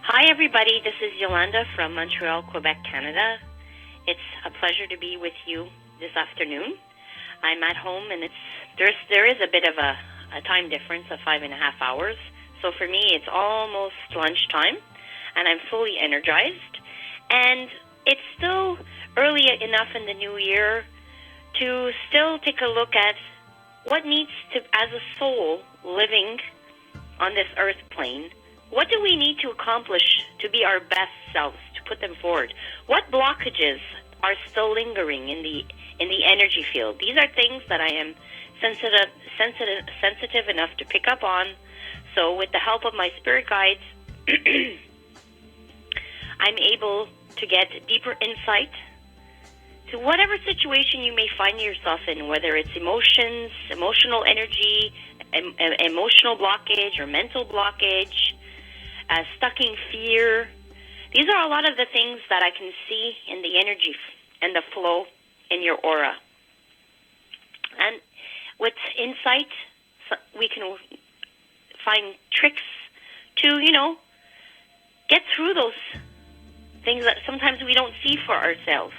Hi, everybody. This is Yolanda from Montreal, Quebec, Canada. It's a pleasure to be with you this afternoon. I'm at home, and there is a bit of a time difference of 5.5 hours. So for me, it's almost lunchtime, and I'm fully energized. And it's still early enough in the new year to still take a look at what needs to, as a soul living on this earth plane, what do we need to accomplish to be our best selves, to put them forward? What blockages are still lingering in the energy field? These are things that I am sensitive enough to pick up on. So with the help of my spirit guides, I'm able to get deeper insight to whatever situation you may find yourself in, whether it's emotions, emotional energy, emotional blockage or mental blockage, stuck in fear. These are a lot of the things that I can see in the energy and the flow in your aura. And with insight, we can find tricks to, get through those things that sometimes we don't see for ourselves.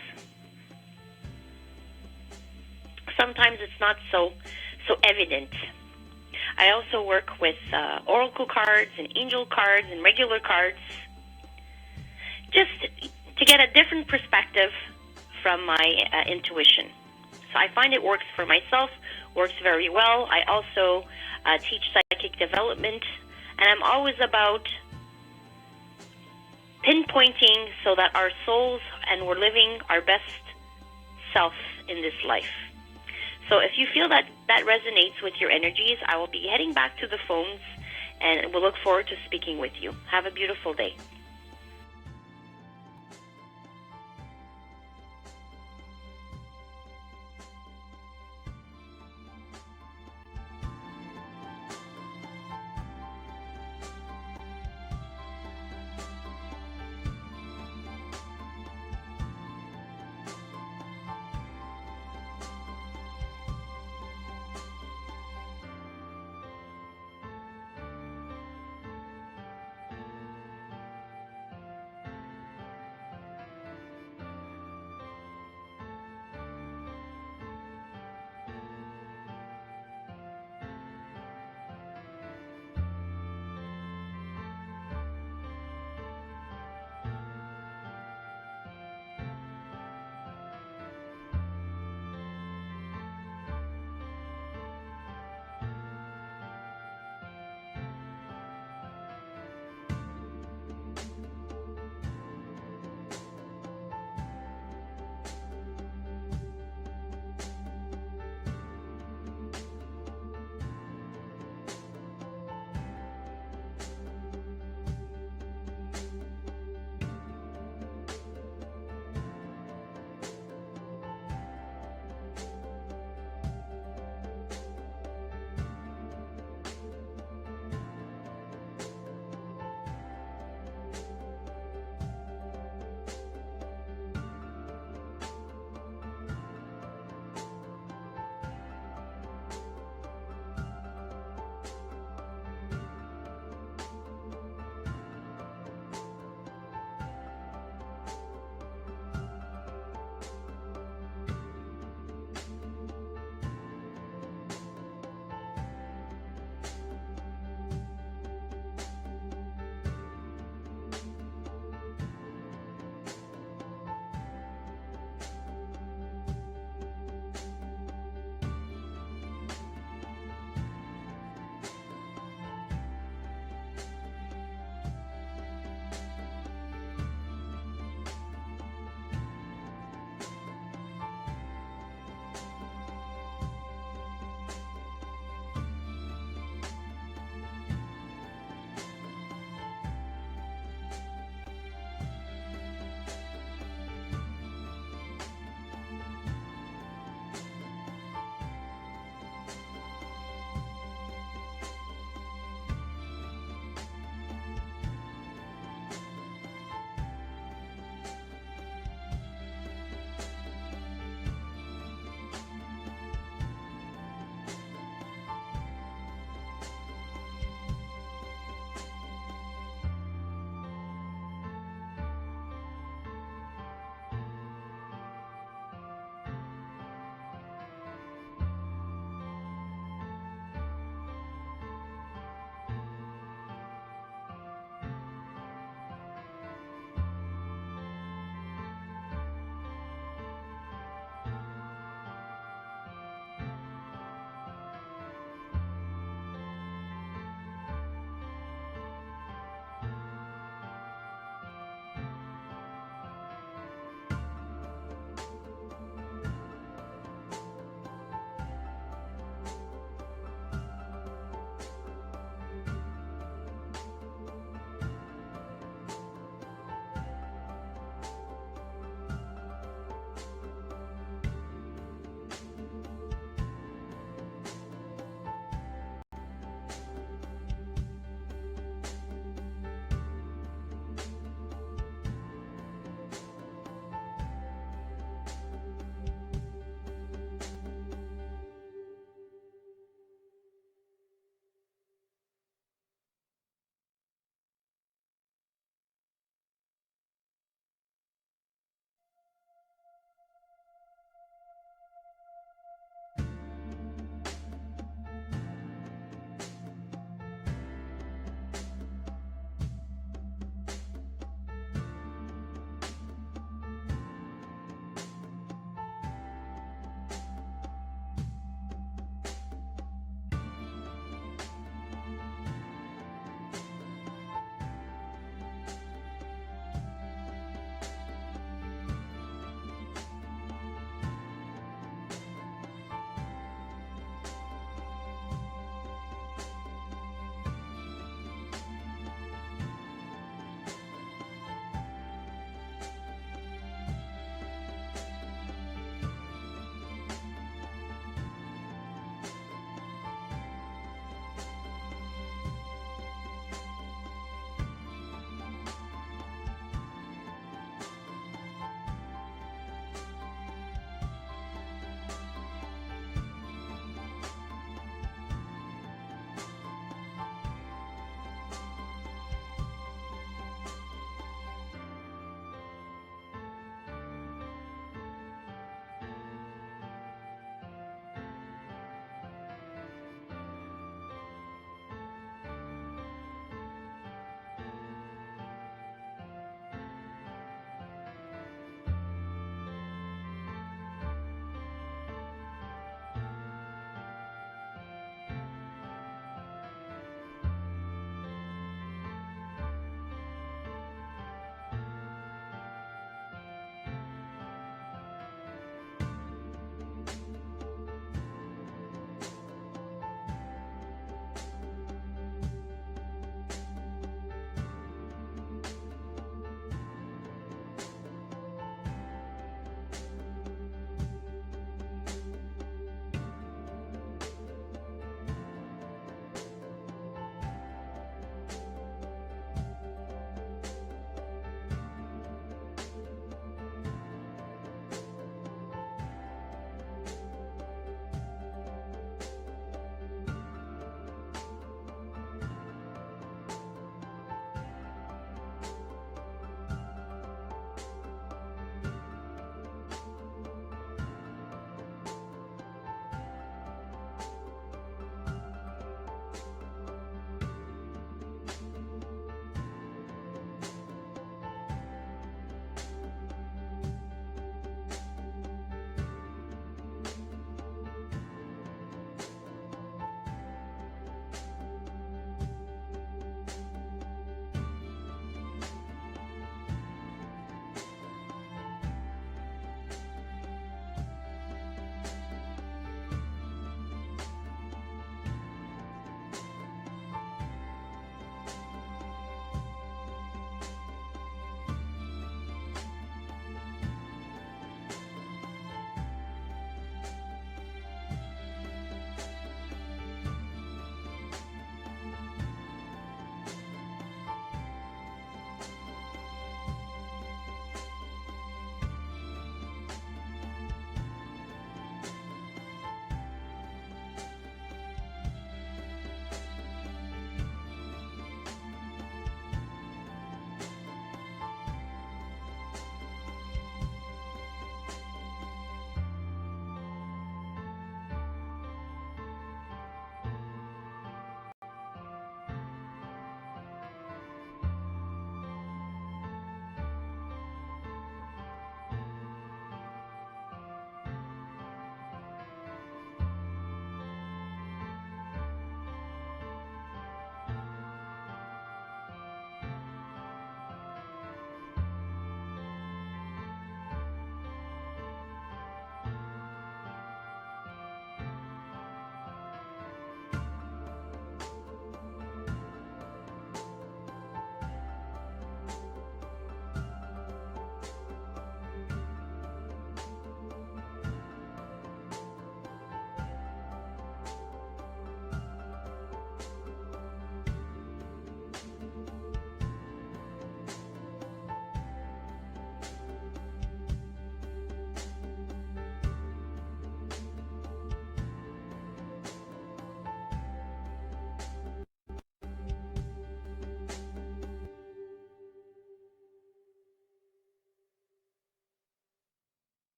Sometimes it's not so evident. I also work with oracle cards and angel cards and regular cards, just to get a different perspective from my intuition. So I find it works for myself, works very well. I also teach psychic development, and I'm always about pinpointing so that our souls and we're living our best self in this life. So if you feel that resonates with your energies, I will be heading back to the phones, and we'll look forward to speaking with you. Have a beautiful day.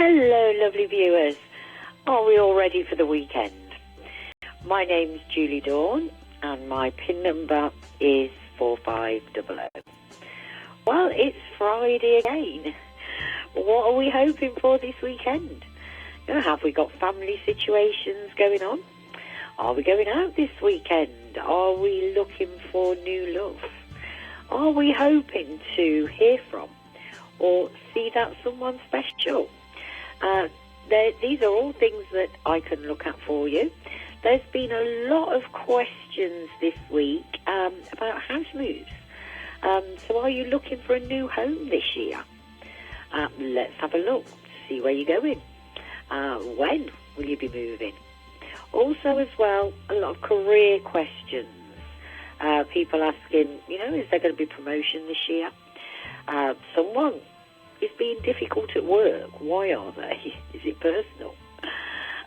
Hello, lovely viewers. Are we all ready for the weekend? My name's Julie Dawn, and my PIN number is 4500. Well, it's Friday again. What are we hoping for this weekend? Have we got family situations going on? Are we going out this weekend? Are we looking for new love? Are we hoping to hear from or see that someone special? These are all things that I can look at for you. There's been a lot of questions this week about house moves. So are you looking for a new home this year? Let's have a look, see where you're going. When will you be moving? Also as well, a lot of career questions. People asking, is there going to be promotion this year? Someone is being difficult at work. Why are they? Is it personal?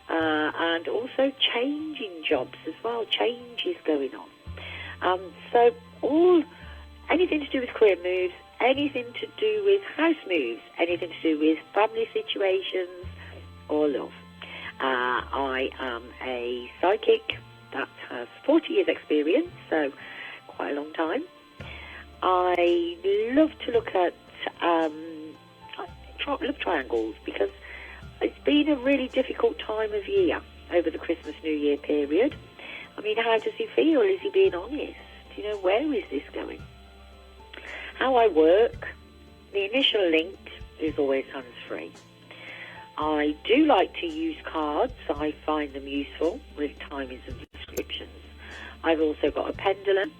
And also changing jobs as well. Change is going on. So anything to do with career moves, anything to do with house moves, anything to do with family situations or love. I am a psychic that has 40 years experience, so quite a long time. I love to look at love triangles because it's been a really difficult time of year over the Christmas New Year period. I mean, how does he feel? Is he being honest? Where is this going? How I work, the initial link is always hands-free. I do like to use cards. I find them useful with timings and descriptions. I've also got a pendulum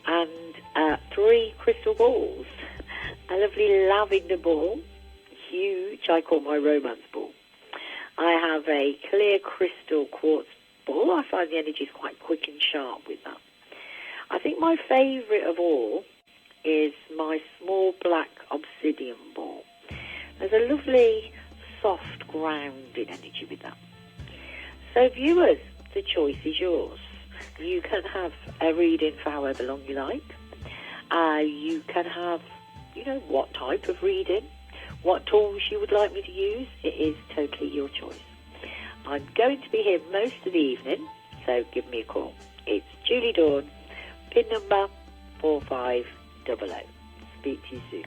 and 3 crystal balls. A lovely lavender ball, huge, I call my romance ball. I have a clear crystal quartz ball. I find the energy is quite quick and sharp with that. I think my favourite of all is my small black obsidian ball. There's a lovely soft grounded energy with that. So viewers, the choice is yours. You can have a reading for however long you like. You can have, what type of reading, what tools you would like me to use. It is totally your choice. I'm going to be here most of the evening, so give me a call. It's Julie Dawn, PIN number 4500. Speak to you soon.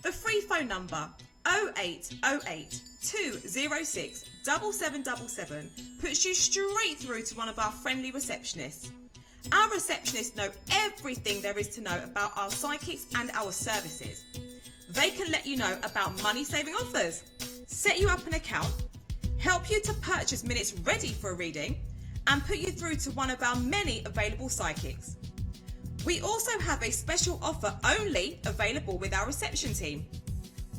The free phone number 0808 206 7777 puts you straight through to one of our friendly receptionists. Our receptionists know everything there is to know about our psychics and our services. They can let you know about money-saving offers, set you up an account, help you to purchase minutes ready for a reading, and put you through to one of our many available psychics. We also have a special offer only available with our reception team.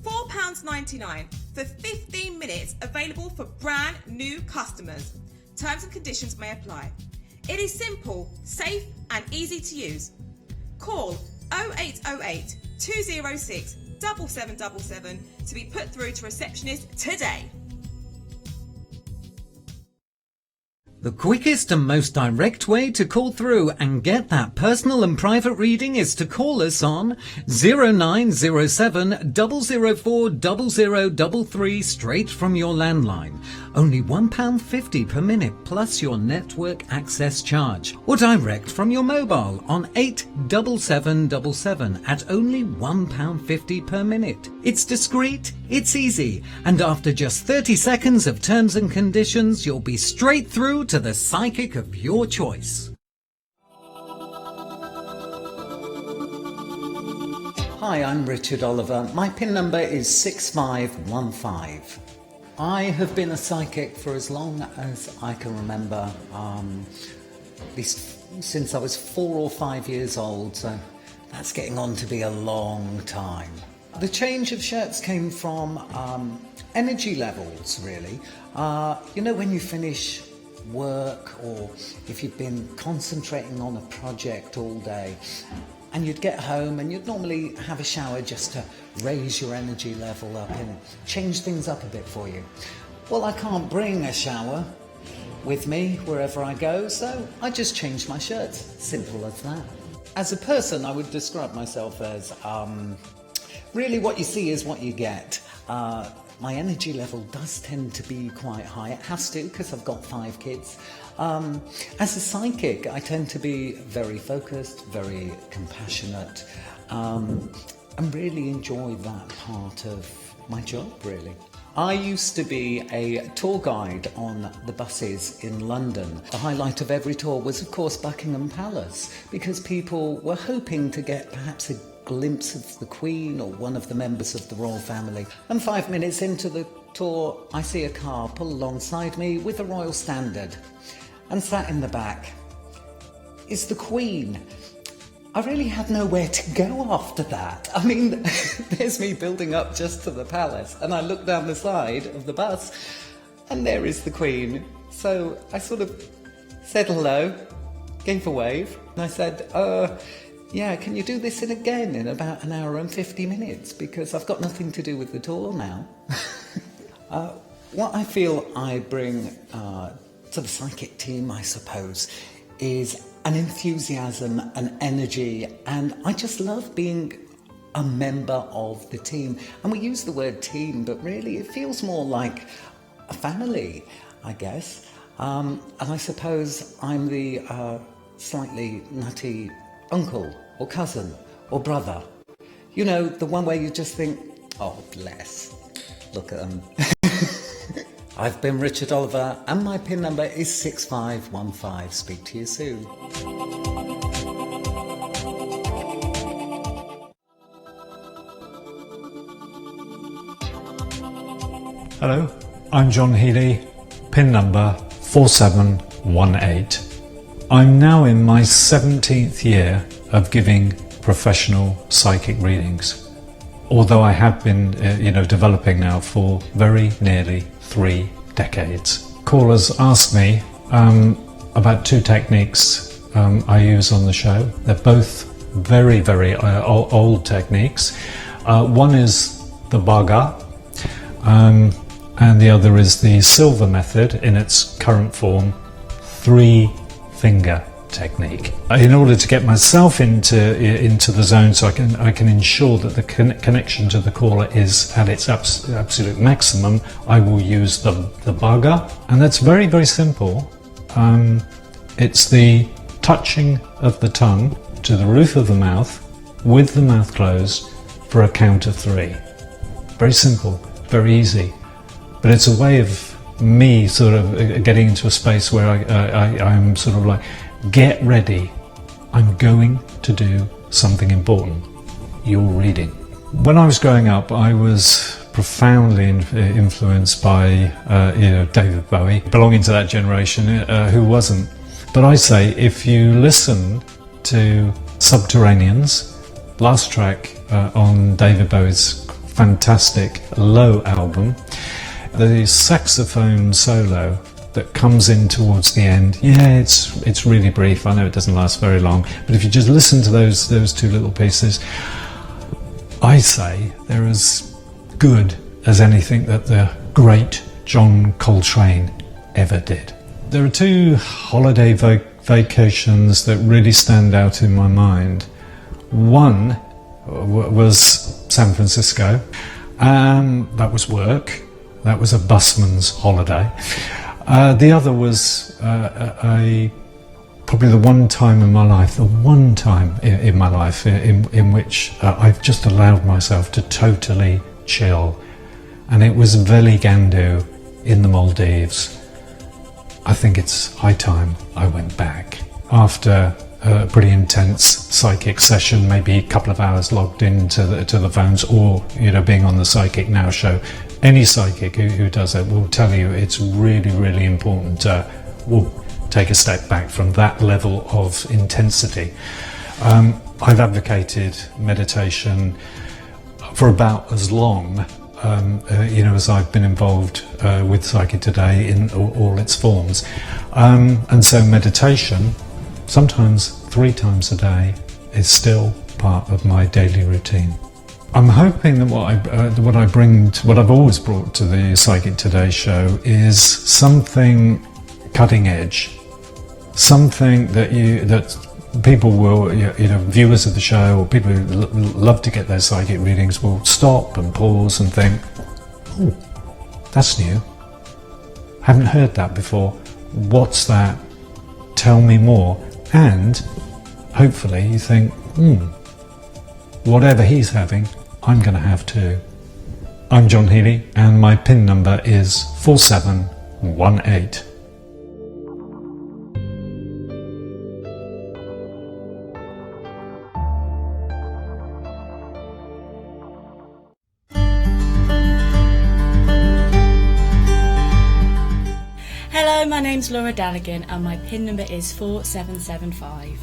£4.99 for 15 minutes, available for brand new customers. Terms and conditions may apply. It is simple, safe and easy to use. Call 0808 206 7777 to be put through to receptionist today. The quickest and most direct way to call through and get that personal and private reading is to call us on 0907 004 0033 straight from your landline. Only £1.50 per minute plus your network access charge. Or direct from your mobile on 87777 at only £1.50 per minute. It's discreet, it's easy, and after just 30 seconds of terms and conditions, you'll be straight through to the psychic of your choice. Hi, I'm Richard Oliver. My PIN number is 6515. I have been a psychic for as long as I can remember, at least since I was 4 or 5 years old, so that's getting on to be a long time. The change of shirts came from energy levels, really. When you finish work, or if you've been concentrating on a project all day, and you'd get home and you'd normally have a shower just to raise your energy level up and change things up a bit for you. Well, I can't bring a shower with me wherever I go, so I just change my shirts. Simple as that. As a person, I would describe myself as really what you see is what you get. My energy level does tend to be quite high. It has to, because I've got 5 kids. As a psychic, I tend to be very focused, very compassionate, and really enjoy that part of my job, really. I used to be a tour guide on the buses in London. The highlight of every tour was, of course, Buckingham Palace, because people were hoping to get perhaps a glimpse of the Queen or one of the members of the royal family. And 5 minutes into the tour, I see a car pull alongside me with a royal standard. And sat in the back is the Queen. I really had nowhere to go after that. I mean, there's me building up just to the palace, and I look down the side of the bus, and there is the Queen. So I sort of said hello, gave a wave, and I said, yeah, can you do this again in about an hour and 50 minutes? Because I've got nothing to do with the tour now. What I feel I bring to the psychic team, I suppose, is an enthusiasm, an energy, and I just love being a member of the team. And we use the word team, but really it feels more like a family, I guess. And I suppose I'm the slightly nutty uncle or cousin or brother. You know, the one where you just think, oh, bless, look at them. I've been Richard Oliver, and my PIN number is 6515. Speak to you soon. Hello, I'm John Healey, PIN number 4718. I'm now in my 17th year of giving professional psychic readings, although I have been developing now for very nearly 3 decades. Callers ask me about 2 techniques I use on the show. They're both very, very old techniques. One is the Baga, and the other is the silver method in its current form, 3-finger technique. In order to get myself into the zone, so I can ensure that the connection to the caller is at its absolute maximum, I will use the Baga, and that's very, very simple. It's the touching of the tongue to the roof of the mouth with the mouth closed for a count of 3. Very simple, very easy, but it's a way of me sort of getting into a space where I'm sort of like, get ready I'm going to do something important. You're reading. When I was growing up, I was profoundly influenced by David Bowie, belonging to that generation. Who wasn't? But I say, if you listen to Subterraneans, last track on David Bowie's fantastic Low album, the saxophone solo that comes in towards the end, it's really brief. I know it doesn't last very long, but if you just listen to those two little pieces, I say they're as good as anything that the great John Coltrane ever did. There are two holiday vacations that really stand out in my mind. One was San Francisco, and that was work. That was a busman's holiday. The other was probably the one time in my life in which I've just allowed myself to totally chill, and it was Veligandu in the Maldives. I think it's high time I went back. After a pretty intense psychic session, maybe a couple of hours logged into the phones, or being on the Psychic Now show, any psychic who does it will tell you it's really, really important to take a step back from that level of intensity. I've advocated meditation for about as long as I've been involved with Psychic Today in all its forms. And so meditation, sometimes 3 times a day, is still part of my daily routine. I'm hoping that what I've always brought to the Psychic Today show is something cutting edge, something that people will, viewers of the show or people who love to get their psychic readings will stop and pause and think, oh, that's new. Haven't heard that before. What's that? Tell me more. And hopefully you think, whatever he's having, I'm going to have too. I'm John Healey, and my PIN number is 4718. Hello, my name's Laura Daligan and my PIN number is 4775.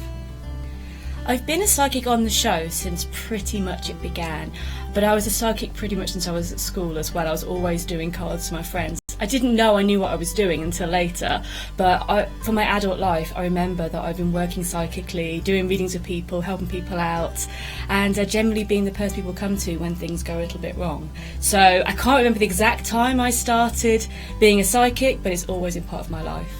I've been a psychic on the show since pretty much it began, but I was a psychic pretty much since I was at school as well. I was always doing cards for my friends. I didn't know I knew what I was doing until later, but for my adult life I remember that I've been working psychically, doing readings with people, helping people out, and generally being the person people come to when things go a little bit wrong. So I can't remember the exact time I started being a psychic, but it's always been part of my life.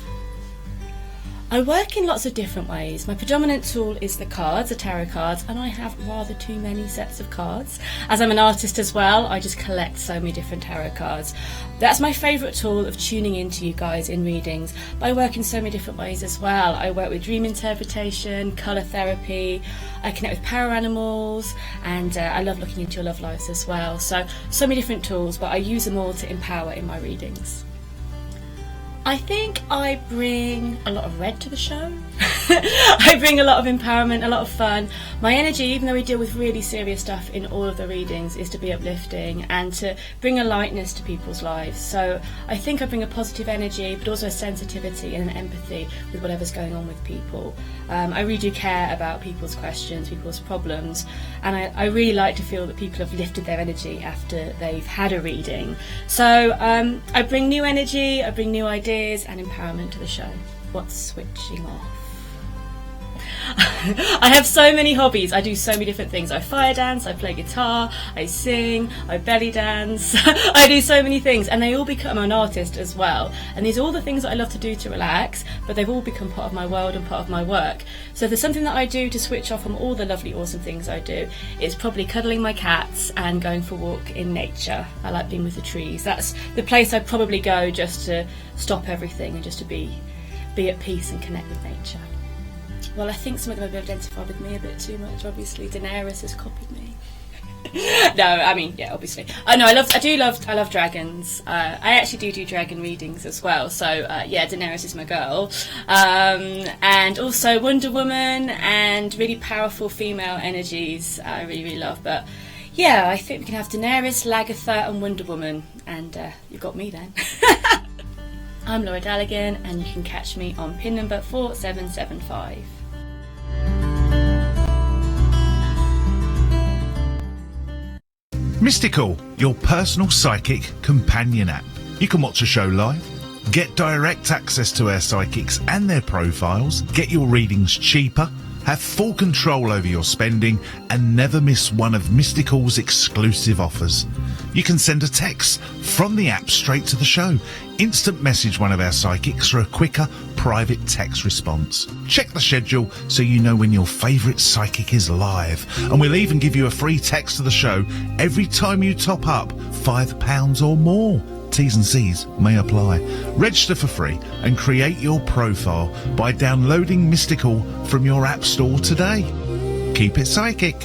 I work in lots of different ways. My predominant tool is the cards, the tarot cards, and I have rather too many sets of cards. As I'm an artist as well, I just collect so many different tarot cards. That's my favourite tool of tuning into you guys in readings, but I work in so many different ways as well. I work with dream interpretation, colour therapy, I connect with power animals, and I love looking into your love lives as well. So many different tools, but I use them all to empower in my readings. I think I bring a lot of red to the show. I bring a lot of empowerment, a lot of fun. My energy, even though we deal with really serious stuff in all of the readings, is to be uplifting and to bring a lightness to people's lives. So I think I bring a positive energy, but also a sensitivity and an empathy with whatever's going on with people. I really do care about people's questions, people's problems, and I really like to feel that people have lifted their energy after they've had a reading. So I bring new energy, I bring new ideas and empowerment to the show. What's switching off? I have so many hobbies. I do so many different things. I fire dance, I play guitar, I sing, I belly dance. I do so many things, and they all become, I'm an artist as well. And these are all the things that I love to do to relax, but they've all become part of my world and part of my work. So if there's something that I do to switch off from all the lovely, awesome things I do, it's probably cuddling my cats and going for a walk in nature. I like being with the trees. That's the place I'd probably go just to stop everything and just to be at peace and connect with nature. Well, I think some of them have identified with me a bit too much. Obviously, Daenerys has copied me. No, I mean, yeah, obviously. I know, I love dragons. I actually do dragon readings as well. So yeah, Daenerys is my girl, and also Wonder Woman and really powerful female energies. I really love. But yeah, I think we can have Daenerys, Lagertha, and Wonder Woman, and you've got me then. I'm Laura Daligan, and you can catch me on pin number 4775. Mystical, your personal psychic companion app. You can watch a show live, get direct access to our psychics and their profiles, get your readings cheaper, have full control over your spending, and never miss one of Mystical's exclusive offers. You can send a text from the app straight to the show. Instant message one of our psychics for a quicker, private text response. Check the schedule so you know when your favourite psychic is live. And we'll even give you a free text to the show every time you top up £5 or more. T's and C's may apply. Register for free and create your profile by downloading Mystical from your app store today. Keep it psychic.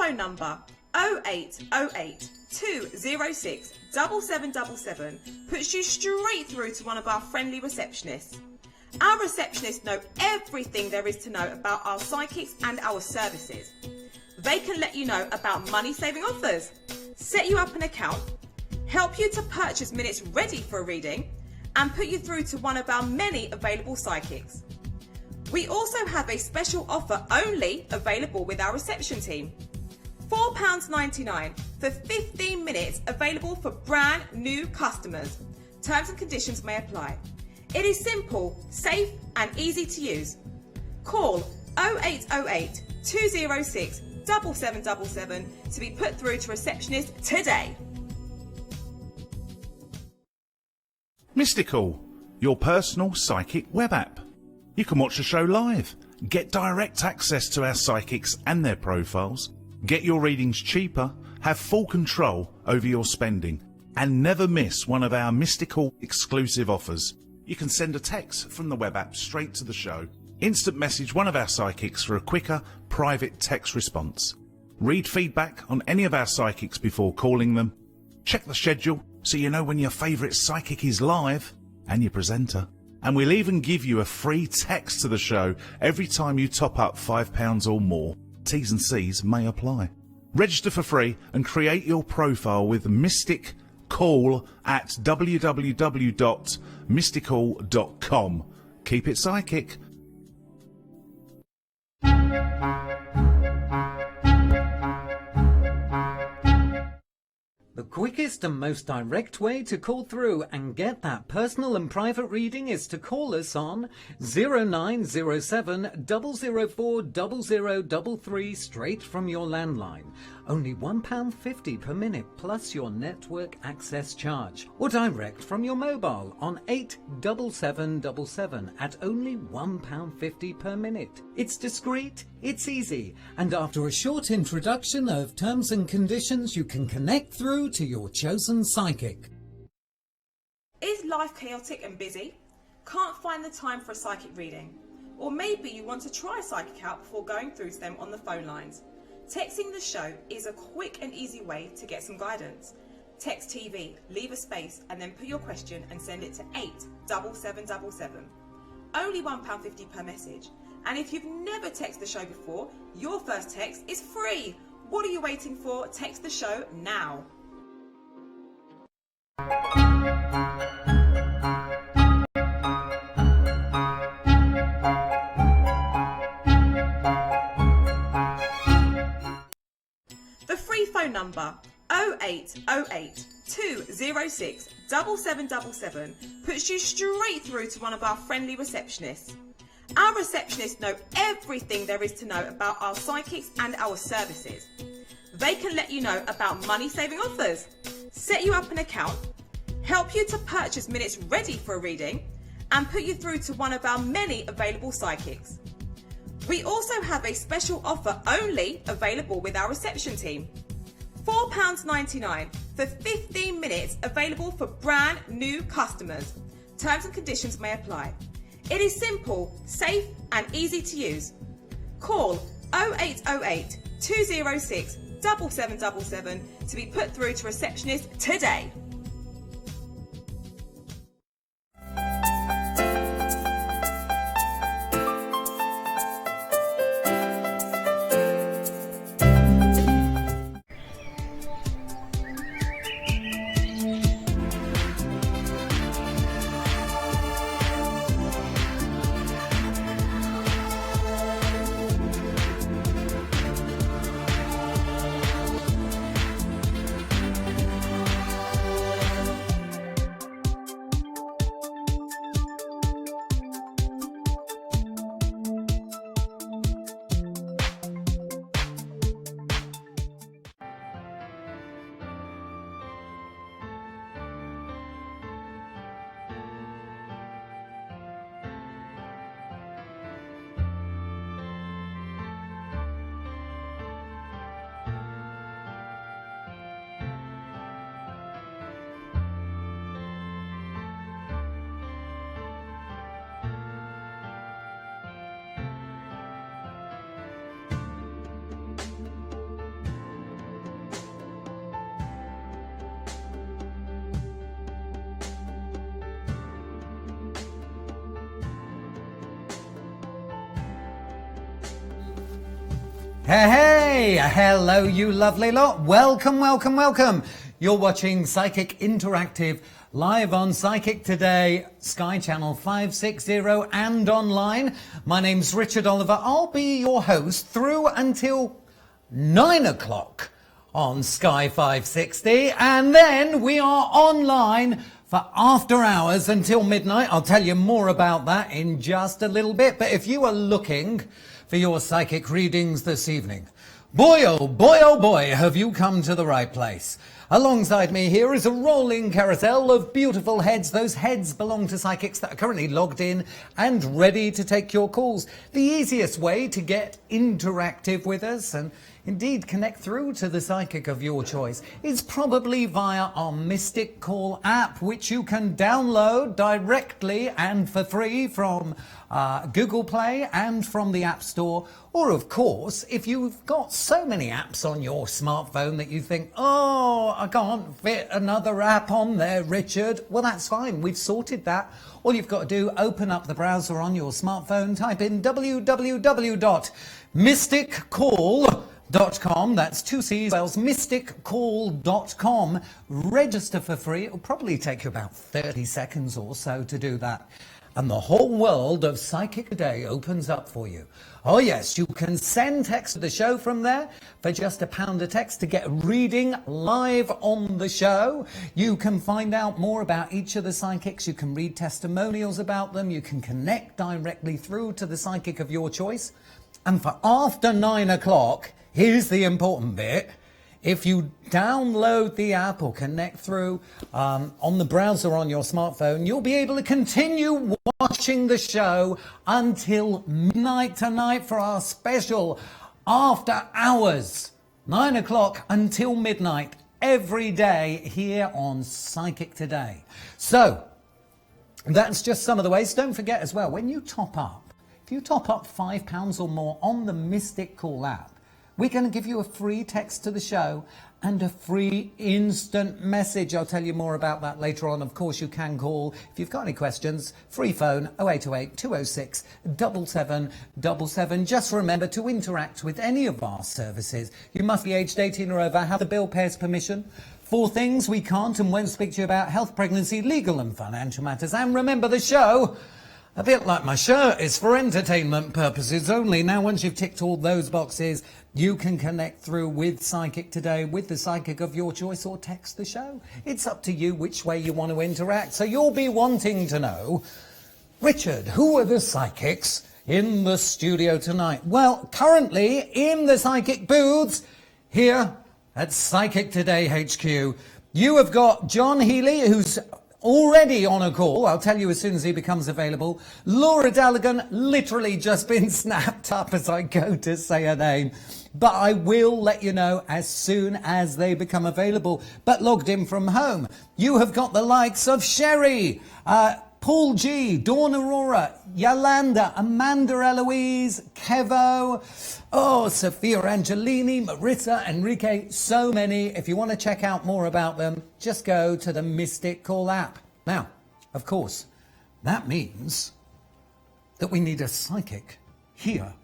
phone number 0808 206 7777 puts you straight through to one of our friendly receptionists. Our receptionists know everything there is to know about our psychics and our services. They can let you know about money-saving offers, set you up an account, help you to purchase minutes ready for a reading, and put you through to one of our many available psychics. We also have a special offer only available with our reception team. £4.99 for 15 minutes, available for brand new customers. Terms and conditions may apply. It is simple, safe and easy to use. Call 0808 206 7777 to be put through to receptionist today. Mystical, your personal psychic web app. You can watch the show live, get direct access to our psychics and their profiles, get your readings cheaper, have full control over your spending, and never miss one of our Mystical exclusive offers. You can send a text from the web app straight to the show, instant message one of our psychics for a quicker, private text response. Read feedback on any of our psychics before calling them. Check the schedule so you know when your favourite psychic is live and your presenter. And we'll even give you a free text to the show every time you top up £5 or more. T's and C's may apply. Register for free and create your profile with Mystic Call at www.mystical.com. Keep it psychic. The quickest and most direct way to call through and get that personal and private reading is to call us on 0907 004 0033 straight from your landline. Only £1.50 per minute plus your network access charge. Or direct from your mobile on 87777 at only £1.50 per minute. It's discreet, it's easy, and after a short introduction of terms and conditions, you can connect through to your chosen psychic. Is life chaotic and busy? Can't find the time for a psychic reading? Or maybe you want to try a psychic out before going through to them on the phone lines? Texting the show is a quick and easy way to get some guidance. Text TV, leave a space, and then put your question and send it to 87777. Only £1.50 per message. And if you've never texted the show before, your first text is free. What are you waiting for? Text the show now. The free phone number 0808 206 7777 puts you straight through to one of our friendly receptionists. Our receptionists know everything there is to know about our psychics and our services. They can let you know about money-saving offers, set you up an account, help you to purchase minutes ready for a reading, and put you through to one of our many available psychics. We also have a special offer only available with our reception team. £4.99 for 15 minutes, available for brand new customers. Terms and conditions may apply. It is simple, safe and easy to use. Call 0808 206 7777 to be put through to receptionist today. Hey, hello you lovely lot. Welcome, welcome, welcome. You're watching Psychic Interactive live on Psychic Today, Sky Channel 560 and online. My name's Richard Oliver. I'll be your host through until 9 o'clock on Sky 560, and then we are online for after hours until midnight. I'll tell you more about that in just a little bit. But if you are looking for your psychic readings this evening, boy, oh boy, have you come to the right place. Alongside me here is a rolling carousel of beautiful heads. Those heads belong to psychics that are currently logged in and ready to take your calls. The easiest way to get interactive with us and indeed connect through to the psychic of your choice is probably via our Mystic Call app, which you can download directly and for free from Google Play and from the App Store. Or of course, if you've got so many apps on your smartphone that you think, oh, I can't fit another app on there, Richard, well, that's fine. We've sorted that. All you've got to do, open up the browser on your smartphone, type in www.mysticcall.com, that's 2 C's, spells mysticcall.com. Register for free. It'll probably take you about 30 seconds or so to do that. And the whole world of Psychic Today opens up for you. Oh yes, you can send text to the show from there for just £1 a text to get a reading live on the show. You can find out more about each of the psychics. You can read testimonials about them. You can connect directly through to the psychic of your choice. And for after 9 o'clock, here's the important bit. If you download the app or connect through on the browser on your smartphone, you'll be able to continue watching the show until midnight tonight for our special after hours, 9 o'clock until midnight every day here on Psychic Today. So that's just some of the ways. Don't forget as well, when you top up, if you top up £5 or more on the Mystic Call app, we're going to give you a free text to the show and a free instant message. I'll tell you more about that later on. Of course, you can call if you've got any questions. Free phone 0808 206 7777. Just remember to interact with any of our services. You must be aged 18 or over, have the bill payer's permission. 4 things we can't and won't speak to you about: health, pregnancy, legal and financial matters. And remember, the show, a bit like my shirt, is for entertainment purposes only. Now, once you've ticked all those boxes, you can connect through with Psychic Today, with the psychic of your choice, or text the show. It's up to you which way you want to interact. So you'll be wanting to know, Richard, who are the psychics in the studio tonight? Well, currently in the psychic booths here at Psychic Today HQ, you have got John Healey, who's already on a call. I'll tell you as soon as he becomes available. Laura Daligan, literally just been snapped up as I go to say her name. But I will let you know as soon as they become available. But logged in from home, you have got the likes of Sherry, Paul G, Dawn Aurora, Yolanda, Amanda Eloise, Kevo, Sophia Angelini, Marissa, Enrique, so many. If you want to check out more about them, just go to the Mystic Call app. Now, of course, that means that we need a psychic here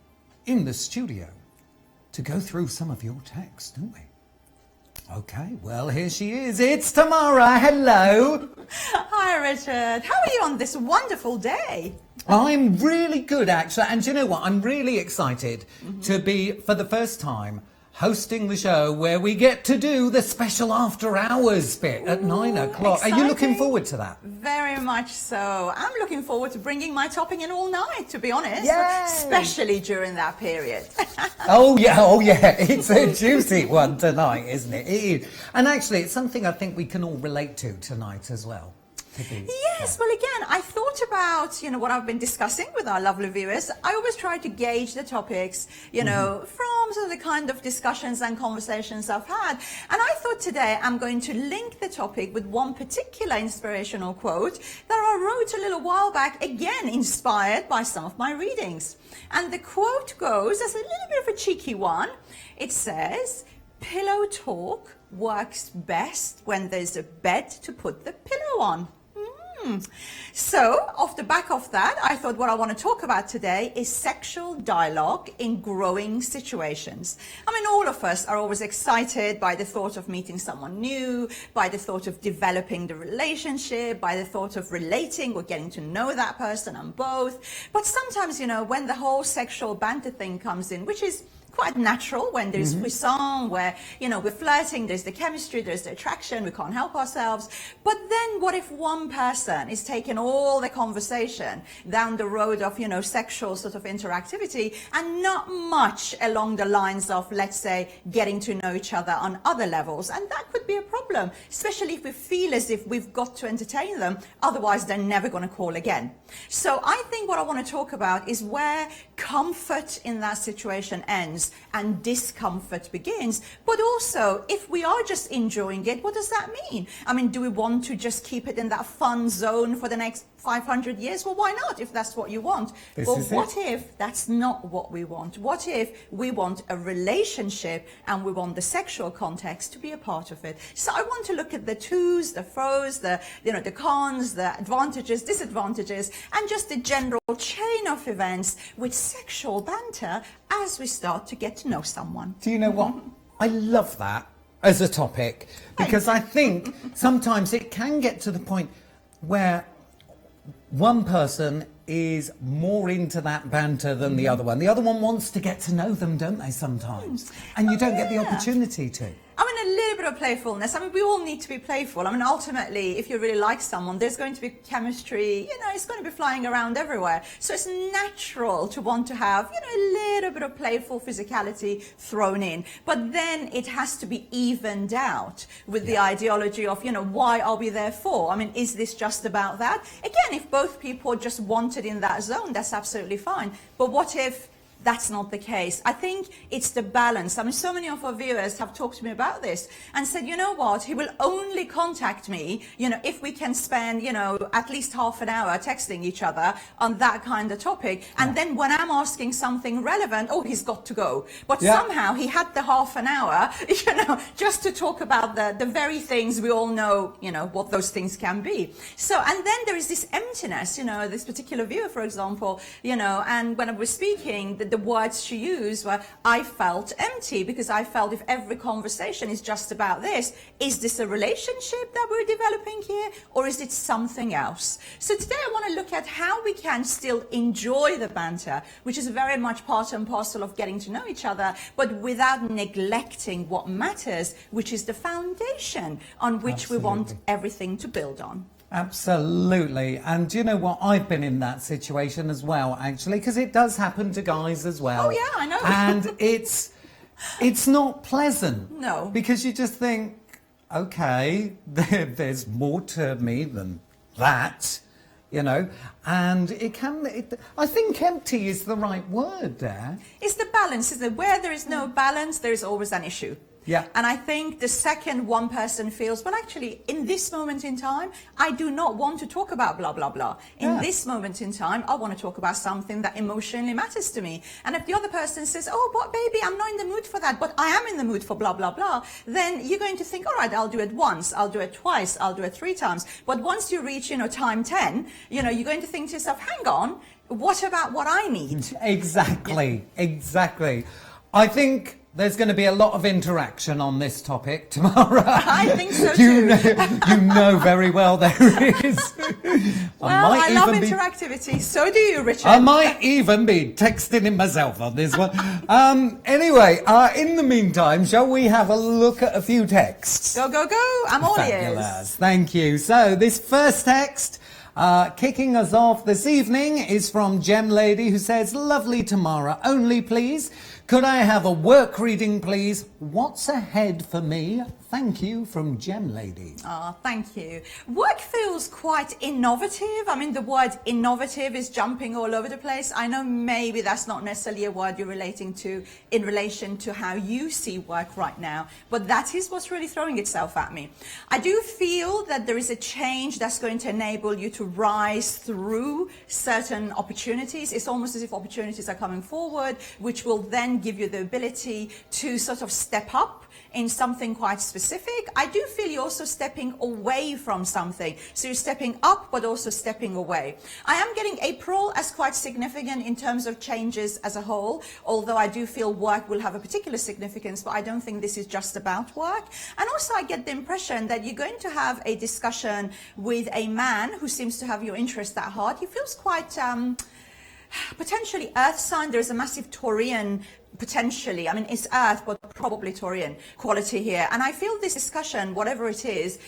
in the studio to go through some of your texts, don't we? Okay, well, here she is. It's Tamara. Hello. Hi, Richard. How are you on this wonderful day? I'm really good, actually. And do you know what? I'm really excited to be, for the first time, hosting the show where we get to do the special after hours bit at 9 o'clock. Exciting. Are you looking forward to that? Very much so. I'm looking forward to bringing my topping in all night, to be honest. Yay. Especially during that period. Oh yeah. It's a juicy one tonight, isn't it? It is. And actually, it's something I think we can all relate to tonight as well. Yes, well, again, I thought about, what I've been discussing with our lovely viewers. I always try to gauge the topics, from sort of the kind of discussions and conversations I've had. And I thought today I'm going to link the topic with one particular inspirational quote that I wrote a little while back, again, inspired by some of my readings. And the quote goes, as a little bit of a cheeky one. It says, "Pillow talk works best when there's a bed to put the pillow on." So, off the back of that, I thought what I want to talk about today is sexual dialogue in growing situations. I mean, all of us are always excited by the thought of meeting someone new, by the thought of developing the relationship, by the thought of relating or getting to know that person and both. But sometimes, when the whole sexual banter thing comes in, which is quite natural when there's frisson, where, we're flirting, there's the chemistry, there's the attraction, we can't help ourselves. But then what if one person is taking all the conversation down the road of, sexual sort of interactivity and not much along the lines of, let's say, getting to know each other on other levels? And that could be a problem, especially if we feel as if we've got to entertain them, otherwise they're never going to call again. So I think what I want to talk about is where comfort in that situation ends and discomfort begins. But also, if we are just enjoying it, what does that mean? I mean, do we want to just keep it in that fun zone for the next 500 years? Well, why not, if that's what you want? But what if that's not what we want? What if we want a relationship and we want the sexual context to be a part of it? So I want to look at the twos, the fro's, the cons, the advantages, disadvantages, and just the general chain of events with sexual banter as we start to get to know someone. Do you know what? I love that as a topic, because I think sometimes it can get to the point where one person is more into that banter than the other one. The other one wants to get to know them, don't they, sometimes? And you don't get the opportunity to. I mean, a little bit of playfulness. I mean, we all need to be playful. I mean, ultimately, if you really like someone, there's going to be chemistry, it's going to be flying around everywhere. So it's natural to want to have, a little bit of playful physicality thrown in. But then it has to be evened out with the ideology of, why are we there for? I mean, is this just about that? Again, if both people just wanted in that zone, that's absolutely fine. But what if that's not the case? I think it's the balance. I mean, so many of our viewers have talked to me about this and said, you know what, he will only contact me, if we can spend, at least half an hour texting each other on that kind of topic. And then when I'm asking something relevant, he's got to go. But somehow he had the half an hour, just to talk about the very things we all know, what those things can be. So, and then there is this emptiness, this particular viewer, for example, and when I was speaking, the words she used were, I felt empty, because I felt if every conversation is just about this, is this a relationship that we're developing here, or is it something else? So today I want to look at how we can still enjoy the banter, which is very much part and parcel of getting to know each other, but without neglecting what matters, which is the foundation on which we want everything to build on. Absolutely. And you know what? I've been in that situation as well, actually, because it does happen to guys as well. Oh, yeah, I know. And it's not pleasant. No. Because you just think, okay, there's more to me than that, and I think empty is the right word there. It's the balance, isn't it? Where there is no balance, there is always an issue. Yeah. And I think the second one person feels, well, actually, in this moment in time, I do not want to talk about blah, blah, blah. In this moment in time, I want to talk about something that emotionally matters to me. And if the other person says, oh, but baby, I'm not in the mood for that, but I am in the mood for blah, blah, blah, then you're going to think, all right, I'll do it once, I'll do it twice, I'll do it 3 times. But once you reach, time 10, you're going to think to yourself, hang on, what about what I need? Exactly. I think there's going to be a lot of interaction on this topic, Tamara. I think so too. You know very well there is. Well, I love interactivity. So do you, Richard. I might even be texting him myself on this one. Anyway, in the meantime, shall we have a look at a few texts? Go, go, go. I'm all Fabulous. ears. Thank you. So this first text, kicking us off this evening, is from Gem Lady, who says, lovely Tamara, only please, could I have a work reading, please? What's ahead for me? Thank you, from Gem Lady. Oh, thank you. Work feels quite innovative. I mean, the word innovative is jumping all over the place. I know maybe that's not necessarily a word you're relating to in relation to how you see work right now, but that is what's really throwing itself at me. I do feel that there is a change that's going to enable you to rise through certain opportunities. It's almost as if opportunities are coming forward, which will then give you the ability to sort of step up in something quite specific. I do feel you're also stepping away from something. So you're stepping up, but also stepping away. I am getting April as quite significant in terms of changes as a whole, although I do feel work will have a particular significance, but I don't think this is just about work. And also I get the impression that you're going to have a discussion with a man who seems to have your interest at heart. He feels quite potentially earth sign. There's a massive Taurian potentially, I mean it's earth but probably Taurian quality here, and I feel this discussion, whatever it is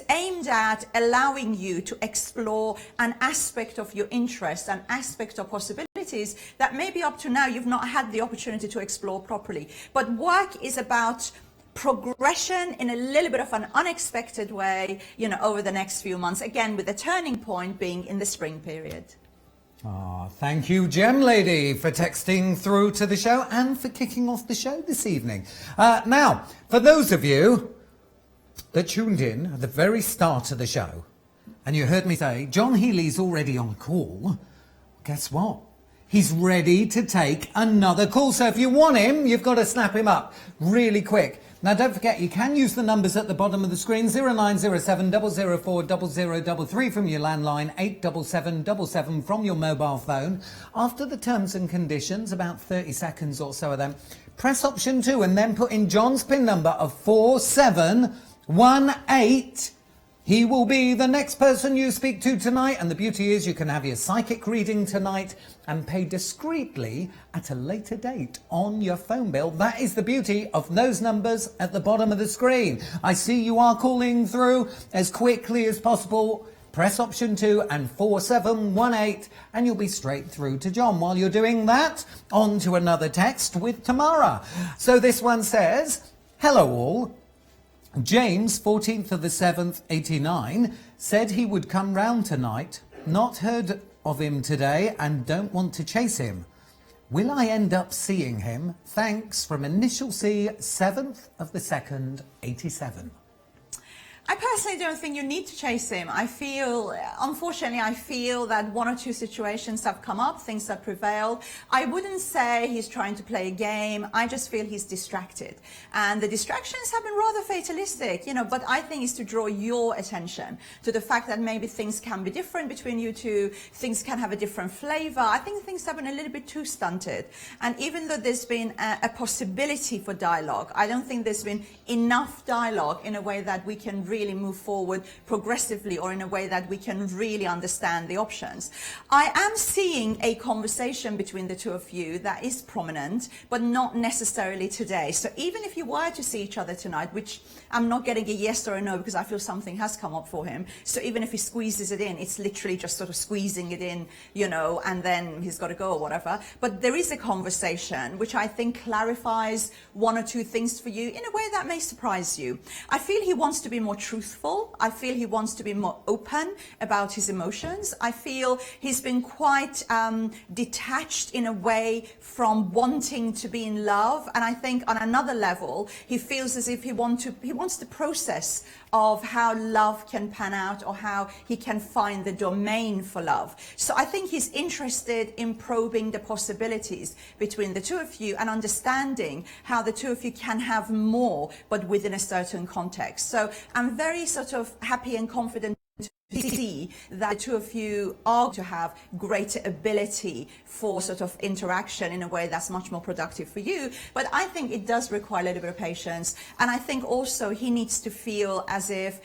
aimed at allowing you to explore an aspect of your interest, an aspect of possibilities that maybe up to now you've not had the opportunity to explore properly. But work is about progression in a little bit of an unexpected way, you know, over the next few months, again with the turning point being in the spring period. Thank you, Gem Lady, for texting through to the show and for kicking off the show this evening. Now, for those of you that tuned in at the very start of the show and you heard me say, John Healey's already on call, guess what? He's ready to take another call. So if you want him, you've got to snap him up really quick. Now, don't forget, you can use the numbers at the bottom of the screen, 0907 004 0033 from your landline, 87777 from your mobile phone. After the terms and conditions, about 30 seconds or so of them, press option 2 and then put in John's PIN number of 4718. He will be the next person you speak to tonight, and the beauty is you can have your psychic reading tonight and pay discreetly at a later date on your phone bill. That is the beauty of those numbers at the bottom of the screen. I see you are calling through as quickly as possible. Press option 2 and 4718 and you'll be straight through to John. While you're doing that, on to another text with Tamara. So this one says, hello all. James, 14th of the 7th, 89, said he would come round tonight. Not heard of him today and don't want to chase him. Will I end up seeing him? Thanks, from Initial C, 7th of the 2nd, 87. I personally don't think you need to chase him. Unfortunately, I feel that one or two situations have come up, things have prevailed. I wouldn't say he's trying to play a game. I just feel he's distracted. And the distractions have been rather fatalistic, you know, but I think it's to draw your attention to the fact that maybe things can be different between you two, things can have a different flavor. I think things have been a little bit too stunted. And even though there's been a possibility for dialogue, I don't think there's been enough dialogue in a way that we can really move forward progressively or in a way that we can really understand the options. I am seeing a conversation between the two of you that is prominent, but not necessarily today. So even if you were to see each other tonight, which I'm not getting a yes or a no because I feel something has come up for him. So even if he squeezes it in, it's literally just sort of squeezing it in, you know, and then he's got to go or whatever. But there is a conversation which I think clarifies one or two things for you in a way that may surprise you. I feel he wants to be more truthful. I feel he wants to be more open about his emotions. I feel he's been quite detached in a way from wanting to be in love. And I think on another level, he feels as if he wants the process of how love can pan out or how he can find the domain for love. So I think he's interested in probing the possibilities between the two of you and understanding how the two of you can have more, but within a certain context. So I'm very sort of happy and confident to see that the two of you are to have greater ability for sort of interaction in a way that's much more productive for you. But I think it does require a little bit of patience. And I think also he needs to feel as if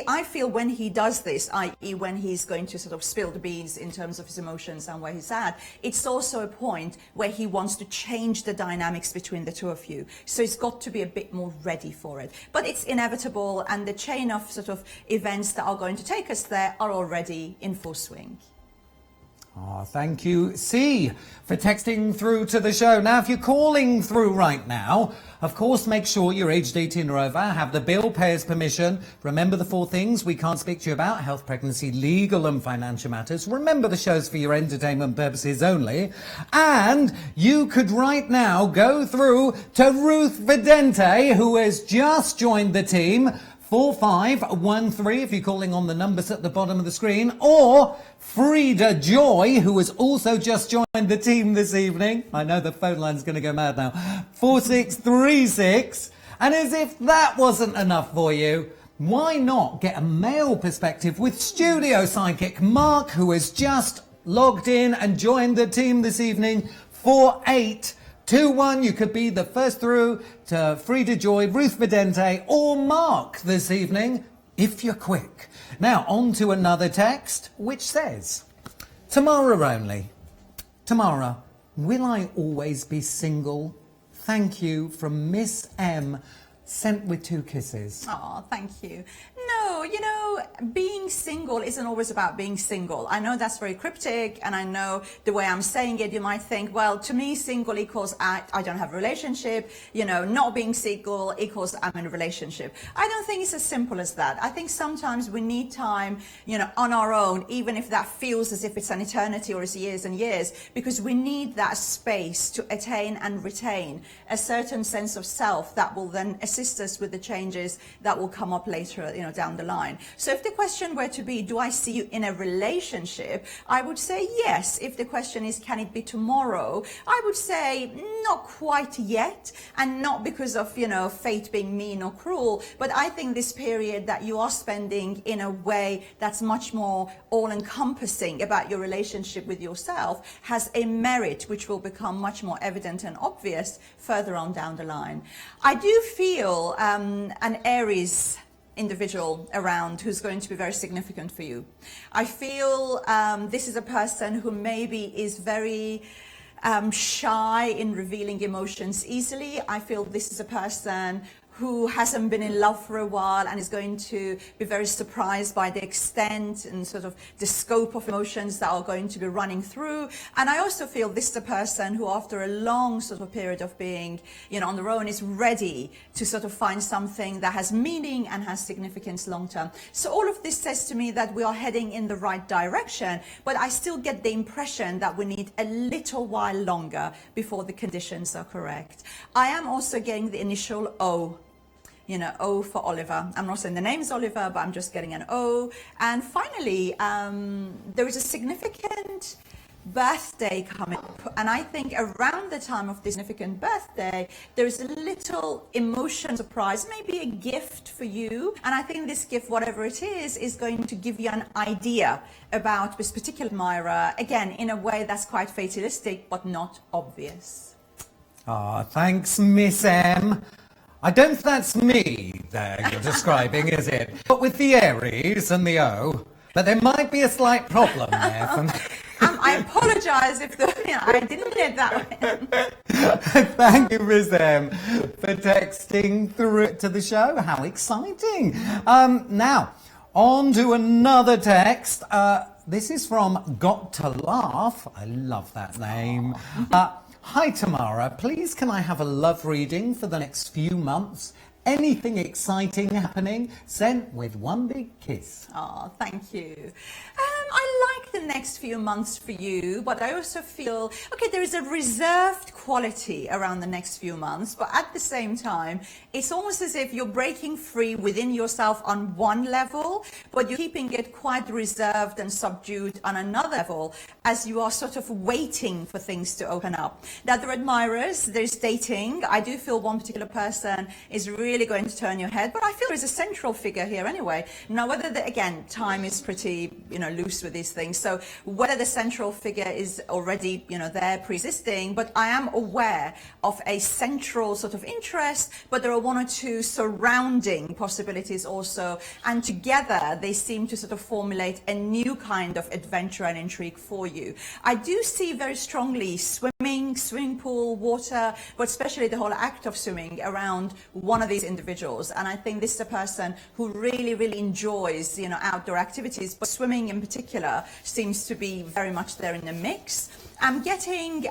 I feel when he does this, i.e. when he's going to sort of spill the beans in terms of his emotions and where he's at, it's also a point where he wants to change the dynamics between the two of you. So he's got to be a bit more ready for it. But it's inevitable, and the chain of sort of events that are going to take us there are already in full swing. Thank you, C, for texting through to the show. Now, if you're calling through right now, of course, make sure you're aged 18 or over, have the bill payer's permission. Remember the 4 things we can't speak to you about: health, pregnancy, legal and financial matters. Remember the show's for your entertainment purposes only. And you could right now go through to Ruth Vidente, who has just joined the team. 4513 if you're calling on the numbers at the bottom of the screen, or Frida Joy, who has also just joined the team this evening. I know the phone line's going to go mad now. 4636. And as if that wasn't enough for you, why not get a male perspective with studio psychic Mark, who has just logged in and joined the team this evening. 4821. You could be the first through to Frida Joy, Ruth Vidente, or Mark this evening, if you're quick. Now, on to another text, which says, Tamara only. Tamara, will I always be single? Thank you, from Miss M, sent with 2 kisses. Oh, thank you. No, you know, being single isn't always about being single. I know that's very cryptic, and I know the way I'm saying it, you might think, well, to me, single equals I don't have a relationship. You know, not being single equals I'm in a relationship. I don't think it's as simple as that. I think sometimes we need time, you know, on our own, even if that feels as if it's an eternity or it's years and years, because we need that space to attain and retain a certain sense of self that will then assist us with the changes that will come up later, you know, down the line. So if the question were to be, do I see you in a relationship? I would say yes. If the question is, can it be tomorrow? I would say not quite yet, and not because of, you know, fate being mean or cruel, but I think this period that you are spending in a way that's much more all-encompassing about your relationship with yourself has a merit which will become much more evident and obvious further on down the line. I do feel an Aries individual around who's going to be very significant for you. I feel this is a person who maybe is very shy in revealing emotions easily. I feel this is a person who hasn't been in love for a while and is going to be very surprised by the extent and sort of the scope of emotions that are going to be running through. And I also feel this is a person who, after a long sort of period of being, you know, on their own, is ready to sort of find something that has meaning and has significance long term. So all of this says to me that we are heading in the right direction, but I still get the impression that we need a little while longer before the conditions are correct. I am also getting the initial O. You know, O for Oliver. I'm not saying the name is Oliver, but I'm just getting an O. And finally, there is a significant birthday coming up. And I think around the time of this significant birthday, there is a little emotion surprise, maybe a gift for you. And I think this gift, whatever it is going to give you an idea about this particular admirer, again, in a way that's quite fatalistic, but not obvious. Ah, thanks, Miss M. I don't think that's me there you're describing, is it? But with the Aries and the O, but there might be a slight problem there. I apologise if I didn't get that one. Thank you, Miss M, for texting through to the show. How exciting. Now, on to another text. This is from Got to Laugh. I love that name. Hi Tamara, please can I have a love reading for the next few months? Anything exciting happening? Sent with 1 big kiss. Oh, thank you. I like the next few months for you, but I also feel, okay, there is a reserved quality around the next few months, but at the same time, it's almost as if you're breaking free within yourself on one level, but you're keeping it quite reserved and subdued on another level as you are sort of waiting for things to open up. Now, there are admirers, there's dating. I do feel one particular person is really going to turn your head, but I feel there's a central figure here anyway. Now, whether, again, time is pretty, you know, loose with these things. So whether the central figure is already, you know, there pre-existing, but I am aware of a central sort of interest, but there are 1 or 2 surrounding possibilities also. And together they seem to sort of formulate a new kind of adventure and intrigue for you. I do see very strongly swimming pool, water, but especially the whole act of swimming around one of these individuals. And I think this is a person who really, really enjoys, you know, outdoor activities, but swimming in particular seems to be very much there in the mix. I'm getting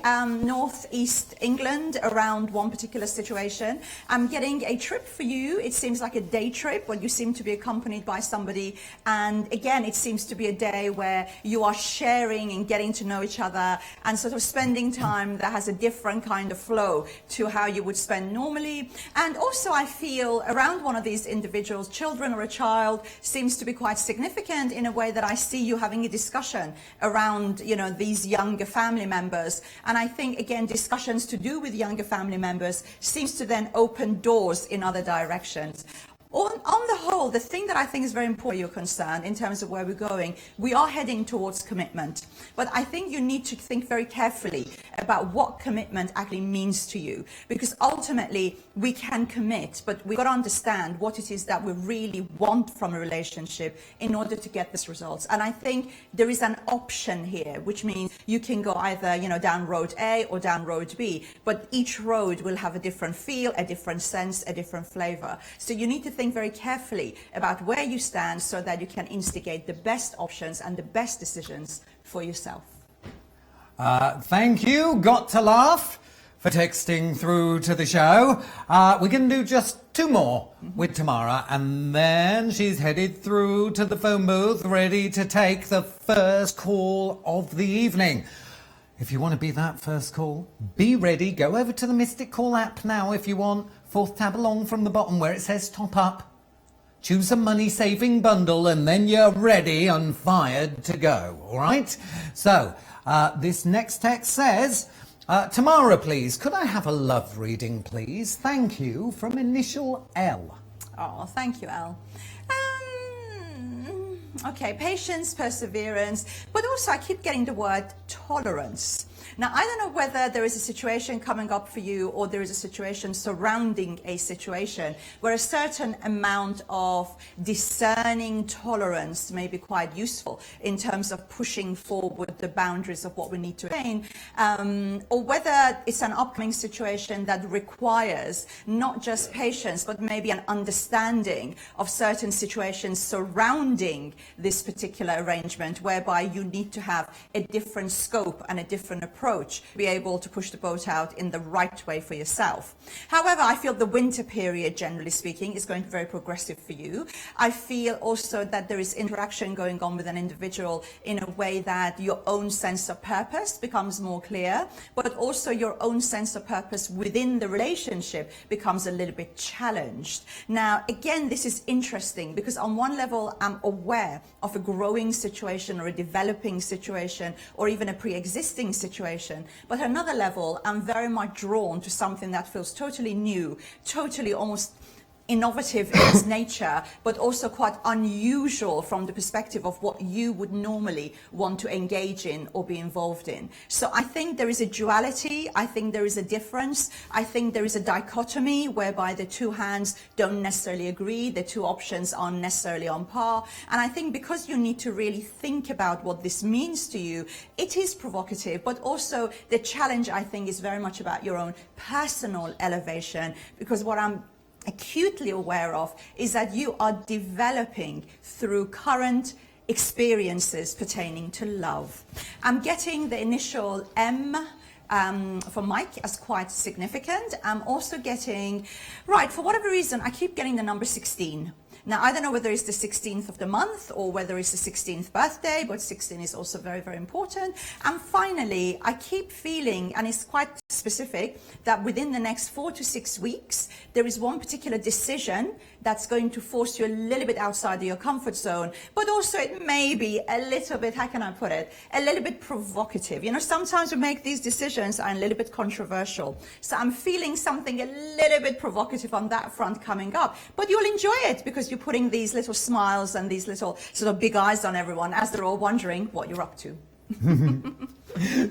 northeast England around one particular situation. I'm getting a trip for you. It seems like a day trip when you seem to be accompanied by somebody. And again, it seems to be a day where you are sharing and getting to know each other and sort of spending time that has a different kind of flow to how you would spend normally. And also I feel around one of these individuals, children or a child, seems to be quite significant in a way that I see you having a discussion around, you know, these younger family family members. And I think, again, discussions to do with younger family members seems to then open doors in other directions. On the whole, the thing that I think is very important, you're concerned in terms of where we're going, we are heading towards commitment. But I think you need to think very carefully about what commitment actually means to you. Because ultimately, we can commit, but we've got to understand what it is that we really want from a relationship in order to get these results. And I think there is an option here, which means you can go either, down road A or down road B. But each road will have a different feel, a different sense, a different flavor. So you need to think very carefully about where you stand so that you can instigate the best options and the best decisions for yourself. Thank you. Got to laugh for texting through to the show. We're going to do just two more with Tamara, and then she's headed through to the phone booth, ready to take the first call of the evening. If you want to be that first call, be ready. Go over to the Mystic Call app now if you want. Fourth tab along from the bottom where it says top up. Choose a money-saving bundle and then you're ready and fired to go, all right? So, this next text says, Tamara, please, could I have a love reading, please? Thank you, from initial L. Oh, thank you, Al. Okay, patience, perseverance, but also I keep getting the word tolerance. Now, I don't know whether there is a situation coming up for you or there is a situation surrounding a situation where a certain amount of discerning tolerance may be quite useful in terms of pushing forward the boundaries of what we need to attain, or whether it's an upcoming situation that requires not just patience, but maybe an understanding of certain situations surrounding this particular arrangement, whereby you need to have a different scope and a different approach to be able to push the boat out in the right way for yourself. However, I feel the winter period, generally speaking, is going to be very progressive for you. I feel also that there is interaction going on with an individual in a way that your own sense of purpose becomes more clear, but also your own sense of purpose within the relationship becomes a little bit challenged. Now, again, this is interesting because on one level, I'm aware of a growing situation or a developing situation or even a pre-existing situation. But at another level, I'm very much drawn to something that feels totally new, totally almost innovative in its nature, but also quite unusual from the perspective of what you would normally want to engage in or be involved in. So I think there is a duality. I think there is a difference. I think there is a dichotomy whereby the two hands don't necessarily agree. The two options aren't necessarily on par. And I think because you need to really think about what this means to you, it is provocative, but also the challenge, I think, is very much about your own personal elevation, because what I'm acutely aware of is that you are developing through current experiences pertaining to love. I'm getting the initial M for Mike as quite significant. I'm also getting, for whatever reason, I keep getting the number 16. Now, I don't know whether it's the 16th of the month or whether it's the 16th birthday, but 16 is also very, very important. And finally, I keep feeling, and it's quite specific, that within the next 4 to 6 weeks, there is one particular decision that's going to force you a little bit outside of your comfort zone, but also it may be a little bit, how can I put it, a little bit provocative. You know, sometimes we make these decisions are a little bit controversial. So I'm feeling something a little bit provocative on that front coming up, but you'll enjoy it because you're putting these little smiles and these little sort of big eyes on everyone as they're all wondering what you're up to.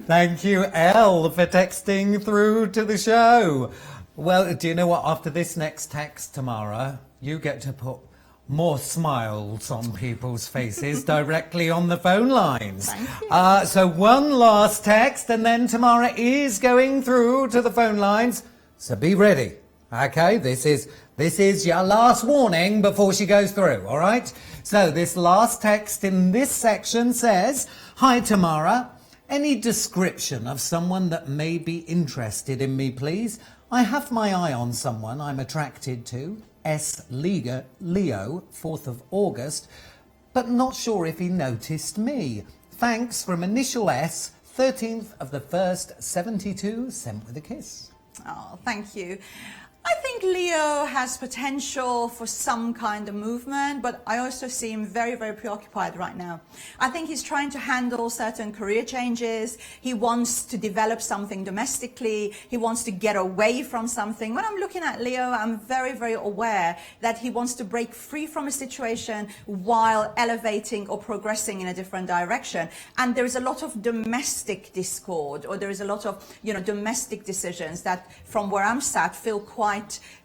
Thank you, Elle, for texting through to the show. Well, do you know what? After this next text, Tamara, you get to put more smiles on people's faces directly on the phone lines. Thank you. So one last text, and then Tamara is going through to the phone lines. So be ready. Okay, this is your last warning before she goes through, all right? So this last text in this section says, "Hi, Tamara. Any description of someone that may be interested in me, please? I have my eye on someone I'm attracted to, S. Leo, 4th of August, but not sure if he noticed me. Thanks from initial S, 13th of the 1st, 72, sent with a kiss." Oh, thank you. I think Leo has potential for some kind of movement, but I also see him very, very preoccupied right now. I think he's trying to handle certain career changes. He wants to develop something domestically. He wants to get away from something. When I'm looking at Leo, I'm very, very aware that he wants to break free from a situation while elevating or progressing in a different direction. And there is a lot of domestic discord, or there is a lot of, domestic decisions that, from where I'm sat, feel quite,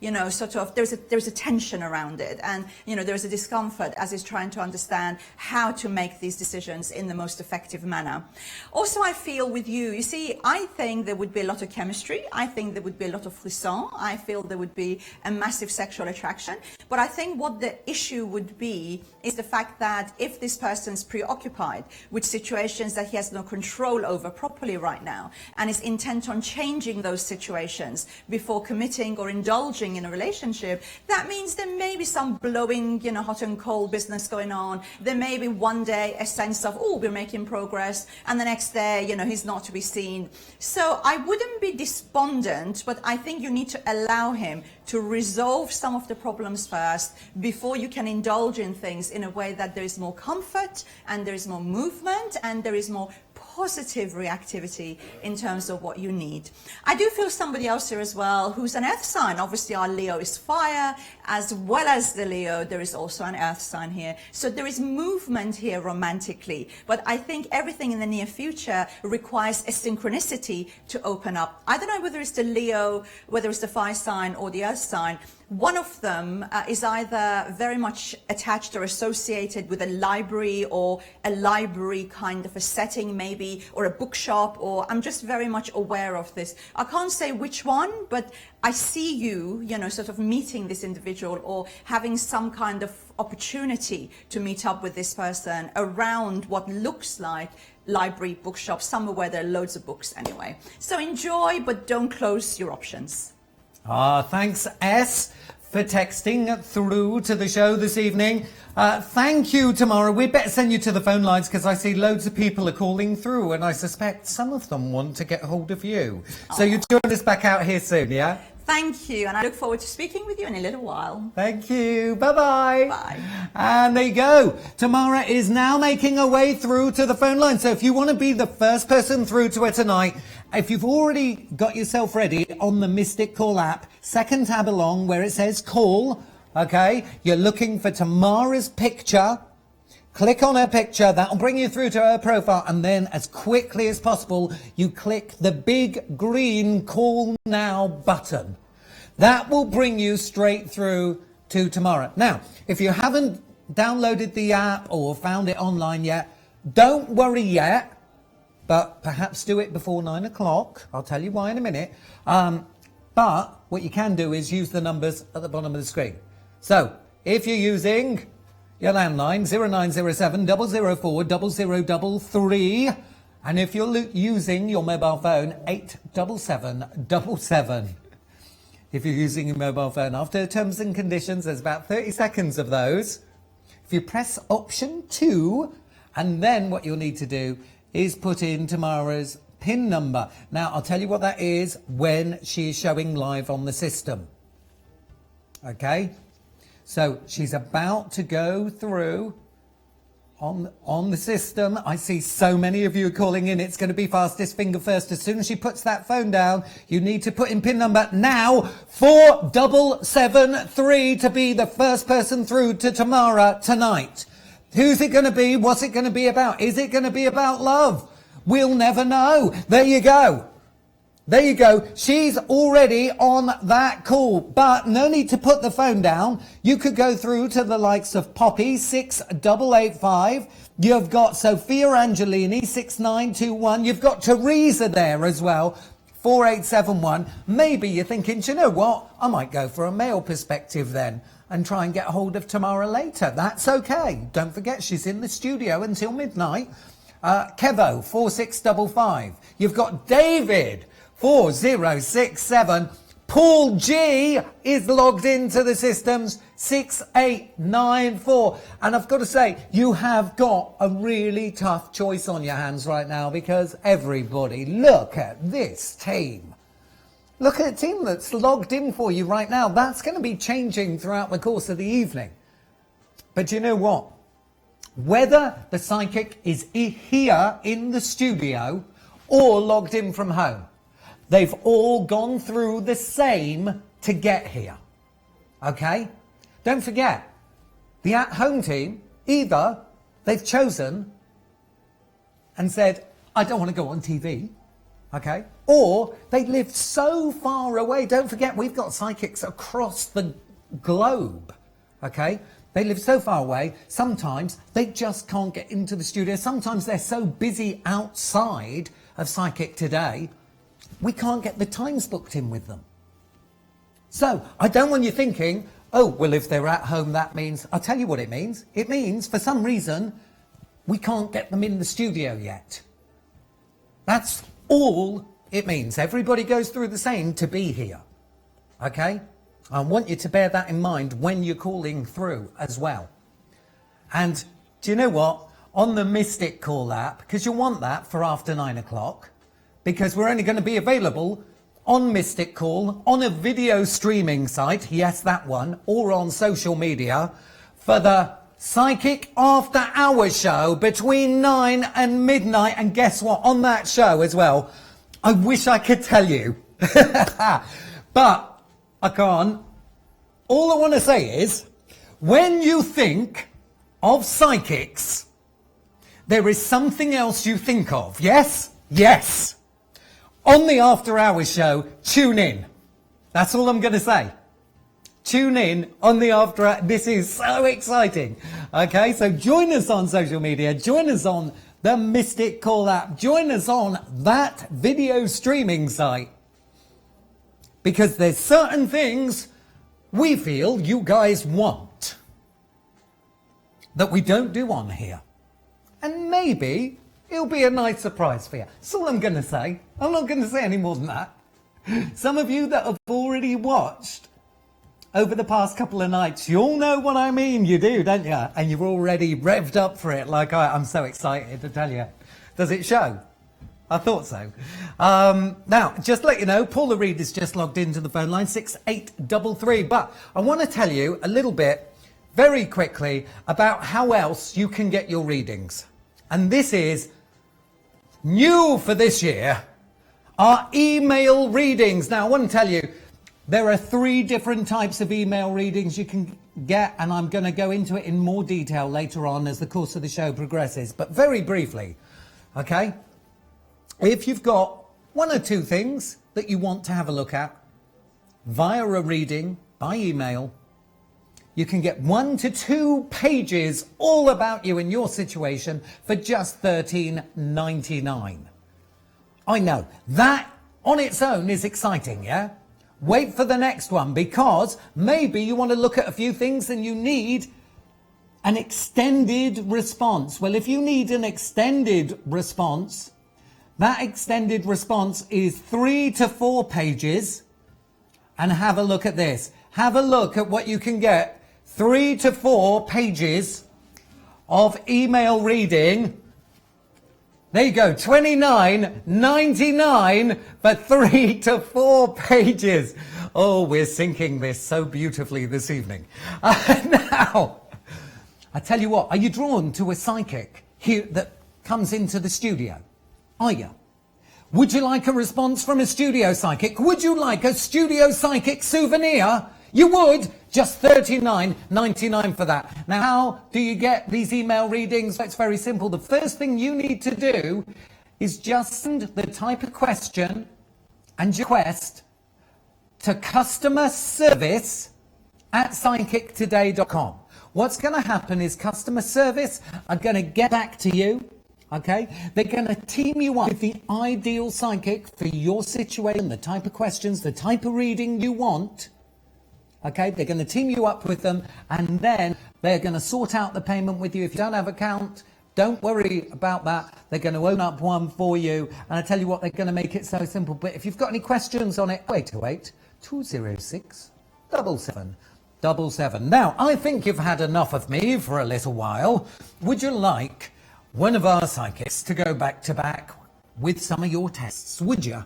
there's a tension around it, and there's a discomfort as he's trying to understand how to make these decisions in the most effective manner. Also, I feel with you see, I think there would be a lot of chemistry. I think there would be a lot of frisson. I feel there would be a massive sexual attraction. But I think what the issue would be is the fact that if this person's preoccupied with situations that he has no control over properly right now, and is intent on changing those situations before committing or indulging in a relationship, that means there may be some blowing, hot and cold business going on. There may be one day a sense of, oh, we're making progress, and the next day, he's not to be seen. So I wouldn't be despondent, but I think you need to allow him to resolve some of the problems first before you can indulge in things in a way that there is more comfort and there is more movement and there is more positive reactivity in terms of what you need. I do feel somebody else here as well who's an earth sign. Obviously our Leo is fire, as well as the Leo, there is also an earth sign here. So there is movement here romantically, but I think everything in the near future requires a synchronicity to open up. I don't know whether it's the Leo, whether it's the fire sign or the earth sign. One of them is either very much attached or associated with a library, or a library kind of a setting maybe, or a bookshop, or I'm just very much aware of this. I can't say which one, but I see you, sort of meeting this individual or having some kind of opportunity to meet up with this person around what looks like library, bookshop, somewhere where there are loads of books anyway. So enjoy, but don't close your options. Thanks, S, for texting through to the show this evening. Thank you, Tamara. We'd better send you to the phone lines because I see loads of people are calling through, and I suspect some of them want to get hold of you. So you join us back out here soon, yeah? Thank you, and I look forward to speaking with you in a little while. Thank you. Bye-bye. Bye. And there you go. Tamara is now making her way through to the phone line. So if you want to be the first person through to her tonight, if you've already got yourself ready on the Mystic Call app, second tab along where it says call, okay, you're looking for Tamara's picture. Click on her picture, that'll bring you through to her profile, and then as quickly as possible, you click the big green Call Now button. That will bring you straight through to Tamara. Now, if you haven't downloaded the app or found it online yet, don't worry yet, but perhaps do it before 9 o'clock. I'll tell you why in a minute. But what you can do is use the numbers at the bottom of the screen. So, if you're using your landline, 0907 004 0033. And if you're using your mobile phone, 87777. If you're using your mobile phone, after terms and conditions, there's about 30 seconds of those. If you press option 2, and then what you'll need to do is put in Tamara's PIN number. Now, I'll tell you what that is when she is showing live on the system. Okay? So she's about to go through on the system. I see so many of you calling in. It's going to be fastest finger first. As soon as she puts that phone down, you need to put in PIN number now, 4773, to be the first person through to Tamara tonight. Who's it going to be? What's it going to be about? Is it going to be about love? We'll never know. There you go. There you go. She's already on that call, but no need to put the phone down. You could go through to the likes of Poppy, 6885. You've got Sophia Angelini, 6921. You've got Teresa there as well, 4871. Maybe you're thinking, do you know what? I might go for a male perspective then and try and get hold of Tamara later. That's okay. Don't forget, she's in the studio until midnight. Kevo, 4655. You've got David, 4067. Paul G is logged into the systems, 6894. And I've got to say, you have got a really tough choice on your hands right now, because everybody, look at this team. Look at the team that's logged in for you right now. That's going to be changing throughout the course of the evening. But you know what? Whether the psychic is here in the studio or logged in from home, they've all gone through the same to get here. Okay? Don't forget, the at-home team, either they've chosen and said, I don't want to go on TV, okay? Or they live so far away. Don't forget, we've got psychics across the globe, okay? They live so far away, sometimes they just can't get into the studio. Sometimes they're so busy outside of Psychic Today, we can't get the times booked in with them. So, I don't want you thinking, oh, well, if they're at home, that means... I'll tell you what it means. It means, for some reason, we can't get them in the studio yet. That's all it means. Everybody goes through the same to be here. Okay? I want you to bear that in mind when you're calling through as well. And do you know what? On the Mystic Call app, because you want that for after 9 o'clock, because we're only going to be available on Mystic Call, on a video streaming site, yes, that one, or on social media, for the Psychic After Hours show between 9 and midnight. And guess what? On that show as well, I wish I could tell you, but I can't. All I want to say is, when you think of psychics, there is something else you think of. Yes? Yes. On the After Hours show, tune in. That's all I'm going to say. Tune in on the After Hours. This is so exciting. Okay, so join us on social media. Join us on the Mystic Call app. Join us on that video streaming site. Because there's certain things we feel you guys want that we don't do on here. And maybe it'll be a nice surprise for you. That's all I'm going to say. I'm not going to say any more than that. Some of you that have already watched over the past couple of nights, you all know what I mean. You do, don't you? And you're already revved up for it. Like I'm so excited to tell you. Does it show? I thought so. Now, just to let you know, Paula Reed is just logged into the phone line, 6833. But I want to tell you a little bit, very quickly, about how else you can get your readings. And this is new for this year, our email readings. Now, I want to tell you, there are 3 different types of email readings you can get, and I'm going to go into it in more detail later on as the course of the show progresses. But very briefly, okay? If you've got 1 or 2 things that you want to have a look at via a reading by email, you can get 1 to 2 pages all about you and your situation for just $13.99. I know, that on its own is exciting, yeah? Wait for the next one, because maybe you want to look at a few things and you need an extended response. Well, if you need an extended response, that extended response is 3 to 4 pages. And have a look at this. Have a look at what you can get. 3 to 4 pages of email reading. There you go, $29.99 for 3 to 4 pages. Oh, we're syncing this so beautifully this evening. Now, I tell you what, are you drawn to a psychic here that comes into the studio? Are you? Would you like a response from a studio psychic? Would you like a studio psychic souvenir? You would. Just $39.99 for that. Now, how do you get these email readings? It's very simple. The first thing you need to do is just send the type of question and request to customer service at psychictoday.com. What's going to happen is customer service are going to get back to you. Okay, they're going to team you up with the ideal psychic for your situation, the type of questions, the type of reading you want. Okay, they're going to team you up with them, and then they're going to sort out the payment with you. If you don't have an account, don't worry about that. They're going to open up one for you, and I tell you what, they're going to make it so simple. But if you've got any questions on it, 828-206-7777. Now, I think you've had enough of me for a little while. Would you like one of our psychics to go back to back with some of your tests, would you?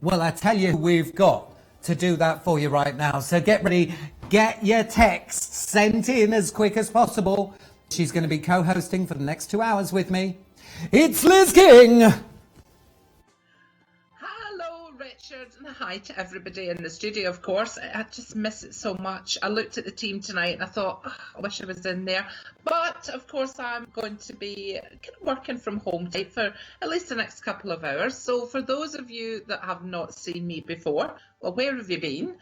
Well, I tell you, we've got to do that for you right now. So get ready, get your texts sent in as quick as possible. She's going to be co-hosting for the next 2 hours with me. It's Liz King. Hello, Richard, and hi to everybody in the studio, of course. I just miss it so much. I looked at the team tonight and I thought, oh, I wish I was in there. But, of course, I'm going to be kind of working from home tonight for at least the next couple of hours. So for those of you that have not seen me before, well, where have you been?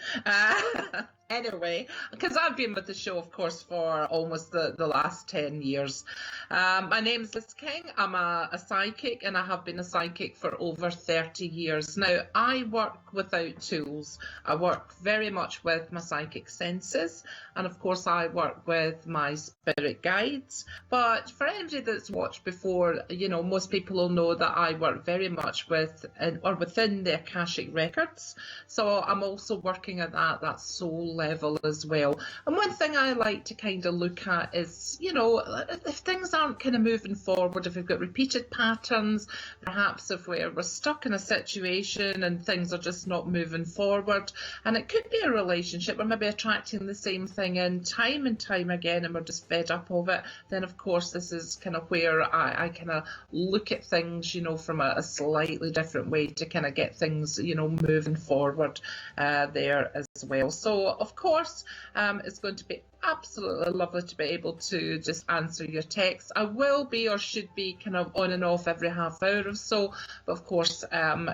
Anyway, because I've been with the show, of course, for almost the last 10 years. My name's Liz King. I'm a psychic, and I have been a psychic for over 30 years. Now, I work without tools. I work very much with my psychic senses, and of course, I work with my spirit guides. But for anybody that's watched before, you know, most people will know that I work very much with or within the Akashic records. So I'm also working at that soul level as well. And one thing I like to kind of look at is, you know, if things aren't kind of moving forward, if we've got repeated patterns, perhaps if we're stuck in a situation and things are just not moving forward, and it could be a relationship, we're maybe attracting the same thing in time and time again, and we're just fed up of it, then of course this is kind of where I kind of look at things, you know, from a slightly different way to kind of get things, you know, moving forward there as well. So of course it's going to be absolutely lovely to be able to just answer your texts. I will be or should be kind of on and off every half hour or so, but of course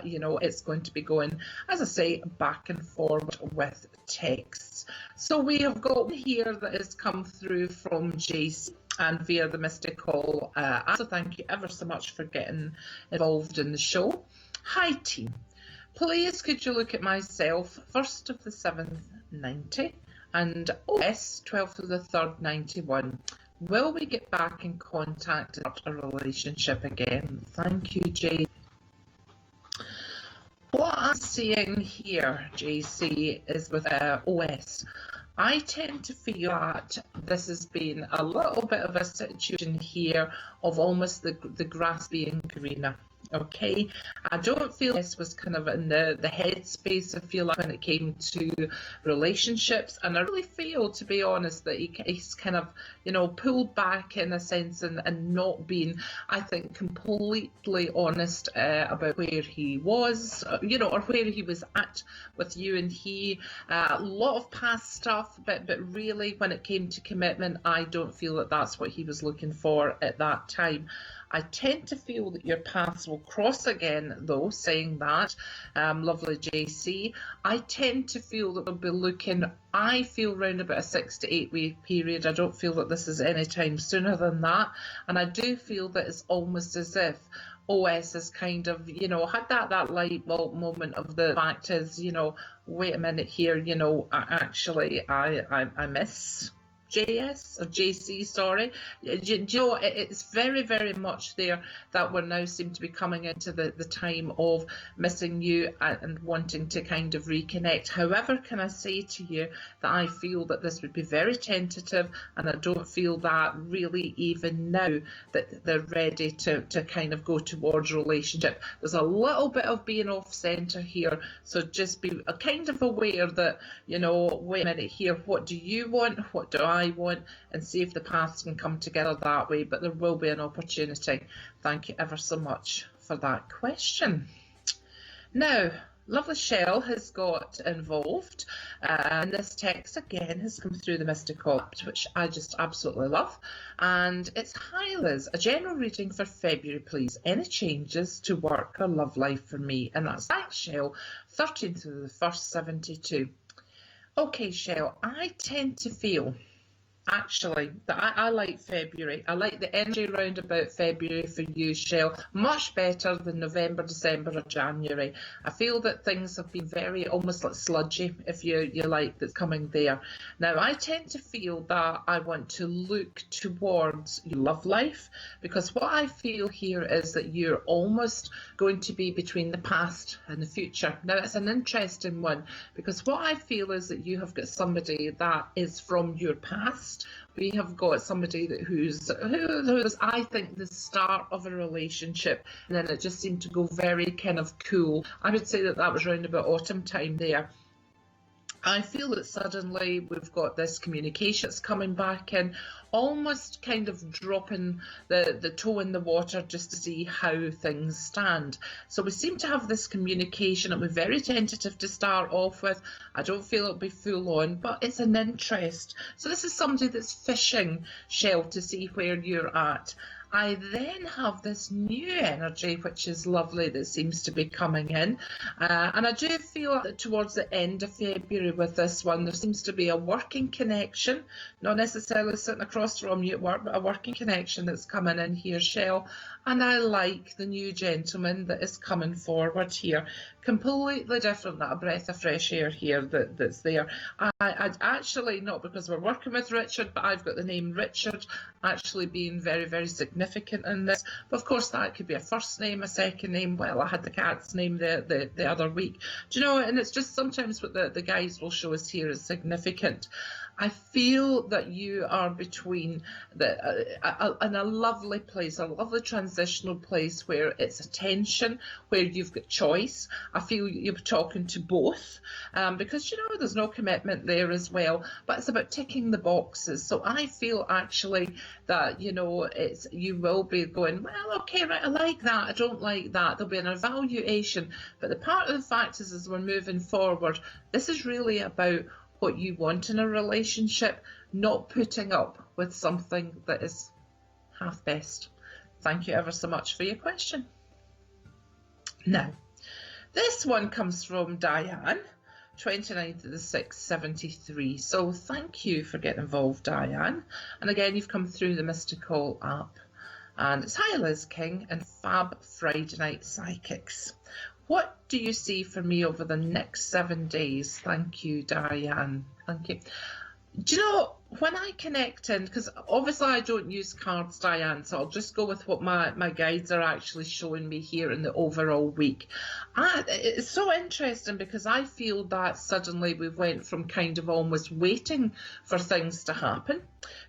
you know, it's going to be going, as I say, back and forward with texts. So we have got one here that has come through from JC and via the mystical so thank you ever so much for getting involved in the show. Hi team, please could you look at myself 1st of the 7th 90 and OS 12th of the 3rd 91. Will we get back in contact and start a relationship again? Thank you, Jay. What I'm seeing here, JC, is with OS. I tend to feel that this has been a little bit of a situation here of almost the grass being greener. Okay, I don't feel this was kind of in the headspace, I feel like, when it came to relationships, and I really feel, to be honest, that he's kind of, you know, pulled back in a sense and not been, I think, completely honest about where he was, you know, or where he was at with you and he. A lot of past stuff, but really when it came to commitment, I don't feel that that's what he was looking for at that time. I tend to feel that your paths will cross again, though, saying that, lovely JC. I tend to feel that we'll be looking, I feel, round about a 6 to 8 week period. I don't feel that this is any time sooner than that. And I do feel that it's almost as if OS has kind of, you know, had that light bulb moment of the fact is, you know, wait a minute here, you know, I miss JS or JC, sorry. Do you know, it's very, very much there that we now seem to be coming into the time of missing you and wanting to kind of reconnect. However, can I say to you that I feel that this would be very tentative, and I don't feel that really even now that they're ready to kind of go towards relationship. There's a little bit of being off centre here, so just be kind of aware that, you know, wait a minute here, what do you want, what do I want, and see if the paths can come together that way. But there will be an opportunity. Thank you ever so much for that question. Now, lovely Shell has got involved, and this text again has come through the mystical, which I just absolutely love. And it's, hi Liz, a general reading for February please. Any changes to work or love life for me? And that's thanks Shell, 13th of the 1st 72. Okay Shell, I tend to feel actually that I like February. I like the energy round about February for you, Shell, much better than November, December or January. I feel that things have been very almost like sludgy, if you like, that's coming there. Now I tend to feel that I want to look towards your love life, because what I feel here is that you're almost going to be between the past and the future. Now it's an interesting one, because what I feel is that you have got somebody that is from your past, next, we have got somebody who's I think the start of a relationship, and then it just seemed to go very kind of cool. I would say that was around about autumn time there. I feel that suddenly we've got this communication that's coming back in, almost kind of dropping the toe in the water just to see how things stand. So we seem to have this communication, and we're very tentative to start off with. I don't feel it'll be full on, but it's an interest. So this is somebody that's fishing, Shell, to see where you're at. I then have this new energy, which is lovely, that seems to be coming in. And I do feel that towards the end of February with this one, there seems to be a working connection, not necessarily sitting across from you at work, but a working connection that's coming in here, Shell. And I like the new gentleman that is coming forward here. Completely different, that a breath of fresh air here that's there. I'd actually, not because we're working with Richard, but I've got the name Richard actually being very, very significant in this. But of course, that could be a first name, a second name. Well, I had the cat's name the other week. Do you know, and it's just sometimes what the guys will show us here is significant. I feel that you are between in a lovely place, a lovely transitional place where it's a tension, where you've got choice. I feel you're talking to both because, you know, there's no commitment there as well, but it's about ticking the boxes. So I feel actually that, you know, you will be going, well, okay, right, I like that, I don't like that. There'll be an evaluation. But the part of the fact is, as we're moving forward, this is really about what you want in a relationship, not putting up with something that is half best. Thank you ever so much for your question. Now, this one comes from Diane, 29th of the 6th, 73. So thank you for getting involved, Diane. And again, you've come through the Mystical app. And it's hi Liz King and Fab Friday Night Psychics. What do you see for me over the next 7 days? Thank you, Diane. Thank you. Do you know, when I connect in, because obviously I don't use cards, Diane, so I'll just go with what my guides are actually showing me here in the overall week. It's so interesting because I feel that suddenly we went from kind of almost waiting for things to happen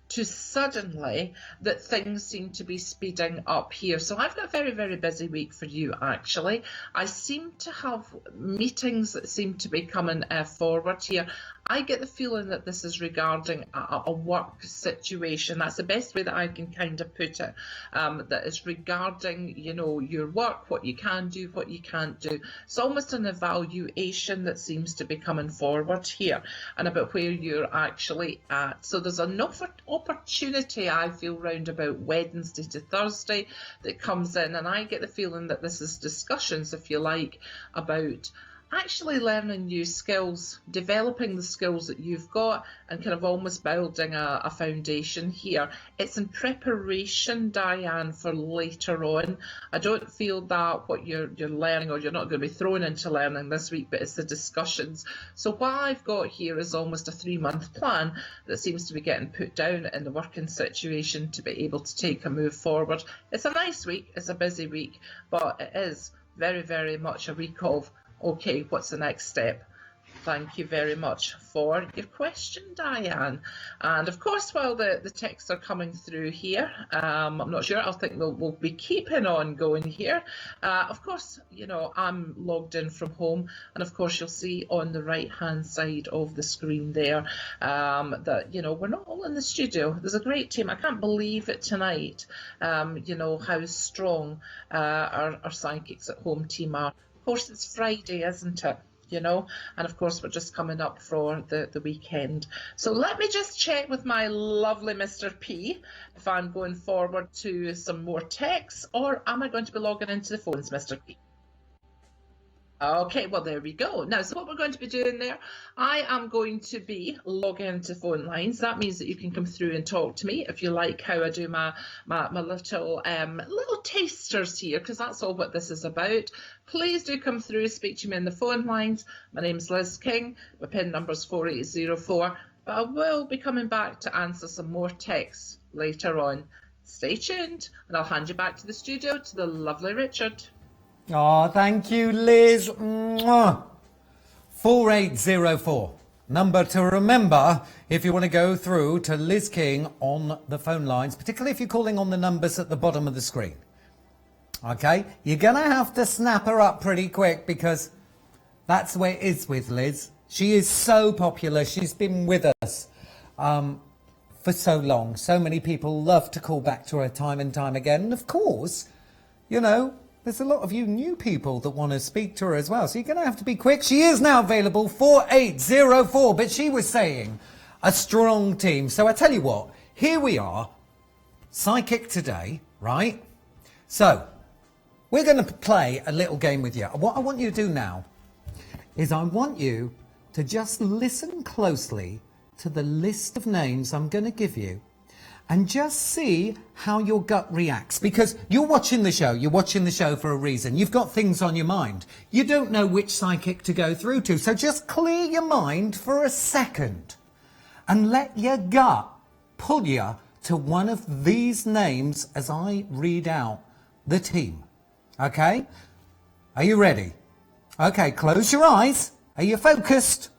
to suddenly that things seem to be speeding up here. So I've got a very, very busy week for you, actually. I seem to have meetings that seem to be coming forward here. I get the feeling that this is regarding a work situation. That's the best way that I can kind of put it. That is regarding, you know, your work, what you can do, what you can't do. It's almost an evaluation that seems to be coming forward here and about where you're actually at. So there's enough opportunity, I feel, round about Wednesday to Thursday that comes in, and I get the feeling that this is discussions, if you like, about actually learning new skills, developing the skills that you've got, and kind of almost building a foundation here. It's in preparation, Diane, for later on. I don't feel that what you're learning, or you're not going to be thrown into learning this week, but it's the discussions. So what I've got here is almost a 3-month plan that seems to be getting put down in the working situation to be able to take a move forward. It's a nice week, it's a busy week, but it is very, very much a week of, okay, what's the next step? Thank you very much for your question, Diane. And of course, while the texts are coming through here, I'm not sure, I think we'll be keeping on going here. Of course, you know, I'm logged in from home, and of course you'll see on the right hand side of the screen there that, you know, we're not all in the studio. There's a great team. I can't believe it tonight, you know, how strong our Psychics at Home team are. Of course, it's Friday, isn't it? You know, and of course we're just coming up for the weekend. So let me just check with my lovely Mr. P if I'm going forward to some more texts, or am I going to be logging into the phones, Mr. P? Okay, well, there we go. Now, so what we're going to be doing there, I am going to be logging into phone lines. That means that you can come through and talk to me if you like how I do my little tasters here, because that's all what this is about. Please do come through, speak to me in the phone lines. My name's Liz King. My PIN number's 4804. But I will be coming back to answer some more texts later on. Stay tuned, and I'll hand you back to the studio to the lovely Richard. Oh, thank you, Liz. Mwah. 4804. number to remember if you want to go through to Liz King on the phone lines, particularly if you're calling on the numbers at the bottom of the screen. Okay? You're going to have to snap her up pretty quick because that's the way it is with Liz. She is so popular. She's been with us for so long. So many people love to call back to her time and time again. And of course, you know, there's a lot of you new people that want to speak to her as well. So you're going to have to be quick. She is now available, 4804. But she was saying a strong team. So I tell you what, here we are, Psychic Today, right? So we're going to play a little game with you. What I want you to do now is I want you to just listen closely to the list of names I'm going to give you and just see how your gut reacts. Because you're watching the show. You're watching the show for a reason. You've got things on your mind. You don't know which psychic to go through to. So just clear your mind for a second and let your gut pull you to one of these names as I read out the team. Okay? Are you ready? Okay, close your eyes. Are you focused?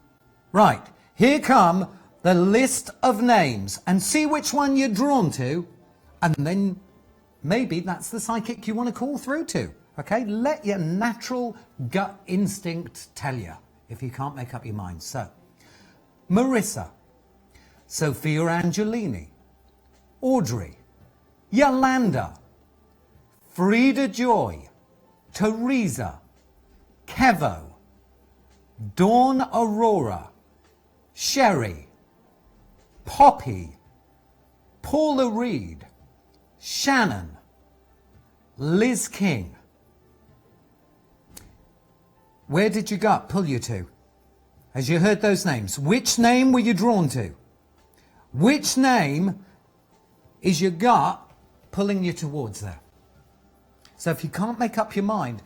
Right, here come the list of names and see which one you're drawn to, and then maybe that's the psychic you want to call through to. Okay, let your natural gut instinct tell you if you can't make up your mind. So, Marissa, Sophia Angelini, Audrey, Yolanda, Frida Joy, Teresa, Kevo, Dawn Aurora, Sherry, Poppy, Paula Reed, Shannon, Liz King. Where did your gut pull you to? As you heard those names, which name were you drawn to? Which name is your gut pulling you towards there? So if you can't make up your mind,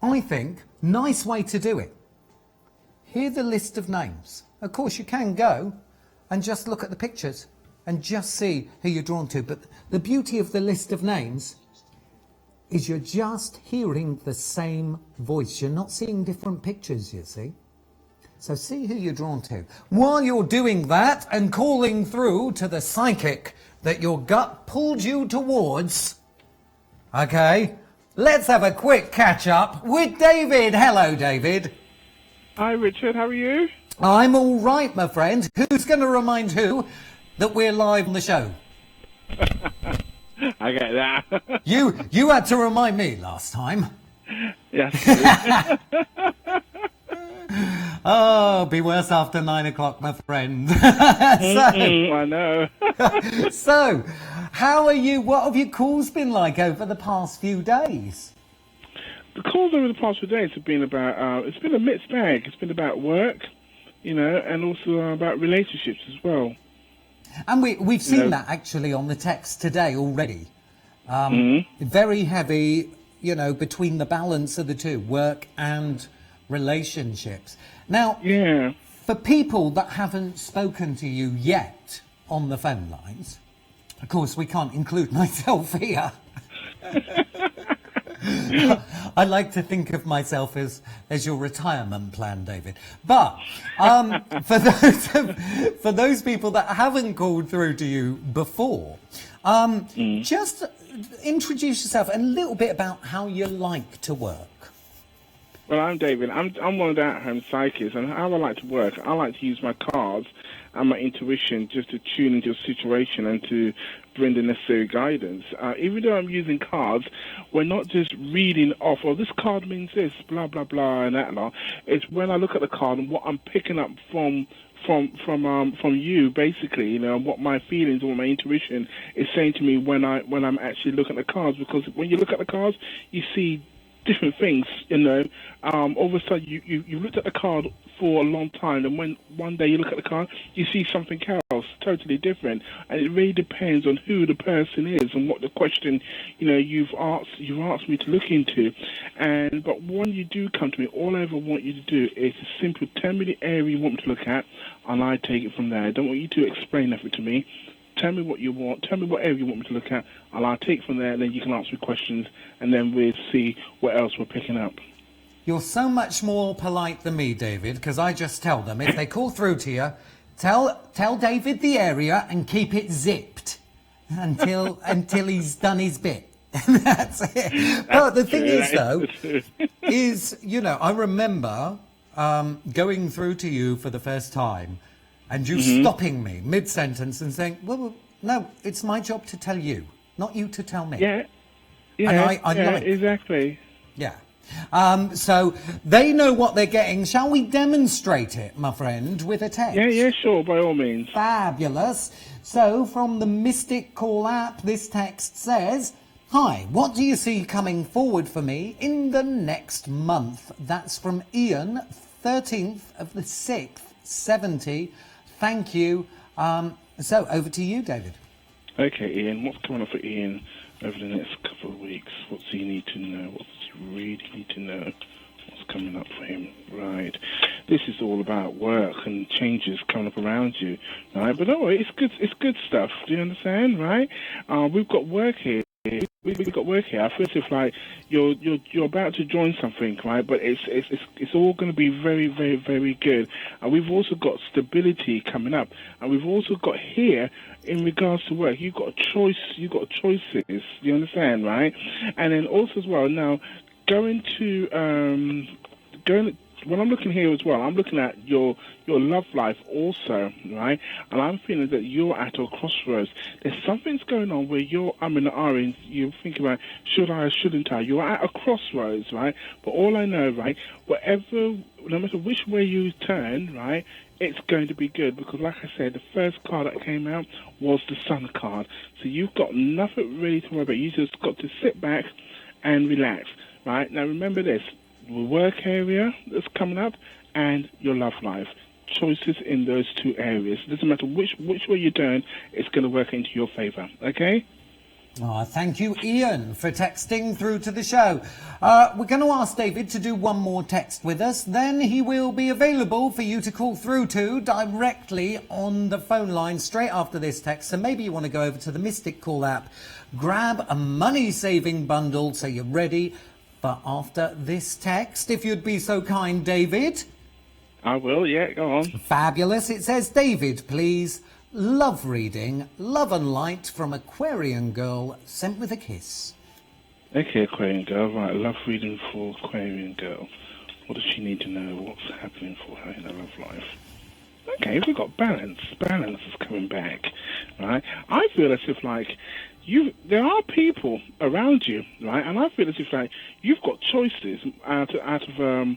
I think, nice way to do it. Hear the list of names. Of course, you can go and just look at the pictures and just see who you're drawn to. But the beauty of the list of names is you're just hearing the same voice. You're not seeing different pictures, you see. So see who you're drawn to. While you're doing that and calling through to the psychic that your gut pulled you towards, okay, let's have a quick catch up with David. Hello, David. Hi, Richard. How are you? I'm all right, my friend. Who's going to remind who that we're live on the show? I get that. You had to remind me last time. Yes. Oh, be worse after 9 o'clock, my friend. I know. So, how are you? What have your calls been like over the past few days? The calls over the past few days have been about, it's been a mixed bag. It's been about work, you know, and also about relationships as well. And we've seen that actually on the text today already. Very heavy, you know, between the balance of the two, work and relationships. Now, for people that haven't spoken to you yet on the phone lines, of course, we can't include myself here. I like to think of myself as your retirement plan, David. But for those people that haven't called through to you before, just introduce yourself and a little bit about how you like to work. Well, I'm David. I'm one of the at-home psychics, and how I like to work, I like to use my cards and my intuition just to tune into a situation and to bring the necessary guidance. Even though I'm using cards, we're not just reading off, oh, this card means this, blah, blah, blah, and that and all. It's when I look at the card and what I'm picking up from you, basically, you know, what my feelings or my intuition is saying to me when I'm actually looking at the cards. Because when you look at the cards, you see different things, you know. All of a sudden, you looked at the card for a long time, and when one day you look at the card, you see something else, totally different. And it really depends on who the person is and what the question, you know, you've asked me to look into. But when you do come to me, all I ever want you to do is to simply tell me the area you want me to look at, and I take it from there. I don't want you to explain everything to me. Tell me what you want. Tell me what area you want me to look at, and I'll take from there. And then you can ask me questions, and then we'll see what else we're picking up. You're so much more polite than me, David, because I just tell them if they call through to you, tell David the area and keep it zipped until he's done his bit. That's it. But the thing is, though, I remember going through to you for the first time and you stopping me mid-sentence and saying, well, no, it's my job to tell you, not you to tell me. Yeah, and exactly. Yeah. So they know what they're getting. Shall we demonstrate it, my friend, with a text? Yeah, sure, by all means. Fabulous. So from the Mystic Call app, this text says, "Hi, what do you see coming forward for me in the next month?" That's from Ian, 13th of the 6th, 70. Thank you. So over to you, David. Okay, Ian, what's coming up for Ian over the next couple of weeks? What's he need to know? What does he really need to know? What's coming up for him? Right. This is all about work and changes coming up around you, right? But no, it's good stuff. Do you understand, right? We've got work here. We've got work here. I feel as if like you're about to join something, right? But it's all going to be very, very, very good. And we've also got stability coming up, and we've also got here in regards to work. You've got a choice. You've got choices. Do you understand, right? And then also as well now when I'm looking here as well, I'm looking at your love life also, right? And I'm feeling that you're at a crossroads. There's something's going on where you're in the orange. You're thinking about, should I or shouldn't I? You're at a crossroads, right? But all I know, right, no matter which way you turn, right, it's going to be good because, like I said, the first card that came out was the Sun card. So you've got nothing really to worry about. You just got to sit back and relax, right? Now remember this. The work area that's coming up and your love life. Choices in those two areas. It doesn't matter which way you turn, it's going to work into your favour. Okay? Oh, thank you, Ian, for texting through to the show. We're going to ask David to do one more text with us. Then he will be available for you to call through to directly on the phone line straight after this text. So maybe you want to go over to the Mystic Call app, grab a money-saving bundle so you're ready for after this text. If you'd be so kind, David. I will, yeah, go on. Fabulous. It says, David, please. Love reading, Love and Light from Aquarian Girl, sent with a kiss. Okay, Aquarian Girl, right, love reading for Aquarian Girl. What does she need to know? What's happening for her in her love life? Okay, we've got balance. Balance is coming back, right? I feel as if, like, there are people around you, right? And I feel as if, like, you've got choices out of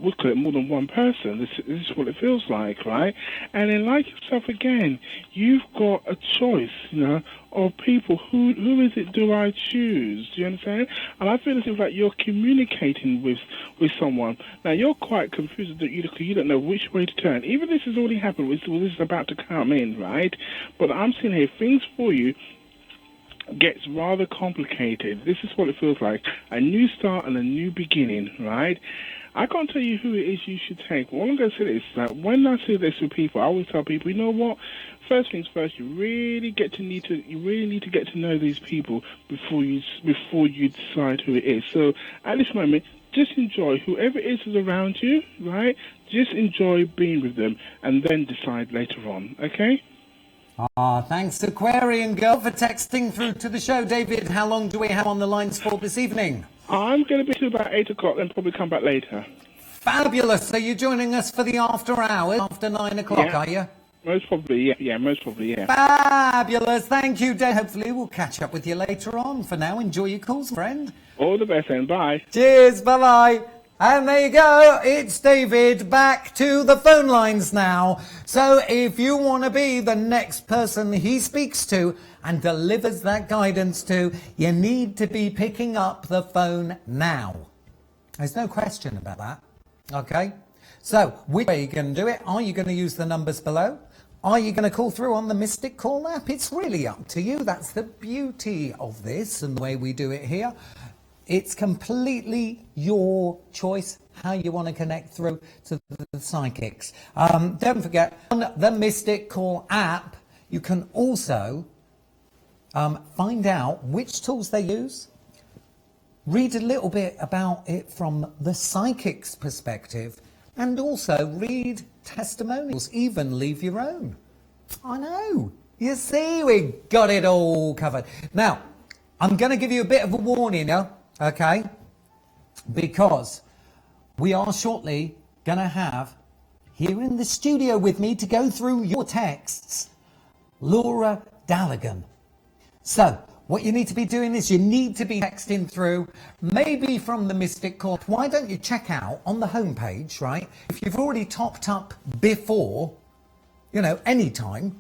we'll call it more than one person. This is what it feels like, right? And then, like yourself again, you've got a choice, of people. Who is it do I choose? Do you understand? And I feel as if like you're communicating with someone. Now you're quite confused that you don't know which way to turn. Even this has already happened. This is about to come in, right? But I'm seeing here things for you gets rather complicated. This is what it feels like. A new start and a new beginning, right? I can't tell you who it is you should take. All I'm going to say is that when I say this with people, I always tell people, you know what? First things first, you really need to get to know these people before you decide who it is. So at this moment, just enjoy whoever it is around you, right? Just enjoy being with them and then decide later on, okay? Thanks, Aquarian Girl, for texting through to the show. David, how long do we have on the lines for this evening? I'm going to be till about 8 o'clock, then probably come back later. Fabulous. So you're joining us for the after hours, after 9 o'clock, are you? Most probably, yeah. Most probably, yeah. Fabulous. Thank you, Dave. Hopefully we'll catch up with you later on. For now, enjoy your calls, friend. All the best, then. Bye. Cheers. Bye-bye. And there you go, it's David back to the phone lines now. So if you want to be the next person he speaks to and delivers that guidance to, you need to be picking up the phone now. There's no question about that. Okay? So which way are you going to do it? Are you going to use the numbers below? Are you going to call through on the Mystic Call app? It's really up to you. That's the beauty of this and the way we do it here. It's completely your choice how you want to connect through to the psychics. Don't forget, on the Mystic Call app, you can also find out which tools they use, read a little bit about it from the psychic's perspective, and also read testimonials, even leave your own. I know. You see, we got it all covered. Now, I'm going to give you a bit of a warning now, okay? Because we are shortly going to have, here in the studio with me to go through your texts, Laura Daligan. So, what you need to be doing is you need to be texting through, maybe from the Mystic Call. Why don't you check out on the homepage, right? If you've already topped up before, you know, any time,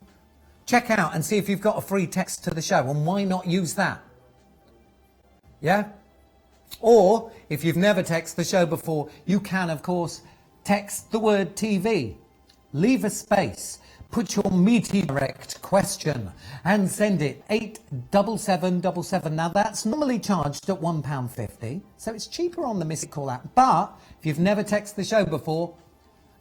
check out and see if you've got a free text to the show, and why not use that? Yeah? Or, if you've never texted the show before, you can, of course, text the word TV, leave a space, put your meaty direct question, and send it 87777. Now, that's normally charged at £1.50, so it's cheaper on the Mystic Call app. But, if you've never texted the show before,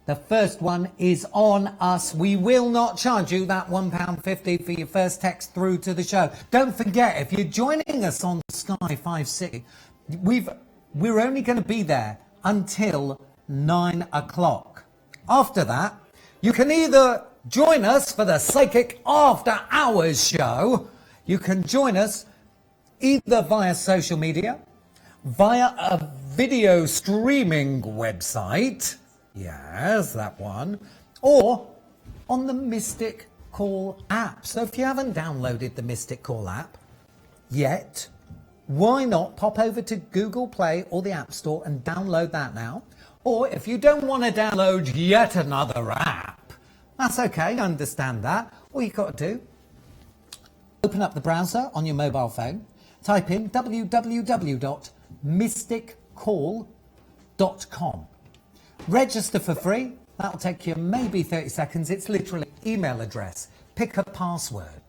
the first one is on us. We will not charge you that £1.50 for your first text through to the show. Don't forget, if you're joining us on Sky 560, we're only going to be there until 9 o'clock. After that, you can either join us for the Psychic After Hours show. You can join us either via social media, via a video streaming website. Yes, that one. Or on the Mystic Call app. So if you haven't downloaded the Mystic Call app yet, why not pop over to Google Play or the App Store and download that now? Or if you don't want to download yet another app, that's okay, I understand that. All you've got to do, open up the browser on your mobile phone, type in www.mysticcall.com. Register for free. That'll take you maybe 30 seconds. It's literally email address. Pick a password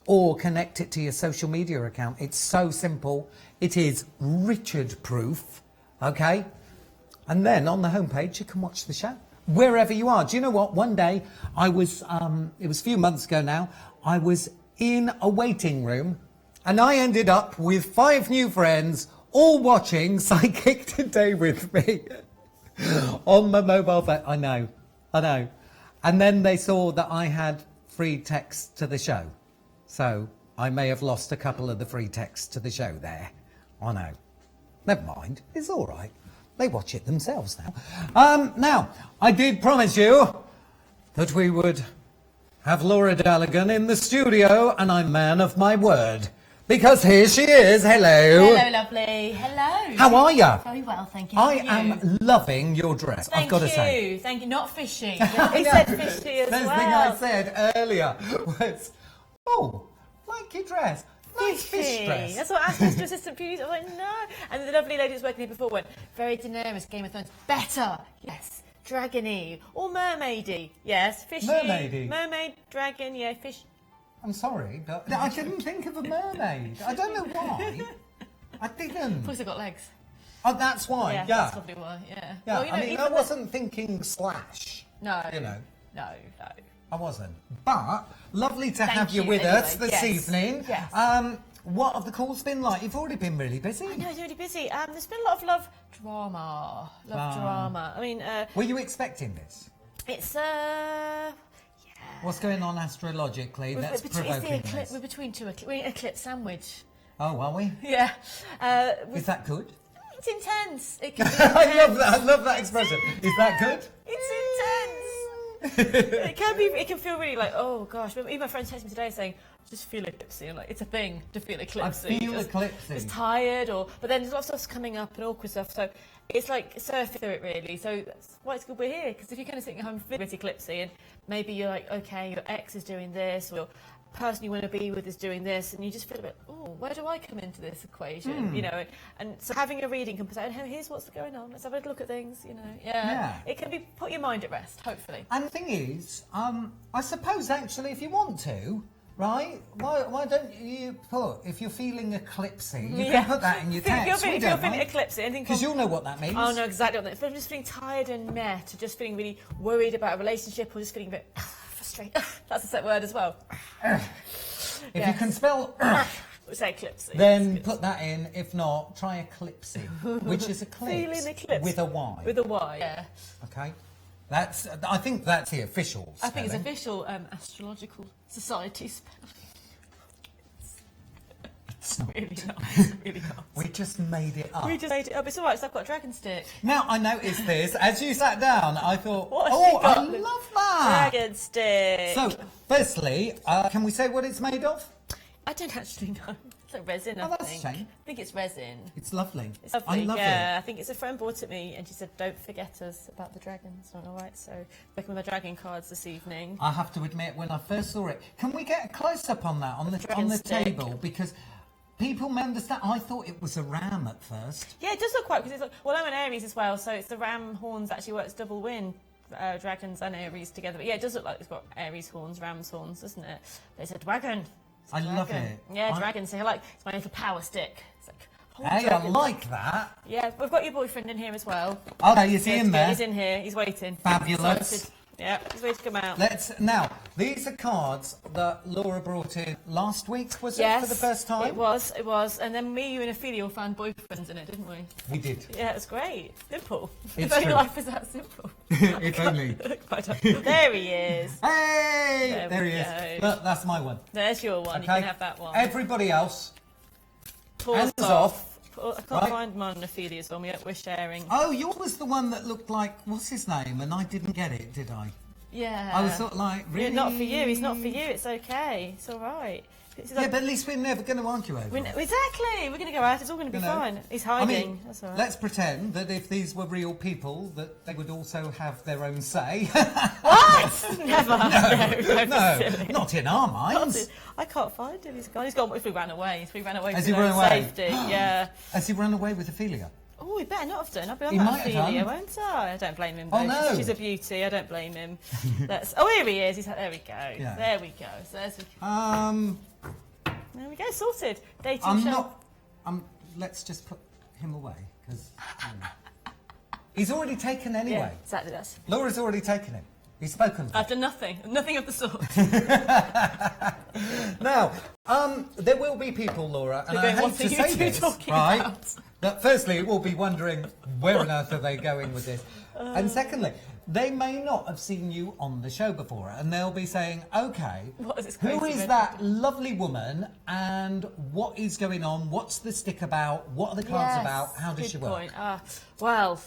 or connect it to your social media account. It's so simple. It is Richard proof. Okay? And then on the homepage, you can watch the show wherever you are. Do you know what? One day I was, it was a few months ago now, I was in a waiting room and I ended up with 5 new friends all watching Psychic Today with me. On my mobile phone. I know. And then they saw that I had free text to the show. So I may have lost a couple of the free texts to the show there. I know. Never mind. It's all right. They watch it themselves now. Now, I did promise you that we would have Laura Daligan in the studio, and I'm man of my word. Because here she is. Hello. Hello, lovely. Hello. How are you? Very well, thank you. I am loving your dress, I've got to say. Thank you. Not fishy. He said fishy as well. The thing I said earlier was, oh, like your dress. Nice fish dress. That's what I asked Mr. Assistant Beauty. I was like, no. And the lovely lady who was working here before went, very Daenerys, Game of Thrones. Better. Yes. Dragon-y. Or mermaidy. Yes. Fishy. Mermaidy. Mermaid, dragon, yeah, fish. I'm sorry, but I couldn't think of a mermaid. I don't know why. I didn't. Plus they've got legs. Oh, that's why, yeah. That's probably why, yeah. Yeah, Well, you know, I mean, I wasn't thinking Slash. No. You know. No. I wasn't. But lovely to Thank have you you with anyway, us this yes. evening. Yes. What have the calls been like? You've already been really busy. I know, it's really busy. There's been a lot of love drama. Drama. I mean... were you expecting this? It's, yeah. What's going on astrologically that's provoking this? We're between two eclipses. We're in an eclipse sandwich. Oh, are we? Yeah. Is that good? It's intense. It can be I love that expression. Is that good? It's intense. It can be. It can feel really like, oh gosh. Even my friend texted me today saying, I just feel eclipsy. I'm like, it's a thing to feel eclipsy. I feel eclipsy. Just tired, but then there's lots of stuff coming up and awkward stuff. So it's like surfing through it really. So that's why it's good we're here. Because if you're kind of sitting at home feeling a bit eclipsy, and maybe you're like, okay, your ex is doing this, or your person you want to be with is doing this, and you just feel a bit, oh, where do I come into this equation? You know, and so having a reading can say, here's what's going on. Let's have a look at things. You know, yeah. It can be put your mind at rest, hopefully. And the thing is, I suppose actually, if you want to. Right? Why don't you put, if you're feeling eclipsy, you can put that in your text. If you're feeling eclipsy, because you'll know what that means. Oh, no, exactly. If I'm just feeling tired and meh, to just feeling really worried about a relationship, or just feeling a bit frustrated. That's a set word as well. If you can spell We'll say eclipse. Then put that in. If not, try eclipse, which is eclipse Feeling eclipse. with a Y. With a Y, yeah. Okay. I think that's the official spelling. I think it's official astrological society spelling. It's really nice, really nice. We just made it up. We just made it up. It's all right, so I've got a dragon stick. Now, I noticed this. As you sat down, I thought, What has oh, she got? I love that. Dragon stick. So, firstly, can we say what it's made of? I don't actually know. It's like resin, I Oh, that's think. a shame. I think it's resin. It's lovely. It's lovely, I love yeah. it. I think it's a friend bought it me and she said, don't forget us about the dragons. All right, so working with my dragon cards this evening. I have to admit, when I first saw it, can we get a close-up on that, on the table? Because people may understand. I thought it was a ram at first. Yeah, it does look quite, because it's like, well, I'm an Aries as well, so it's the ram horns actually works double win. Dragons and Aries together. But yeah, it does look like it's got Aries horns, ram's horns, doesn't it? But it's a dragon. I love it. Yeah, dragon. So it's my little power stick. It's like, Hey, I like that. Yeah, we've got your boyfriend in here as well. Okay, is he in there? He's in here. He's waiting. Fabulous. Yeah, he's waiting to come out. Now, these are cards that Laura brought in last week, was it, for the first time? It was. And then me, you and Ophelia found boyfriends in it, didn't we? We did. Yeah, it was great. Simple. It's if only true. life was that simple. If only. There he is. Hey! There he go. is. Look, that's my one. There's your one. Okay. You can have that one. Everybody else, Pause hands off. I can't Right. find mine and Ophelia's one. We're sharing. Oh, yours was the one that looked like, what's his name? And I didn't get it, did I? Yeah. I was sort of like, really? Yeah, not for you. It's not for you. It's okay. It's all right. It's Yeah, but at least we're never going to argue over it. Exactly. We're going to go out. It's all going to be fine. He's hiding. I mean, That's all right. let's pretend that if these were real people, that they would also have their own say. What? Never. No, not in our minds. I can't find him. He's gone. He's gone. If we ran away. If we ran away Has for he his run own away? safety. Yeah. Has he run away with Ophelia? Oh, he better not have done. I'll be on He that might have Ophelia, done. won't I? I don't blame him. Oh, Though. no. She's a beauty. I don't blame him. Oh, here he is. There we go. Yeah. There we go. So there we go. Sorted. Dating show. Let's just put him away because he's already taken anyway. Yeah, exactly. That's. Laura's already taken him. He's spoken. I've done nothing. Nothing of the sort. Now, there will be people, Laura, and You're I going, hate what to are you say two this, talking right? about? That firstly, we'll be wondering where on earth are they going with this, and secondly, they may not have seen you on the show before, and they'll be saying, "Okay, What is this who crazy is bit? that lovely woman, and what is going on? What's the stick about? What are the cards about? How does she work?" Point. Well,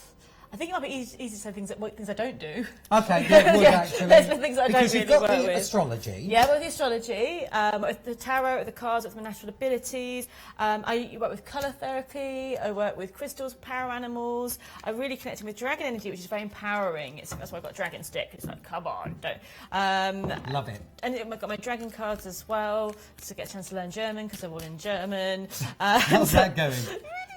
I think it might be easy to say things I don't do. Okay, yeah, would actually. There's the things I don't because really you've got work the with. astrology. Yeah, with the astrology, with the tarot, with the cards, with my natural abilities. I work with colour therapy. I work with crystals, power animals. I really connected with dragon energy, which is very empowering. That's why I've got dragon stick. It's like, come on, don't. Love it. And I've got my dragon cards as well to get a chance to learn German because they're all in German. How's that going?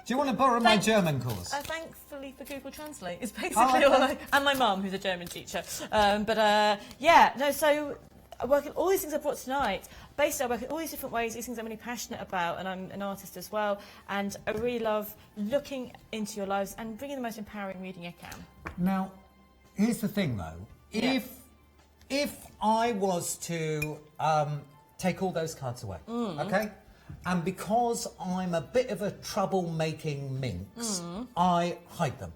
Do you want to borrow my German course? Thankfully for Google Translate, it's basically okay. all and my mum, who's a German teacher. So I work at all these things I brought tonight. Basically, I work in all these different ways, these things I'm really passionate about, and I'm an artist as well. And I really love looking into your lives and bringing the most empowering reading I can. Now, here's the thing, though. Yeah. If I was to take all those cards away, okay? And because I'm a bit of a trouble-making minx, I hide them.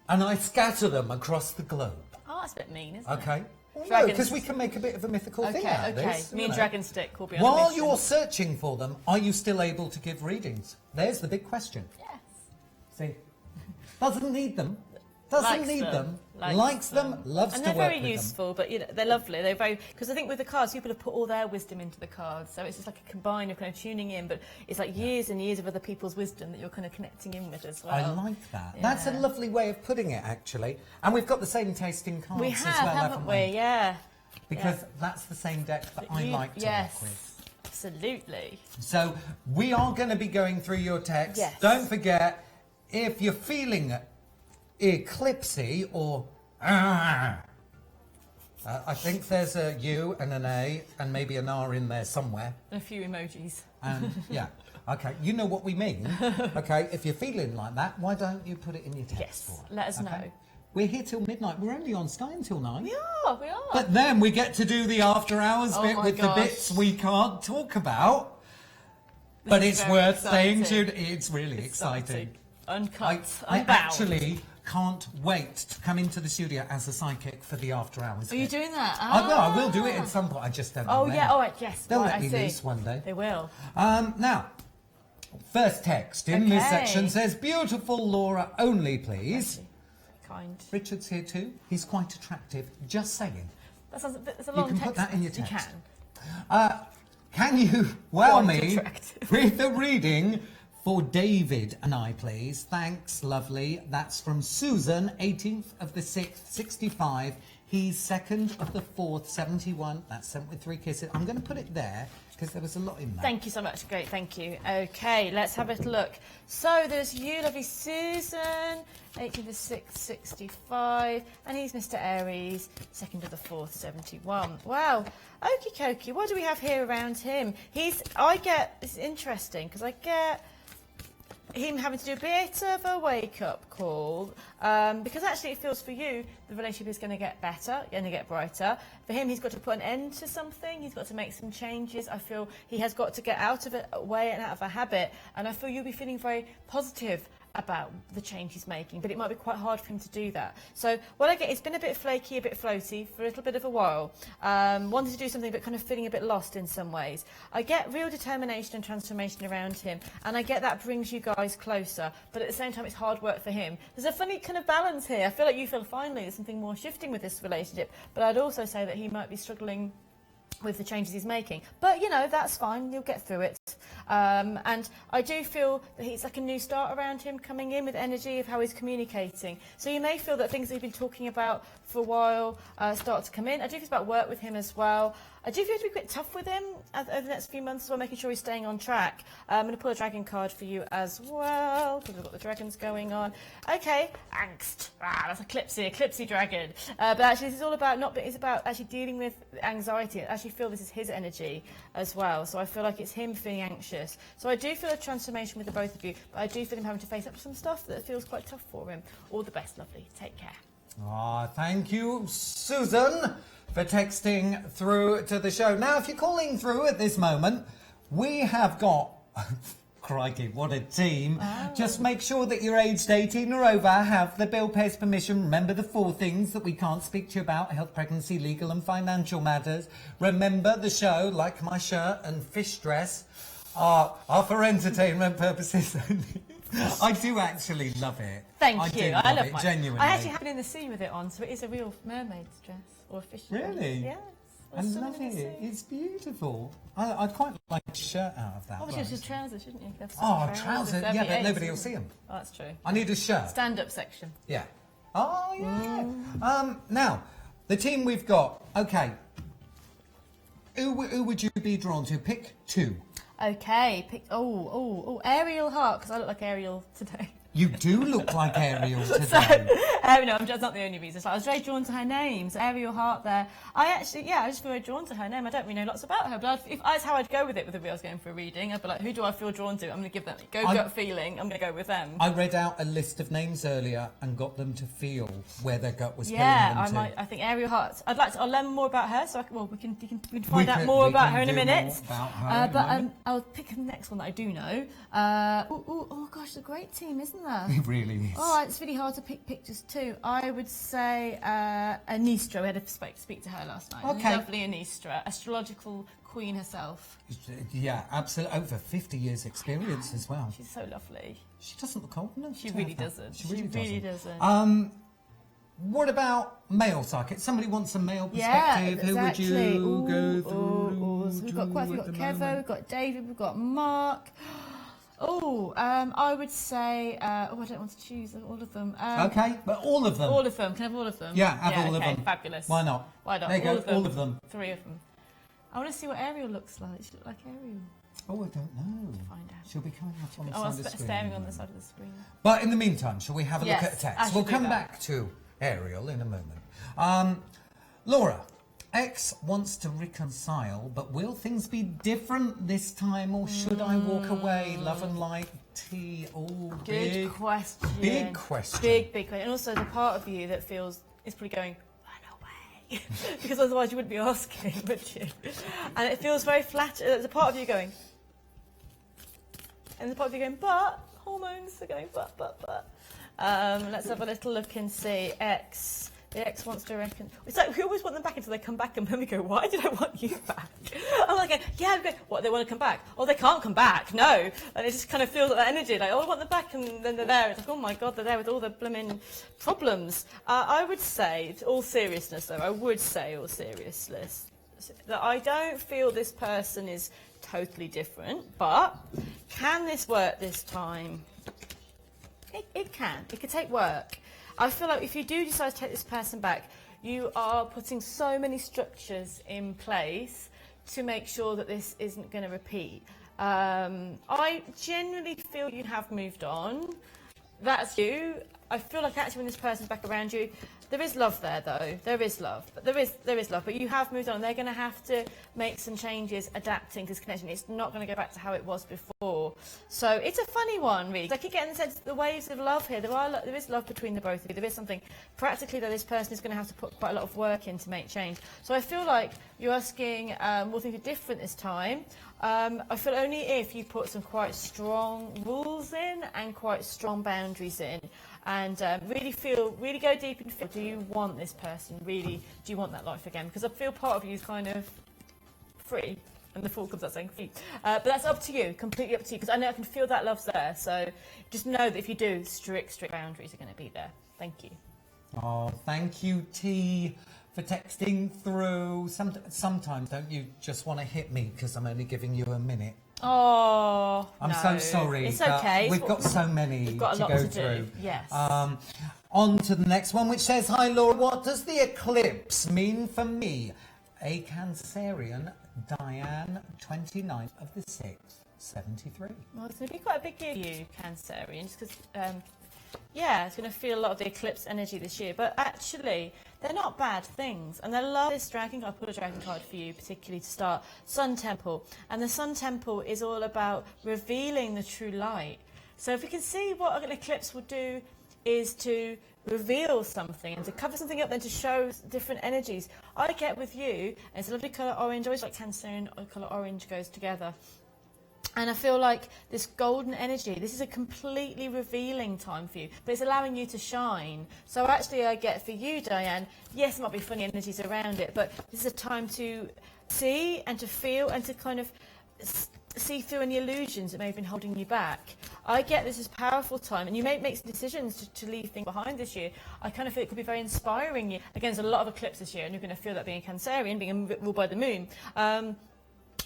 And I scatter them across the globe. Oh, that's a bit mean, isn't it? Okay? Well, no, Dragons- because we can make a bit of a mythical thing out of this. Me you and know. Dragon Stick will be on a While mission. you're searching for them, are you still able to give readings? There's the big question. Yes. See? Doesn't need them. Doesn't Likes need them. them. Likes them. Loves and to they're work very with useful, but they're lovely. They're very because I think with the cards, people have put all their wisdom into the cards, so it's just like a combine of kind of tuning in. But it's like years and years of other people's wisdom that you're kind of connecting in with as well. I like that. Yeah. That's a lovely way of putting it, actually. And we've got the same taste in cards We as have, well, haven't we? Yeah. Because that's the same deck that I like to work with. Absolutely. So we are going to be going through your text. Yes. Don't forget, if you're feeling eclipsy or I think there's a U and an A and maybe an R in there somewhere. And a few emojis. And yeah, okay, you know what we mean. Okay, if you're feeling like that, why don't you put it in your text Yes, for us? let us know. We're here till midnight. We're only on Sky until 9. We are. But then we get to do the after hours bit my with gosh. the bits we can't talk about. But is it's very worth exciting. saying, Jude. It's really exciting. Uncut, I unbound. actually can't wait to come into the studio as a psychic for the after hours. Are you doing that? No, I will do it at some point. I just don't know Oh when. yeah. Oh right, yes. They'll right, let I me see. loose one day. They will. Now, first text in this Okay. section says, "Beautiful Laura only, please." Kind. Richard's here too. He's quite attractive. Just saying. That's a You long can text. put that in your You text. can. Can you wow Quite me attractive. with the reading for David and I, please? Thanks, lovely. That's from Susan, 18th of the 6th, 65. He's 2nd of the 4th, 71. That's sent with 3 kisses. I'm going to put it there because there was a lot in there. Thank you so much. Great, thank you. Okay, let's have a look. So there's you, lovely Susan, 18th of the 6th, 65, and he's Mr. Aries, 2nd of the 4th, 71. Wow. Okie dokie. What do we have here around him? It's interesting because I get him having to do a bit of a wake-up call because actually it feels for you the relationship is going to get better, going to get brighter. For him, he's got to put an end to something. He's got to make some changes. I feel he has got to get out of a way and out of a habit. And I feel you'll be feeling very positive about the change he's making, but it might be quite hard for him to do that. So what I get, it's been a bit flaky, a bit floaty for a little bit of a while. Wanted to do something but kind of feeling a bit lost in some ways. I get real determination and transformation around him, and I get that brings you guys closer, but at the same time it's hard work for him. There's a funny kind of balance here. I feel like you feel finally there's something more shifting with this relationship, but I'd also say that he might be struggling with the changes he's making. But, you know, that's fine. You'll get through it. And I do feel that he's like a new start around him coming in with energy of how he's communicating. So you may feel that things that you've been talking about for a while start to come in. I do feel it's about work with him as well. I do feel you have to be quite tough with him over the next few months as well, making sure he's staying on track. I'm going to pull a dragon card for you as well, because we've got the dragons going on. Okay, angst. That's a Eclipsy dragon. But actually, this is all about it's about actually dealing with anxiety. I actually feel this is his energy as well. So I feel like it's him feeling anxious. So I do feel a transformation with the both of you, but I do feel him having to face up to some stuff that feels quite tough for him. All the best, lovely. Take care. Thank you, Susan, for texting through to the show. Now, if you're calling through at this moment, we have got... Crikey, what a team. Just make sure that you're aged 18 or over, have the bill pays permission. Remember the 4 things that we can't speak to you about: health, pregnancy, legal and financial matters. Remember the show, like my shirt and fish dress, are for entertainment purposes only. I do actually love it. Thank you. I love it, mine. genuinely. I actually have been in the sea with it on, so it is a real mermaid's dress or a fish dress. Really? Yes. I love it. It's beautiful. I'd quite like a shirt out of that. Oh, just trousers, shouldn't you? Trousers. Yeah, but nobody will see them. Oh, that's true. I need a shirt. Stand-up section. Yeah. Oh, yeah. Now, the team we've got. Okay. Who would you be drawn to? Pick 2. Okay. Pick. Ariel Hart, because I look like Ariel today. You do look like Ariel today. No, that's not the only reason. So I was very drawn to her name. So Ariel Hart there. I just feel very drawn to her name. I don't really know lots about her, but if that's how I'd go with it with if I was going for a reading. I'd be like, who do I feel drawn to? I'm going to give them gut feeling. I'm going to go with them. I read out a list of names earlier and got them to feel where their gut was pulling them to. I think Ariel Hart. I'll learn more about her. So we can find out more about her in a minute. I'll pick the next one that I do know. Oh gosh, it's a great team, isn't there? It really is. Oh, it's really hard to pick pictures too. I would say Anistra. We had to speak to her last night. Okay. Lovely Anistra, astrological queen herself. Yeah, absolutely. Over 50 years experience as well. She's so lovely. She doesn't look old enough. She really doesn't. She really doesn't. What about male psychic? Somebody wants a male perspective. Yeah, exactly. Who would you go through? So we've got quite a few. We've got Kevo, we've got David, we've got Mark. I would say... I don't want to choose all of them. Okay, but all of them. All of them. Can I have all of them? Yeah, have all of them. Fabulous. Why not? Why not? There you go, all of them. 3 of them. I want to see what Ariel looks like. She look like Ariel. Oh, I don't know. Find out. She'll be coming up on the side of the screen. Staring on the side of the screen. But in the meantime, shall we have a look at a text? We'll come back to Ariel in a moment. Laura, X wants to reconcile, but will things be different this time, or should I walk away? Love and light, tea. Oh, Good question. Big question. Big question. And also the part of you that feels is probably going, run away. Because otherwise you wouldn't be asking, would you? And it feels very flat. There's a part of you going, And the part of you going, but hormones are going, but. Let's have a little look and see. X. The X wants to reckon. It's like we always want them back until they come back, and then we go, why did I want you back? I'm like, yeah, what, they want to come back? Oh, they can't come back, no. And it just kind of feels like that energy, like, oh, I want them back, and then they're there. It's like, oh my God, they're there with all the blooming problems. I would say, all seriousness though, that I don't feel this person is totally different, but can this work this time? It can. It could take work. I feel like if you do decide to take this person back, you are putting so many structures in place to make sure that this isn't going to repeat. I genuinely feel you have moved on. That's you. I feel like actually when this person's back around you, there is love there though. There is love. But there is love. But you have moved on. They're going to have to make some changes, adapting to this connection. It's not going to go back to how it was before. So it's a funny one, really. I keep getting the sense the waves of love here. There is love between the both of you. There is something practically that this person is going to have to put quite a lot of work in to make change. So I feel like you're asking, will things be different this time? I feel only if you put some quite strong rules in and quite strong boundaries in, and really go deep and feel, do you want this person? Really, do you want that life again? Because I feel part of you is kind of free, and the Fool comes out saying free. But that's up to you, completely up to you, because I know I can feel that love's there. So just know that if you do, strict boundaries are going to be there. Thank you. Oh, thank you, T, for texting through. Sometimes don't you just want to hit me because I'm only giving you a minute? Oh, I'm so sorry. It's okay. We've got so many we've got a lot go to through. Do. Yes. On to the next one, which says, hi, Laura, what does the eclipse mean for me? A Cancerian, Diane, 29th of the 6th, 73. Well, it's going to be quite a big year for you, Cancerian, just because, it's going to feel a lot of the eclipse energy this year. But actually, they're not bad things. And I love this dragon card. I put a dragon card for you, particularly to start. Sun Temple. And the Sun Temple is all about revealing the true light. So if we can see what an eclipse would do is to reveal something and to cover something up, then to show different energies. I get with you, and it's a lovely colour orange. I always like Cancerian colour orange goes together. And I feel like this golden energy, this is a completely revealing time for you, but it's allowing you to shine. So actually I get for you, Diane, yes, there might be funny energies around it, but this is a time to see and to feel and to kind of see through any illusions that may have been holding you back. I get this as a powerful time, and you may make some decisions to leave things behind this year. I kind of feel it could be very inspiring. Again, there's a lot of eclipses this year, and you're going to feel that being a Cancerian, being ruled by the moon.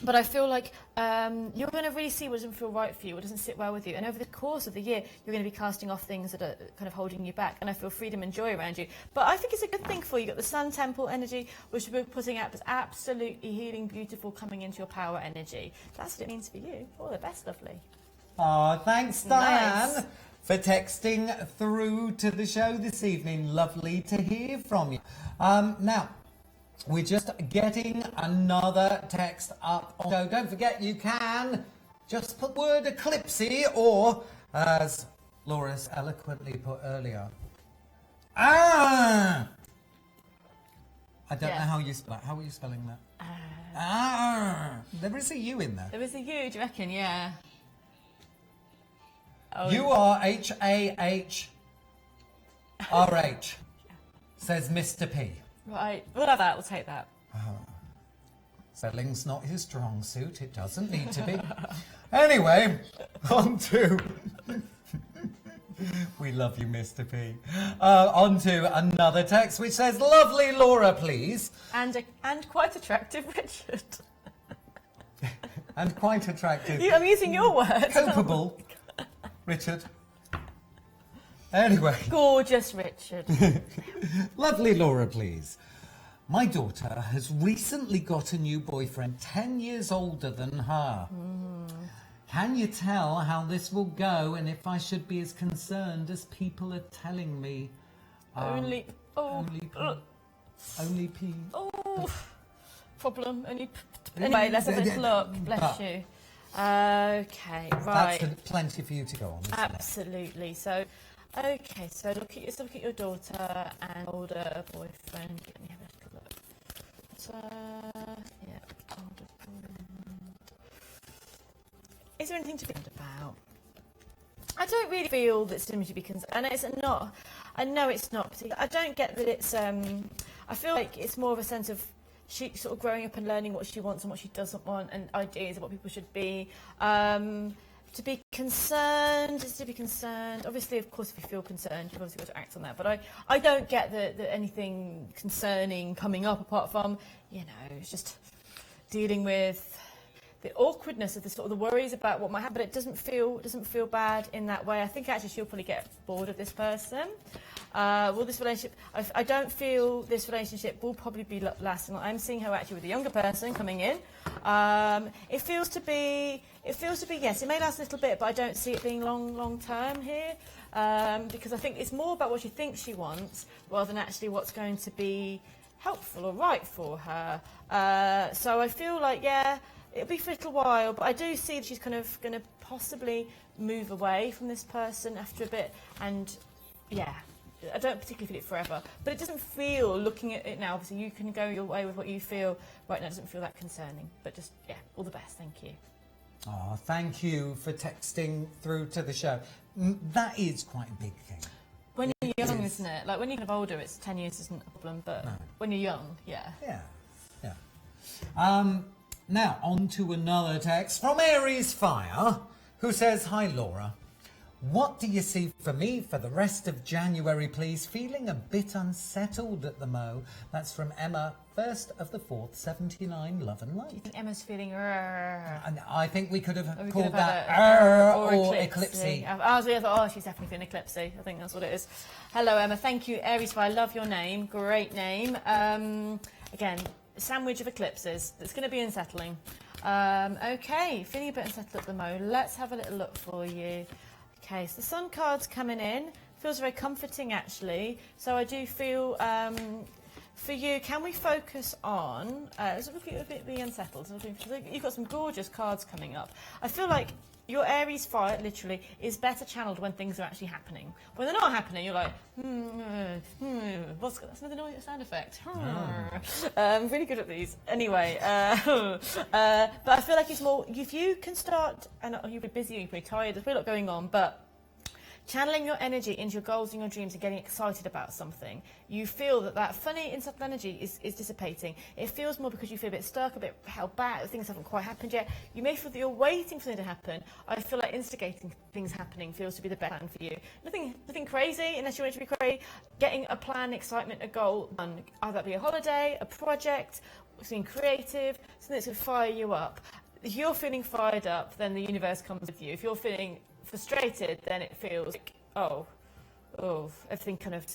But I feel like you're going to really see what doesn't feel right for you, what doesn't sit well with you. And over the course of the year, you're going to be casting off things that are kind of holding you back. And I feel freedom and joy around you. But I think it's a good thing for you. You've got the Sun Temple energy, which we're putting out as absolutely healing, beautiful, coming into your power energy. That's what it means for you. All the best, lovely. Oh, thanks, Diane, Nice. for texting through to the show this evening. Lovely to hear from you. Now, we're just getting another text up. So don't forget, you can just put word eclipsey, or as Laura's eloquently put earlier, I don't know how you spell it. How are you spelling that? There is a U in there. There is a U, do you reckon? Yeah. Oh, URHAHRH, says Mr. P. Right, we'll have that. We'll take that. Spelling's not his strong suit. It doesn't need to be. Anyway, on to... We love you, Mr. P. On to another text which says, lovely Laura, please. And quite attractive Richard. And quite attractive. I'm using your words. Copable Richard. Anyway. Gorgeous Richard. Lovely Laura, please. My daughter has recently got a new boyfriend 10 years older than her. Can you tell how this will go, and if I should be as concerned as people are telling me? Only P. Oh, problem. Anyway, let's have a little look. Bless you. Okay, right. That's plenty for you to go on. Absolutely. So, okay, so look at your daughter and older boyfriend. Let me have a little look. So, yeah, older boyfriend. is there anything to be concerned about? I don't really feel that something to be concerned. And it's not. I know it's not particular. I don't get that it's. I feel like it's more of a sense of she sort of growing up and learning what she wants and what she doesn't want, and ideas of what people should be. To be concerned is to be concerned. Obviously, of course, if you feel concerned, you've obviously got to act on that. But I don't get that anything concerning coming up apart from, it's just dealing with the awkwardness of the sort of the worries about what might happen. But it doesn't feel bad in that way. I think actually she'll probably get bored of this person. Will this relationship? I don't feel this relationship will probably be lasting. I'm seeing her actually with a younger person coming in. It feels to be yes. It may last a little bit, but I don't see it being long term here because I think it's more about what she thinks she wants rather than actually what's going to be helpful or right for her. So I feel like it'll be for a little while, but I do see that she's kind of going to possibly move away from this person after a bit, and I don't particularly feel it forever, but it doesn't feel, looking at it now, obviously you can go your way with what you feel right now, it doesn't feel that concerning, but just, all the best, thank you. Oh, thank you for texting through to the show. That is quite a big thing. When you're young, isn't it? Like when you're kind of older, it's 10 years isn't a problem, but when you're young, yeah. Now, on to another text from Aries Fire, who says, "Hi, Laura. What do you see for me for the rest of January, please? Feeling a bit unsettled at the mo." That's from Emma, 1st of the 4th, 79, Love and Light. Do you think Emma's feeling... And I think we could have called that or eclipsy. I thought, she's definitely feeling eclipsy. I think that's what it is. Hello, Emma. Thank you, Aries Fire. I love your name. Great name. Again, a sandwich of eclipses. That's going to be unsettling. Okay, feeling a bit unsettled at the mo. Let's have a little look for you. Okay, so the Sun card's coming in. Feels very comforting, actually. So I do feel, for you, can we focus on... let's look at you a bit unsettled. You've got some gorgeous cards coming up. I feel like your Aries fire, literally, is better channeled when things are actually happening. When they're not happening, you're like, that's another sound effect. I'm really good at these. Anyway, but I feel like it's more, if you can start, and you'll be busy, you'll be tired, there's a lot going on, but channeling your energy into your goals and your dreams and getting excited about something, you feel that funny unsettled energy is dissipating. It feels more because you feel a bit stuck, a bit held back, things haven't quite happened yet. You may feel that you're waiting for something to happen. I feel like instigating things happening feels to be the best plan for you. Nothing crazy, unless you want it to be crazy. Getting a plan, excitement, a goal done. Either that be a holiday, a project, something creative, something that's going to fire you up. If you're feeling fired up, then the universe comes with you. If you're feeling frustrated, then it feels like, everything kind of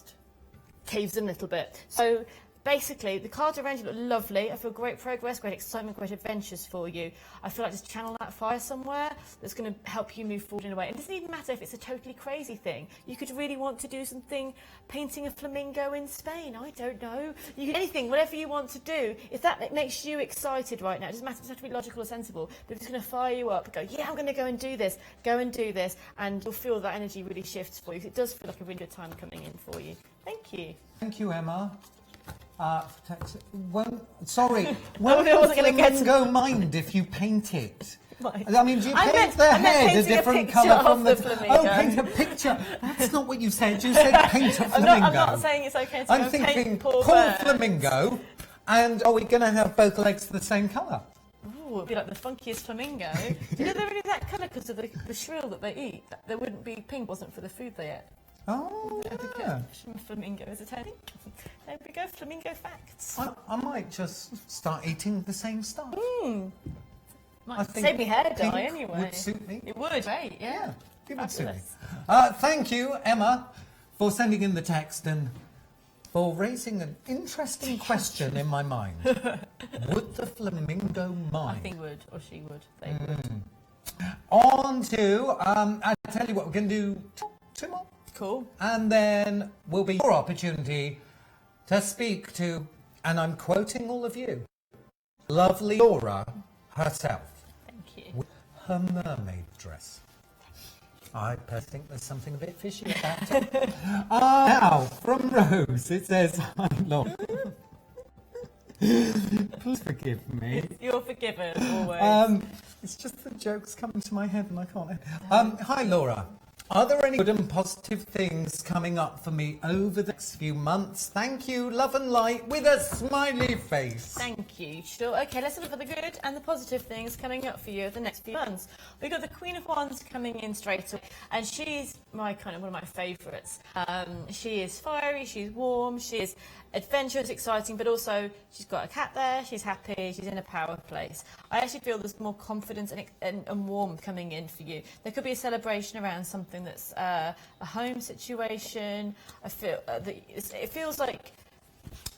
caves in a little bit. So basically, the cards around you look lovely. I feel great progress, great excitement, great adventures for you. I feel like just channel that fire somewhere that's going to help you move forward in a way. And it doesn't even matter if it's a totally crazy thing. You could really want to do something, painting a flamingo in Spain. I don't know. You can, anything, whatever you want to do. If that makes you excited right now, it doesn't matter. It doesn't have to be logical or sensible. But if it's going to fire you up, go, I'm going to go and do this. Go and do this. And you'll feel that energy really shifts for you. It does feel like a really good time coming in for you. Thank you. Thank you, Emma. When the flamingo mind if you paint it? I mean, do you paint the head a different colour from the flamingo? Oh, paint a picture. That's not what you said. You said paint a flamingo. I'm not saying it's okay to I'm thinking poor flamingo, and are we going to have both legs the same colour? Ooh, it'd be like the funkiest flamingo. Do you know they're really that colour because of the shrill that they eat? They wouldn't be pink, wasn't for the food they ate. Oh, yeah. Flamingo is a tiny. There we go, flamingo facts. I might just start eating the same stuff. Might save me hair dye anyway. Would suit me. It would, right? Yeah. It would suit me. Thank you, Emma, for sending in the text and for raising an interesting question in my mind. Would the flamingo mind? I think would, or she would. They would. On to, I tell you what, we're going to do two more. Cool. And then will be your opportunity to speak to, and I'm quoting all of you, lovely Laura herself. Thank you. With her mermaid dress. I personally think there's something a bit fishy about it. Now, from Rose, it says, "Hi, Laura. Please forgive me. You're forgiven, always. It's just the jokes come to my head and I can't. Hi, Laura. Are there any good and positive things coming up for me over the next few months? Thank you, love and light, with a smiley face. Thank you. Sure. Okay, let's look at the good and the positive things coming up for you over the next few months. We've got the Queen of Wands coming in straight away, and she's one of my favourites. She is fiery, she's warm, she is adventurous, exciting, but also she's got a cat there, she's happy, she's in a power place. I actually feel there's more confidence and warmth coming in for you. There could be a celebration around something that's a home situation. I feel it feels like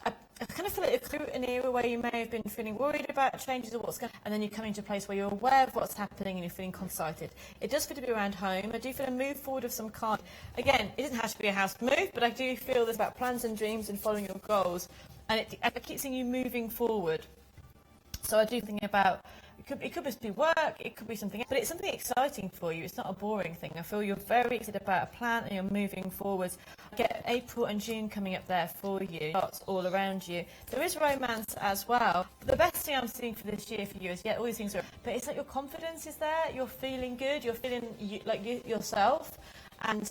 I kind of feel like it's an era where you may have been feeling worried about changes or what's going on, and then you come into a place where you're aware of what's happening and you're feeling excited. It does feel to be around home. I do feel a move forward of some kind. Again, it doesn't have to be a house move, but I do feel there's about plans and dreams and following your goals, and I keep seeing you moving forward. So I do think about it could just be work, it could be something else, but it's something exciting for you. It's not a boring thing. I feel you're very excited about a plan and you're moving forwards. I get April and June coming up there for you. Starts all around you. There is romance as well. But the best thing I'm seeing for this year for you is, all these things are, but it's like your confidence is there. You're feeling good. You're feeling yourself, and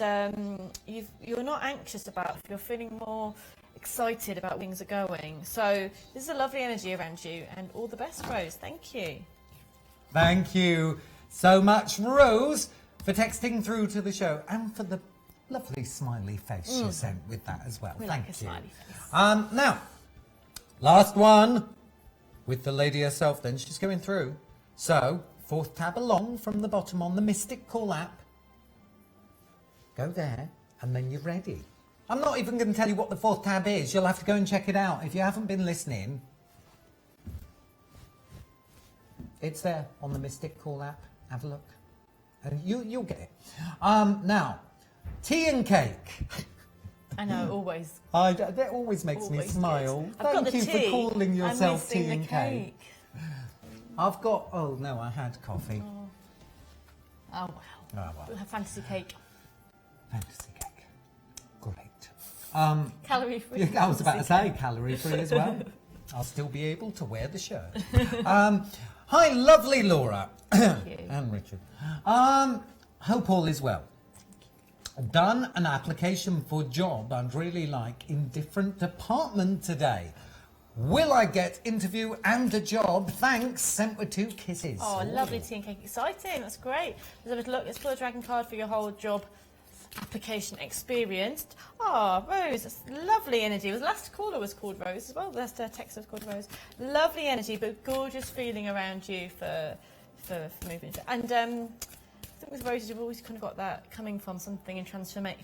you're not anxious about it. You're feeling more excited about things are going. So this is a lovely energy around you, and all the best, Rose. Thank you. Thank you so much, Rose, for texting through to the show and for the lovely smiley face you sent with that as well. We Thank like a you. smiley face. Now, last one with the lady herself then. She's going through. So, fourth tab along from the bottom on the Mystic Call app. Go there and then you're ready. I'm not even going to tell you what the fourth tab is. You'll have to go and check it out if you haven't been listening. It's there on the Mystic Call app. Have a look. And you'll get it. Now, tea and cake. I know, always. That always makes me smile. Thank you for calling yourself tea and cake. I've got... Oh, no, I had coffee. Oh, wow. Oh, well. We'll have fantasy cake. Fantasy cake. Great. Calorie free. I was about to say calorie free as well. I'll still be able to wear the shirt. Hi, lovely Laura. Thank you. And Richard. Hope all is well. Done an application for job I'd really like in different department today. Will I get interview and a job? Thanks. Sent with 2 kisses. Oh, lovely tea and cake. Exciting. That's great. Let's look. Let's pull a dragon card for your whole job application experienced. Oh, Rose, that's lovely energy. The last caller was called Rose as well. The last text was called Rose. Lovely energy, but gorgeous feeling around you for moving. And I think with Roses, you've always kind of got that coming from something and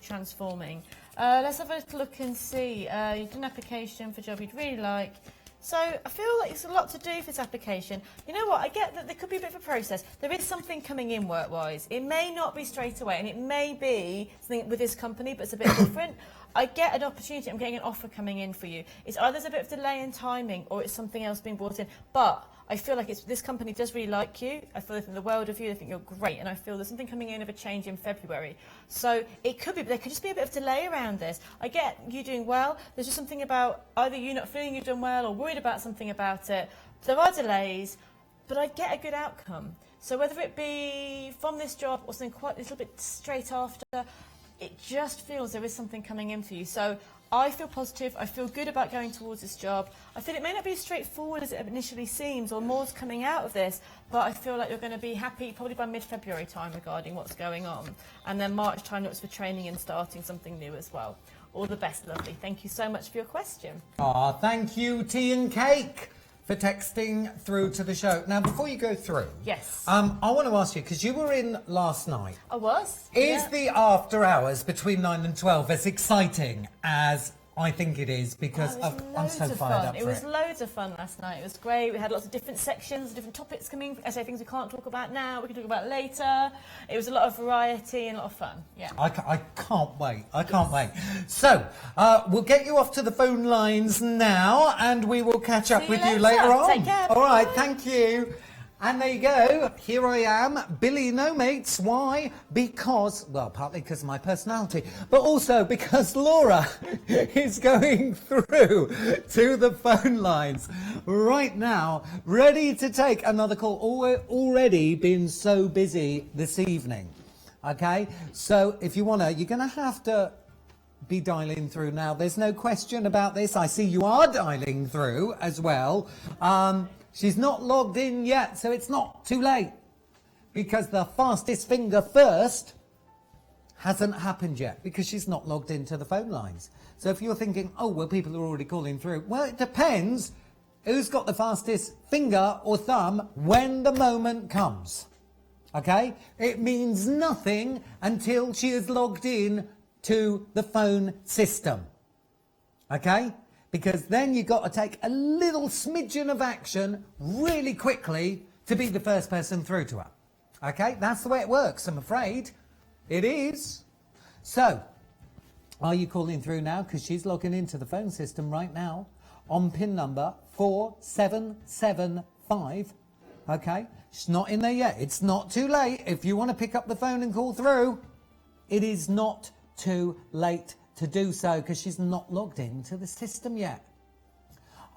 transforming. Let's have a little look and see. You've done an application for a job you'd really like. So I feel like there's a lot to do for this application. You know what? I get that there could be a bit of a process. There is something coming in work-wise. It may not be straight away, and it may be something with this company, but it's a bit different. I get an opportunity. I'm getting an offer coming in for you. It's either there's a bit of delay in timing or it's something else being brought in. But I feel like this company does really like you. I feel they think the world of you. They think you're great. And I feel there's something coming in of a change in February. So it could be, there could just be a bit of delay around this. I get you doing well. There's just something about either you not feeling you've done well or worried about something about it. There are delays, but I get a good outcome. So whether it be from this job or something quite a little bit straight after, it just feels there is something coming in for you. So I feel positive. I feel good about going towards this job. I feel it may not be as straightforward as it initially seems, or more's coming out of this, but I feel like you're going to be happy probably by mid-February time regarding what's going on. And then March time looks for training and starting something new as well. All the best, lovely. Thank you so much for your question. Thank you, Tea and Cake, for texting through to the show. Now, before you go through, yes, I want to ask you, because you were in last night. I was. Is the after hours between 9 and 12 as exciting as I think it is? Because I'm so fired up for it. It was loads of fun last night. It was great. We had lots of different sections, different topics coming. I say things we can't talk about now, we can talk about later. It was a lot of variety and a lot of fun. Yeah. I can't wait. I can't wait. So, we'll get you off to the phone lines now, and we will catch up with you later on. Take care. All right, Bye. thank you. And there you go. Here I am, Billy No Mates. Why? Because, well, partly because of my personality, but also because Laura is going through to the phone lines right now, ready to take another call. Already been so busy this evening. Okay? So if you want to, you're going to have to be dialing through now. There's no question about this. I see you are dialing through as well. She's not logged in yet, so it's not too late, because the fastest finger first hasn't happened yet, because she's not logged into the phone lines. So if you're thinking, oh, well, people are already calling through, well, it depends who's got the fastest finger or thumb when the moment comes. Okay? It means nothing until she is logged in to the phone system. Okay? Because then you've got to take a little smidgen of action really quickly to be the first person through to her. Okay? That's the way it works, I'm afraid. It is. So, are you calling through now? Because she's logging into the phone system right now on PIN number 4775. Okay? She's not in there yet. It's not too late. If you want to pick up the phone and call through, it is not too late to do so, because she's not logged into the system yet.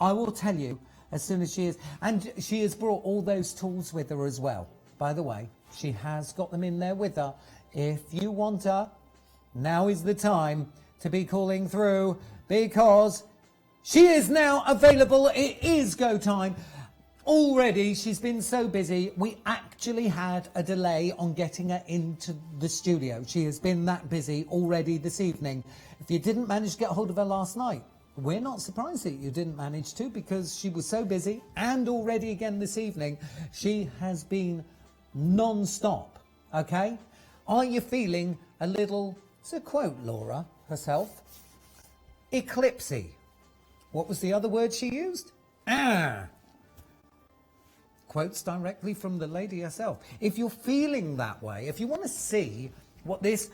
I will tell you as soon as she is. And she has brought all those tools with her as well. By the way, she has got them in there with her. If you want her, now is the time to be calling through, because she is now available. It is go time. Already, she's been so busy, we actually had a delay on getting her into the studio. She has been that busy already this evening. If you didn't manage to get hold of her last night, we're not surprised that you didn't manage to, because she was so busy, and already again this evening, she has been non-stop, okay? Are you feeling a little, to quote Laura herself, eclipsy? What was the other word she used? Quotes directly from the lady herself. If you're feeling that way, if you want to see what this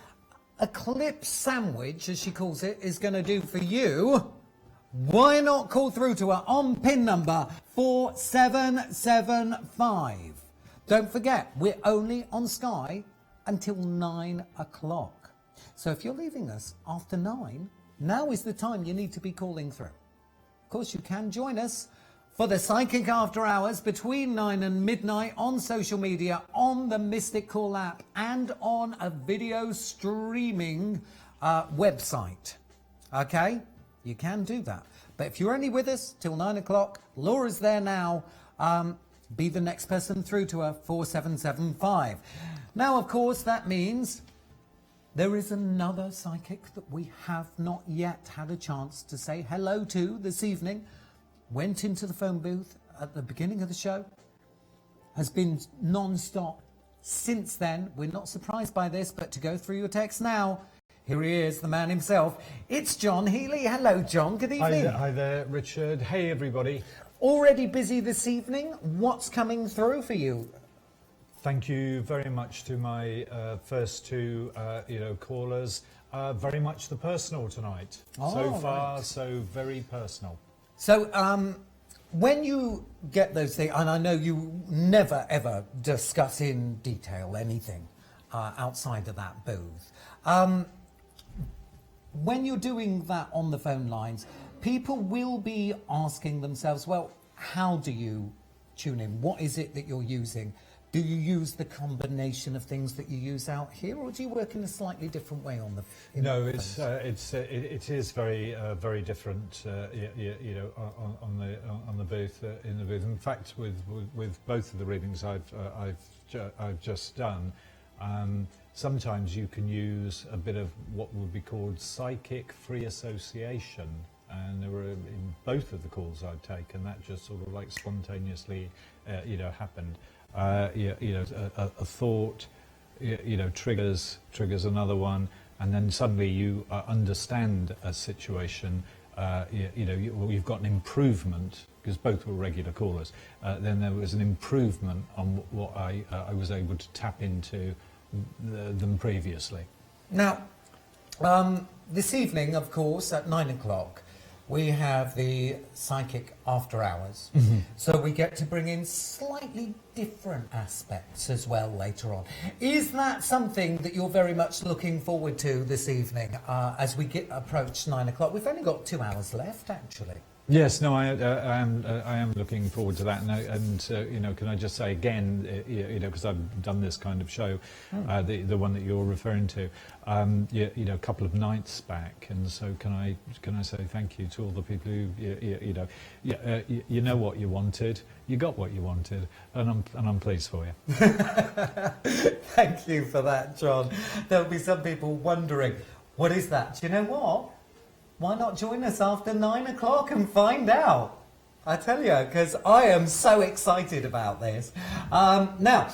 eclipse sandwich, as she calls it, is going to do for you, why not call through to her on PIN number 4775. Don't forget, we're only on Sky until 9 o'clock. So if you're leaving us after 9, now is the time you need to be calling through. Of course, you can join us for the Psychic After Hours between 9 and midnight on social media, on the Mystic Call app, and on a video streaming website. Okay? You can do that. But if you're only with us till 9 o'clock, Laura's there now. Be the next person through to her, 4775. Now, of course, that means there is another psychic that we have not yet had a chance to say hello to this evening. Went into the phone booth at the beginning of the show, has been non-stop since then. We're not surprised by this, but to go through your text now, here he is, the man himself. It's John Healey. Hello, John. Good evening. Hi there, Richard. Hey, everybody. Already busy this evening. What's coming through for you? Thank you very much to my first two, callers. Very much the personal tonight. So far, right. So very personal. So, when you get those things, and I know you never ever discuss in detail anything outside of that booth, when you're doing that on the phone lines, people will be asking themselves, well, how do you tune in? What is it that you're using? Do you use the combination of things that you use out here, or do you work in a slightly different way on the? No, it is very very different. On the booth in the booth. In fact, with both of the readings I've just done, sometimes you can use a bit of what would be called psychic free association. And there were, in both of the calls I've taken, that just sort of like spontaneously, happened. A thought, triggers another one, and then suddenly you understand a situation. You've got an improvement, because both were regular callers. Then there was an improvement on what I was able to tap into them previously. Now, this evening, of course, at 9 o'clock, we have the Psychic After Hours. So we get to bring in slightly different aspects as well later on. Is that something that you're very much looking forward to this evening as we approach 9 o'clock? We've only got 2 hours left, actually. Yes, no, I am looking forward to that, and you know, can I just say again, you know, because I've done this kind of show, the one that you're referring to, you know, a couple of nights back, and so can I say thank you to all the people who you know what you wanted, you got what you wanted, and I'm pleased for you. Thank you for that, John. There'll be some people wondering, what is that? Do you know what? Why not join us after 9 o'clock and find out? I tell you, because I am so excited about this. Now,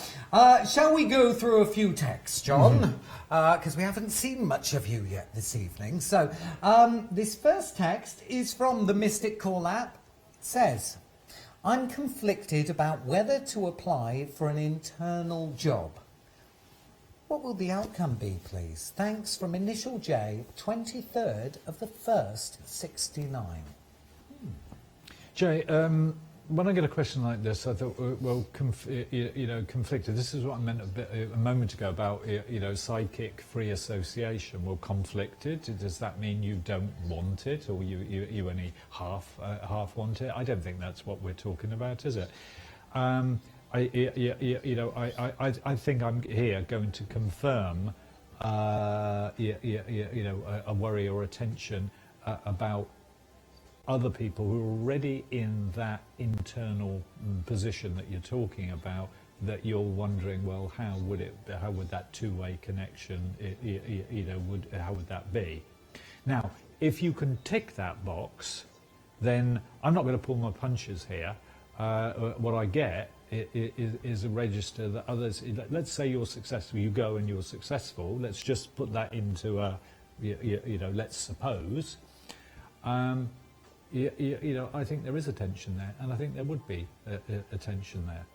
shall we go through a few texts, John? Because we haven't seen much of you yet this evening. So, this first text is from the Mystic Call app. It says, I'm conflicted about whether to apply for an internal job. What will the outcome be, please? Thanks from Initial J, 23rd of the 1st, 69. Jay, when I get a question like this, I thought, well, you know, conflicted. This is what I meant a moment ago about, you know, psychic free association. Well, conflicted, does that mean you don't want it, or you only half want it? I don't think that's what we're talking about, is it? You know, I think I'm here going to confirm, you know, a worry or a tension about other people who are already in that internal position that you're talking about, that you're wondering, well, how would that two-way connection, you know, how would that be? Now, if you can tick that box, then I'm not going to pull my punches here. What I get is a register that others, let's say you're successful, you go and you're successful, let's just put that into a, you know, let's suppose, you know, I think there is a tension there, and I think there would be a tension there.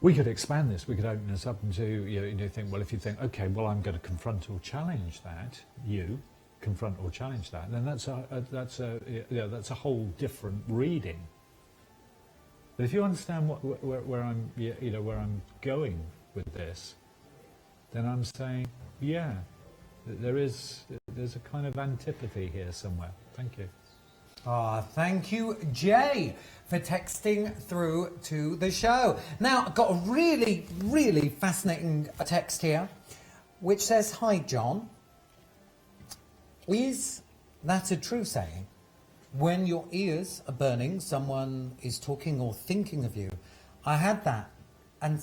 We could expand this, we could open this up into, you know, think, well, if you think, okay, well, I'm going to confront or challenge that, confront or challenge that, then that's a whole different reading. But if you understand where I'm, you know, where I'm going with this, then I'm saying, yeah, there's a kind of antipathy here somewhere. Thank you. Thank you, Jay, for texting through to the show. Now, I've got a really, really fascinating text here, which says, hi, John. Is that a true saying? When your ears are burning, someone is talking or thinking of you. I had that, and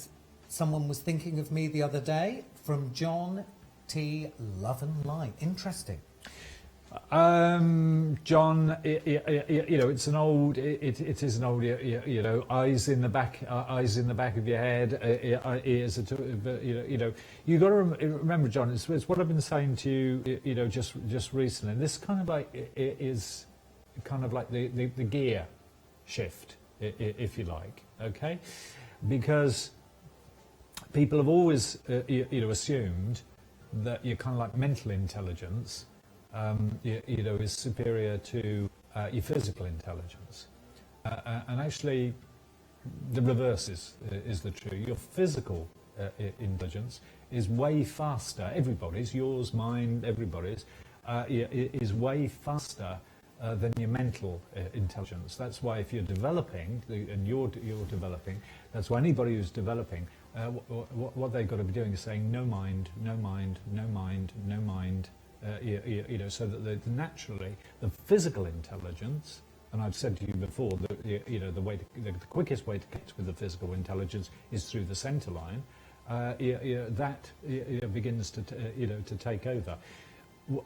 someone was thinking of me the other day, from John T. Love and Light. Interesting. John, you know, it's an old. It is an old. You know, eyes in the back of your head, ears. You know, you got to remember, John. It's what I've been saying to you. You know, just recently. This kind of like is kind of like the gear shift, if you like. Okay, because people have always you know, assumed that you're kind of like mental intelligence. You know, is superior to your physical intelligence, and actually, the reverse is the true. Your physical intelligence is way faster. Everybody's, yours, mine, everybody's, is way faster than your mental intelligence. That's why if you're developing, and you're developing, that's why anybody who's developing, what they've got to be doing is saying no mind, no mind, no mind, no mind. You know, so that naturally the physical intelligence, and I've said to you before that you know, the quickest way to connect with the physical intelligence is through the centre line. That begins to to take over.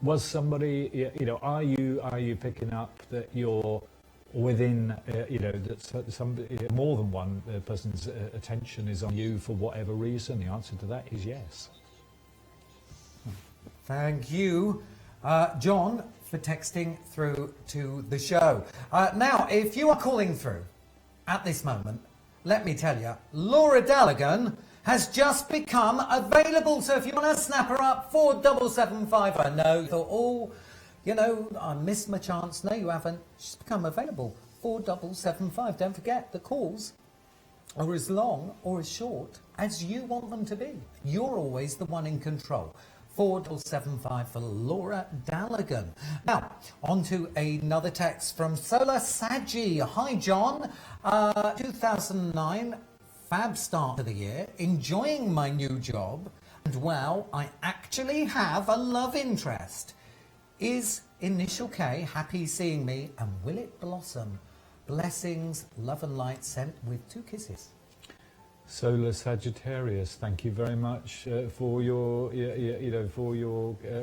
Was somebody, you know, are you picking up that you're within, you know, that somebody, more than one person's attention is on you for whatever reason? The answer to that is yes. Thank you, John, for texting through to the show. Now, if you are calling through at this moment, let me tell you, Laura Daligan has just become available. So if you want to snap her up, 4775. I know, thought, oh, You know, I missed my chance. No, you haven't. She's become available. 4775. Don't forget, the calls are as long or as short as you want them to be. You're always the one in control. 4775 for Laura Daligan. Now, on to another text from Sola Saji. Hi, John. 2009, fab start to the year. Enjoying my new job. And, well, I actually have a love interest. Is initial K happy seeing me, and will it blossom? Blessings, love and light sent with 2 kisses. Solar Sagittarius, thank you very much for your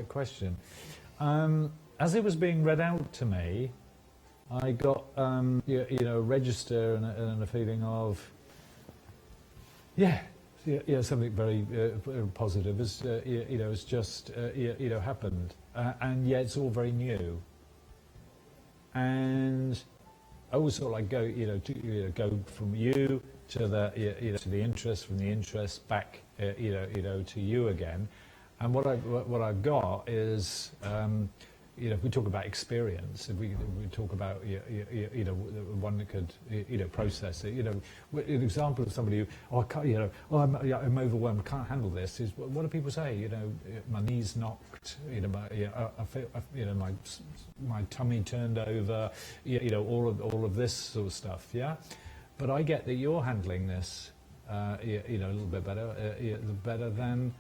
question. As it was being read out to me, I got a register and a feeling of something very positive has just happened, and yet it's all very new, and I always sort of like go from you to the to the interest, from the interest back to you again, and what I've got is if we talk about experience, if we talk about one that could process it, an example of somebody who I'm overwhelmed, can't handle this, is what do people say? My knees knocked, I feel, my tummy turned over, all of this sort of stuff, yeah. But I get that you're handling this, a little bit better than.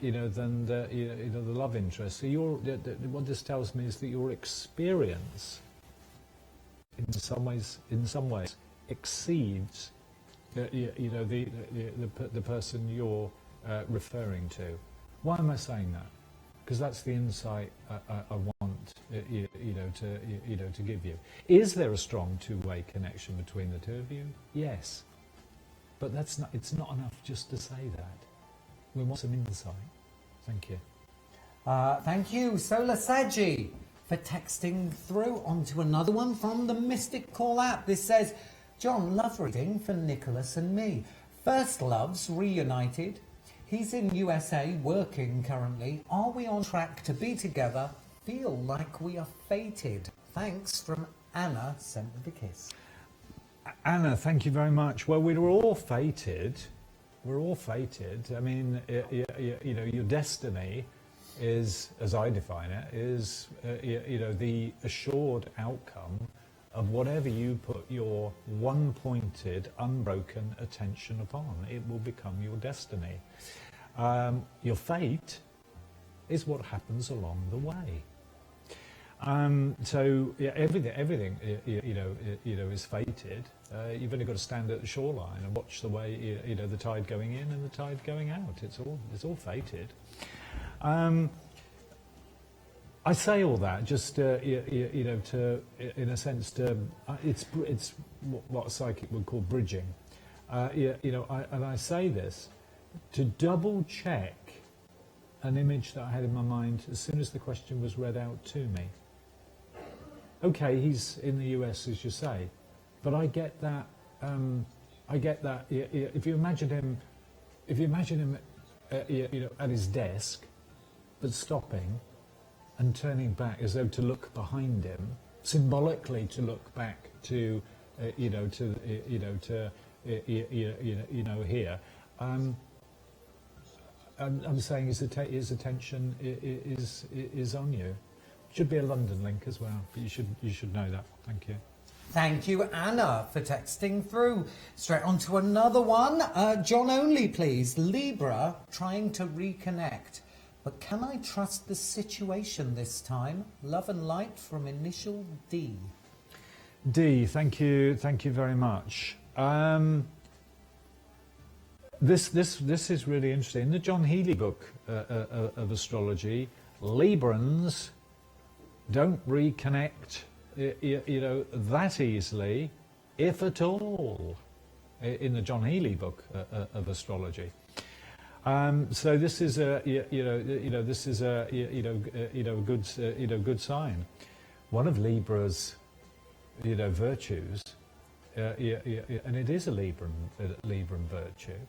Than the love interest. So what this tells me is that your experience, in some ways, exceeds, the person you're referring to. Why am I saying that? Because that's the insight I want, to give you. Is there a strong two-way connection between the two of you? Yes, but it's not enough just to say that. We want some insight. Thank you. Thank you, Solar Saji, for texting through. Onto another one from the Mystic Call app. This says, John, love reading for Nicholas and me. First loves reunited. He's in USA working currently. Are we on track to be together? Feel like we are fated. Thanks, from Anna, sent with a kiss. Anna, thank you very much. Well, we were all fated. We're all fated. I mean, your destiny is, as I define it, is the assured outcome of whatever you put your one-pointed, unbroken attention upon. It will become your destiny. Your fate is what happens along the way. So everything is fated. You've only got to stand at the shoreline and watch the way the tide going in and the tide going out. It's all fated. I say all that just to in a sense it's what a psychic would call bridging. And I say this to double check an image that I had in my mind as soon as the question was read out to me. Okay, he's in the US, as you say, but I get that. If you imagine him, at his desk, but stopping and turning back as though to look behind him, symbolically to look back to, here. I'm saying his attention is on you. Should be a London link as well, but you should know that. Thank you. Thank you, Anna, for texting through. Straight on to another one. John only, please. Libra, trying to reconnect. But can I trust the situation this time? Love and light from initial D. D, thank you very much. This is really interesting. In the John Healey book of astrology, Librans don't reconnect, that easily, if at all, in the John Healey book of astrology. So this is a, good sign. One of Libra's, virtues, and it is a Libran virtue,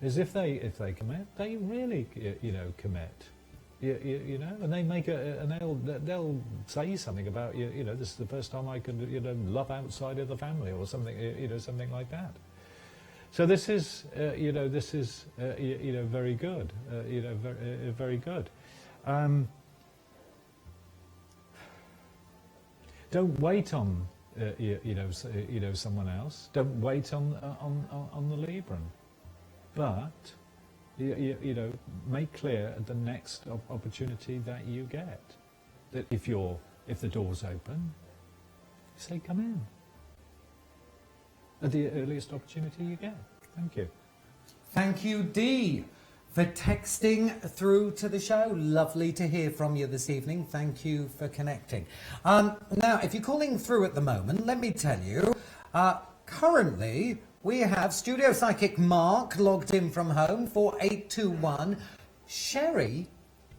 is if they commit, they really, commit. you know, and they make and they'll say something about you know, this is the first time I could, you know, love outside of the family or something, you know, something like that. So this is you know, this is you know, very good, you know, very good. Don't wait on you know, someone else. Don't wait on the Libran, but you know, make clear at the next opportunity that you get that if the door's open, say come in at the earliest opportunity you get. Thank you. Thank you, Dee, for texting through to the show. Lovely to hear from you this evening. Thank you for connecting. Now, if you're calling through at the moment, let me tell you, currently we have Studio Psychic Mark logged in from home, 4821. Sherry,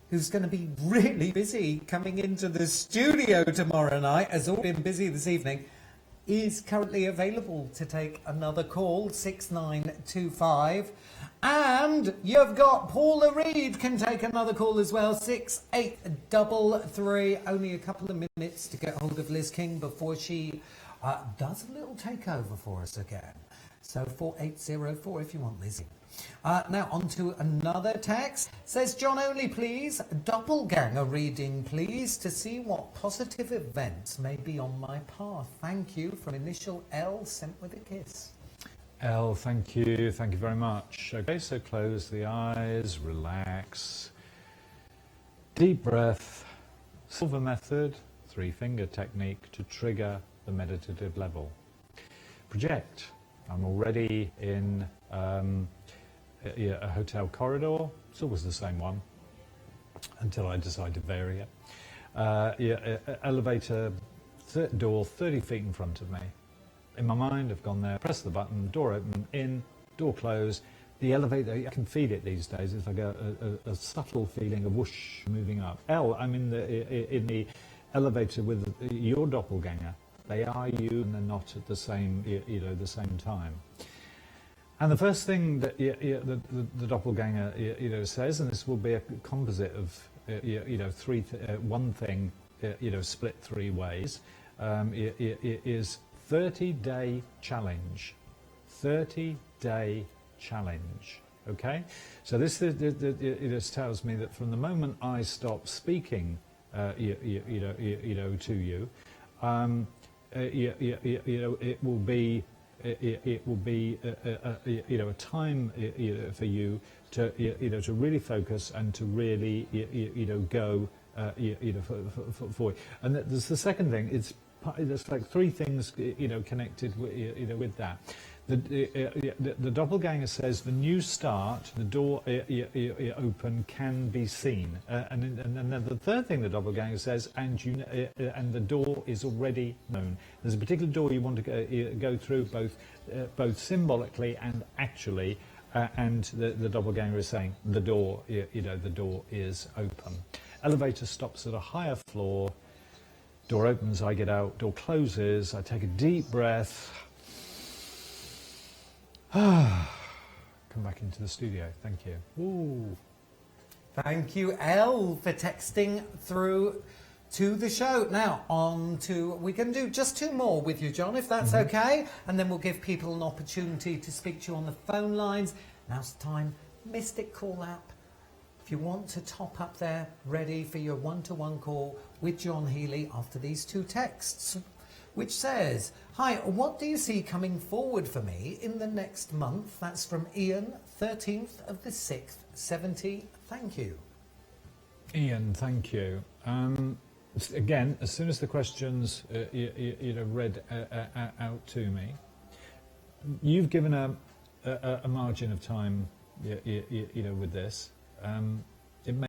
who's going to be really busy coming into the studio tomorrow night, has all been busy this evening, is currently available to take another call, 6925. And you've got Paula Reed can take another call as well, 6833. Only a couple of minutes to get hold of Liz King before she does a little takeover for us again. So 4804 if you want Lizzie. Now on to another text. Says, John only please, doppelganger reading please, to see what positive events may be on my path. Thank you, from initial L, sent with a kiss. Elle, thank you very much. Okay, so close the eyes, relax, deep breath, silver method, 3-finger technique to trigger the meditative level. Project. I'm already in a hotel corridor. It's always the same one until I decide to vary it. Elevator door 30 feet in front of me. In my mind, I've gone there, press the button, door open, in, door close. The elevator, I can feel it these days. It's like a subtle feeling of whoosh moving up. I'm in the elevator with your doppelganger. They are you, and they're not at the same, you know, the same time. And the first thing that the doppelganger, you know, says, and this will be a composite of, you know, one thing, you know, split 3 ways, is 30-day challenge. 30-day challenge. Okay, so this tells me that from the moment I stop speaking, you know, to you. You know, it will be you know, a time for you to you know, to really focus and to really you know, go you know, for it. And there's the second thing. There's like 3 things you know, connected you know, with that. The doppelganger says the new start, the door open, can be seen, and then the third thing the doppelganger says, and the door is already known. There's a particular door you want to go through, both symbolically and actually, and the doppelganger is saying the door, you know, the door is open. Elevator stops at a higher floor. Door opens, I get out. Door closes. I take a deep breath. Come back into the studio. Thank you. Ooh. Thank you, Elle, for texting through to the show. Now, we can do just 2 more with you, John, if that's okay. And then we'll give people an opportunity to speak to you on the phone lines. Now's the time. Mystic Call app. If you want to top up there, ready for your one-to-one call with John Healey after these 2 texts, which says, hi, what do you see coming forward for me in the next month? That's from Ian, 13th of the 6th, 70. Thank you. Ian, thank you. Again, as soon as the questions you know, read out to me, you've given a margin of time you know, with this. It may